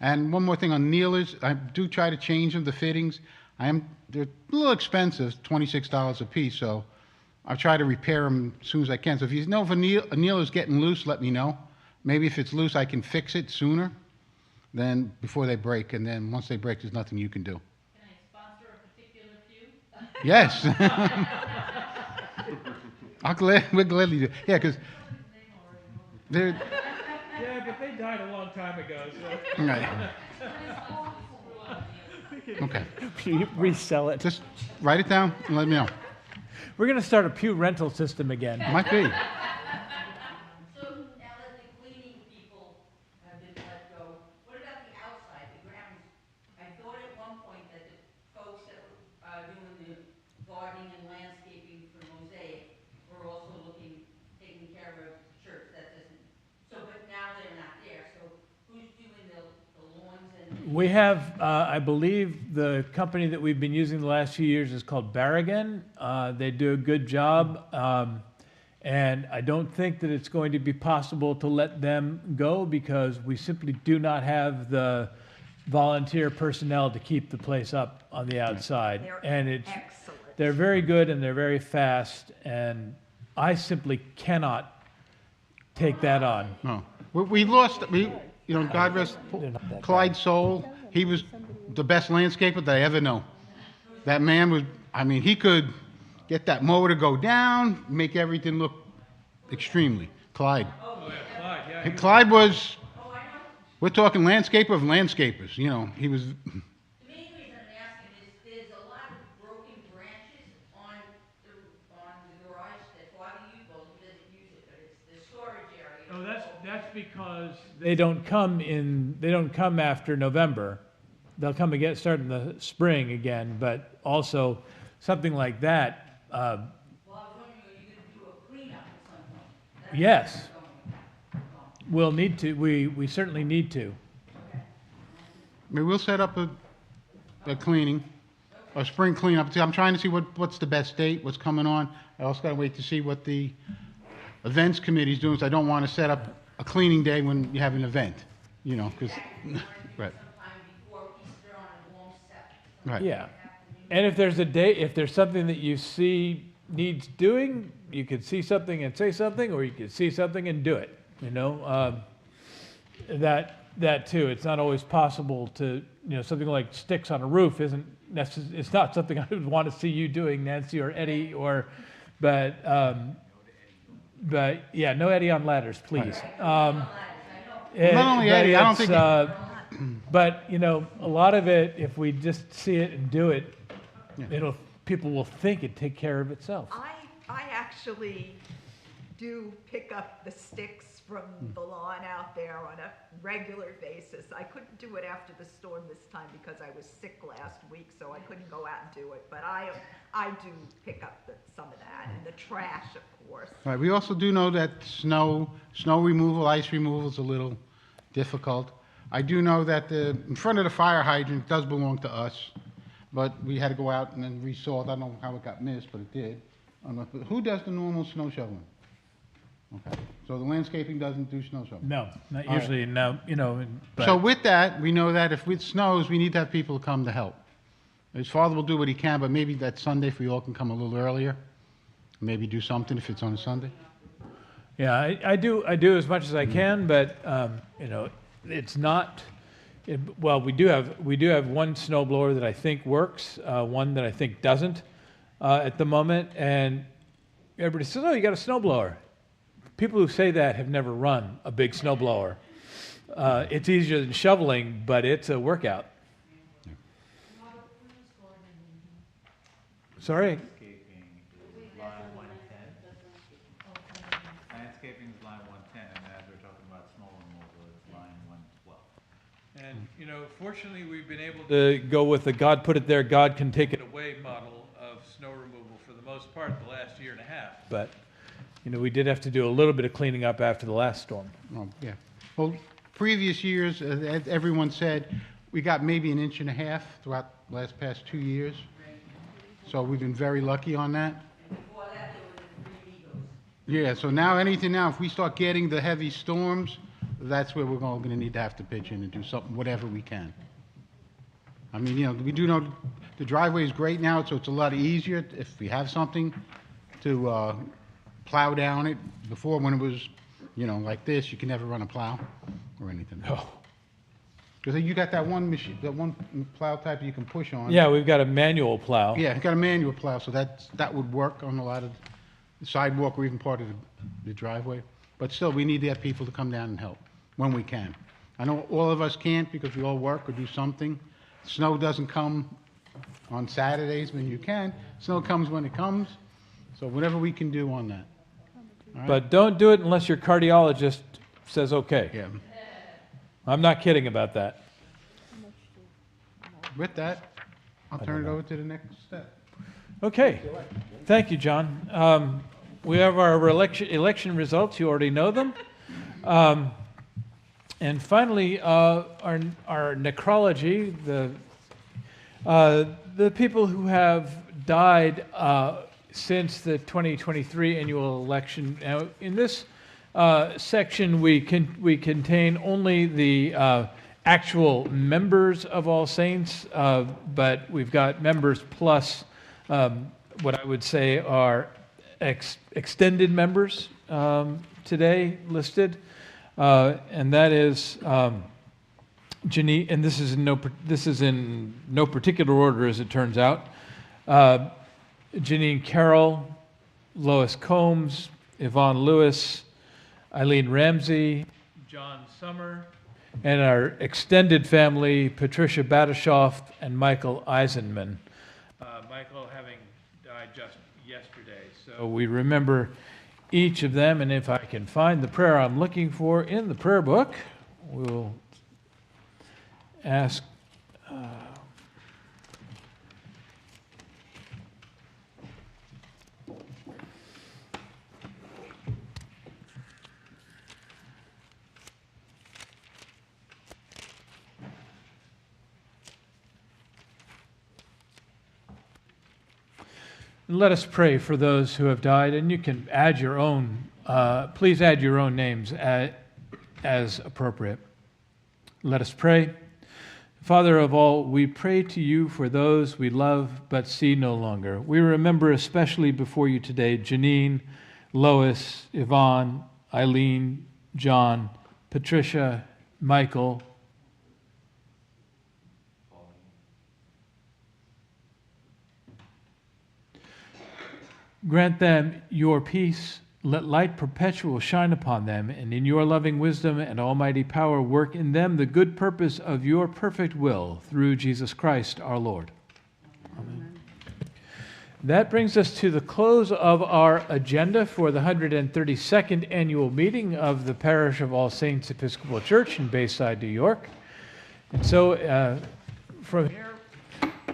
Speaker 3: And one more thing on kneelers, I do try to change them, the fittings. They're a little expensive, $26 a piece, so I try to repair them as soon as I can. So if you know if a kneeler's getting loose, let me know. Maybe if it's loose, I can fix it sooner than before they break, and then once they break, there's nothing you can do.
Speaker 10: Can I sponsor a particular few?
Speaker 3: Yes. We'll gladly do. Yeah, because they're.
Speaker 1: Yeah, but they died a long time ago, so.
Speaker 3: Right. Okay.
Speaker 1: Resell it.
Speaker 3: Just write it down and let me know.
Speaker 1: We're going to start a pew rental system again.
Speaker 3: Might be.
Speaker 13: So now that the cleaning people have been let go, what about the outside, the grounds? I thought at one point that the folks that were doing the gardening and landscaping for Mosaic were also taking care of church. That doesn't, so, but now they're not there, so who's doing the lawns and?
Speaker 1: We have, I believe, the company that we've been using the last few years is called Barragan. They do a good job, and I don't think that it's going to be possible to let them go because we simply do not have the volunteer personnel to keep the place up on the outside. And
Speaker 8: Excellent.
Speaker 1: they're very good and they're very fast, and I simply cannot take that on.
Speaker 3: No. We lost, God rest Clyde Soul. He was the best landscaper that I ever know. That man was, he could get that mower to go down, make everything look extremely. Clyde. And Clyde was, we're talking landscaper of landscapers, he was.
Speaker 13: The main reason I'm asking is there's a lot of broken branches on the garage that Father Hugo doesn't use it, but it's the storage area.
Speaker 1: Oh, that's because they don't come after November. They'll come again, start in the spring again, but also something like that.
Speaker 13: Well, I was wondering, are you going to do a cleanup at some point? That's
Speaker 1: Yes,
Speaker 13: where
Speaker 1: we'll need to, we certainly need to.
Speaker 3: We'll set up a cleaning, a spring cleanup. I'm trying to see what's the best date, what's coming on. I also got to wait to see what the events committee's doing, so I don't want to set up a cleaning day when you have an event, because, right.
Speaker 13: sometime before Easter on a warm set.
Speaker 3: Right.
Speaker 1: Yeah. And if there's a day, if there's something that you see needs doing, you could see something and say something, or you could see something and do it, that too. It's not always possible to, something like sticks on a roof isn't necessarily, it's not something I would want to see you doing, Nancy or Eddie, but yeah, no Eddie on ladders, please.
Speaker 3: Not only Eddie, I don't think.
Speaker 1: But a lot of it, if we just see it and do it, people will think it take care of itself.
Speaker 8: I actually do pick up the sticks from the lawn out there on a regular basis. I couldn't do it after the storm this time because I was sick last week, so I couldn't go out and do it. But I do pick up some of that, and the trash, of course.
Speaker 3: Right. We also do know that snow removal, ice removal is a little difficult. I do know that in front of the fire hydrant does belong to us, but we had to go out and then resaw it. I don't know how it got missed, but it did. I don't know, but who does the normal snow shoveling? Okay. So the landscaping doesn't do snow shoveling?
Speaker 1: No, not
Speaker 3: All right.
Speaker 1: usually, no, but.
Speaker 3: So with that, we know that if it snows, we need to have people come to help. His father will do what he can, but maybe that Sunday, if we all can come a little earlier, maybe do something if it's on a Sunday.
Speaker 1: Yeah, I do as much as I can, but, it's not, Well, we do have one snow blower that I think works, one that I think doesn't at the moment, and everybody says, "Oh, you got a snow blower." People who say that have never run a big snow blower. It's easier than shoveling, but it's a workout. Sorry?
Speaker 6: Landscaping is line 110, and as we're talking about snow removal, it's line 112.
Speaker 1: And, fortunately, we've been able to go with the God put it there, God can take it away model of snow removal for the most part the last year and a half. But, we did have to do a little bit of cleaning up after the last storm.
Speaker 3: Oh, yeah. Well, previous years, as everyone said, we got maybe 1.5 inches throughout the past 2 years. So we've been very lucky on that. Yeah, so now, if we start getting the heavy storms, that's where we're going to need to have to pitch in and do something, whatever we can. I mean, we do know the driveway is great now, so it's a lot easier if we have something to plow down it. Before, when it was, like this, you can never run a plow or anything.
Speaker 1: Oh.
Speaker 3: Because you got that one machine, that one plow type you can push on.
Speaker 1: Yeah, we've got a manual plow.
Speaker 3: Yeah, we've got a manual plow, so that would work on a lot of the sidewalk or even part of the driveway. But still, we need to have people to come down and help when we can. I know all of us can't because we all work or do something. Snow doesn't come on Saturdays when you can. Snow comes when it comes. So whatever we can do on that. All right?
Speaker 1: But don't do it unless your cardiologist says okay.
Speaker 3: Yeah.
Speaker 1: I'm not kidding about that.
Speaker 3: With that, I'll turn it over to the next step.
Speaker 1: Okay. Thank you, John. We have our election results. You already know them. And finally, our necrology, the people who have died since the 2023 annual election. Now, in this section, we contain only the actual members of All Saints, but we've got members plus what I would say are extended members today listed, and that is Janine, and this is in no particular order as it turns out. Janine Carroll, Lois Combs, Yvonne Lewis, Eileen Ramsey, John Summer, and our extended family, Patricia Batashoff and Michael Eisenman. Michael having died just yesterday. So we remember each of them, and if I can find the prayer I'm looking for in the prayer book, we'll ask let us pray for those who have died, and you can add your own, please add your own names as appropriate. Let us pray. Father of all, we pray to you for those we love but see no longer. We remember especially before you today Janine, Lois, Yvonne, Eileen, John, Patricia, Michael, grant them your peace. Let light perpetual shine upon them, and in your loving wisdom and almighty power work in them the good purpose of your perfect will through Jesus Christ our Lord. Amen. That brings us to the close of our agenda for the 132nd annual meeting of the Parish of All Saints Episcopal Church in Bayside, New York. And so from here,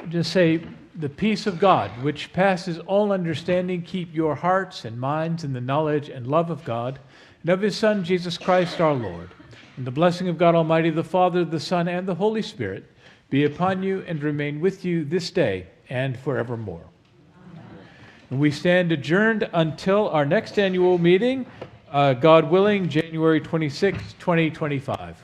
Speaker 1: just say, the peace of God, which passes all understanding, keep your hearts and minds in the knowledge and love of God and of his Son, Jesus Christ our Lord. And the blessing of God Almighty, the Father, the Son, and the Holy Spirit be upon you and remain with you this day and forevermore. Amen. And we stand adjourned until our next annual meeting, God willing, January 26, 2025.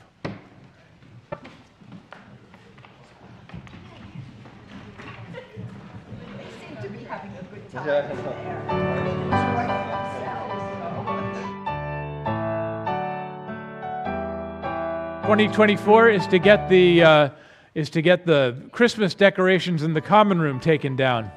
Speaker 1: 2024 is to get the Christmas decorations in the common room taken down.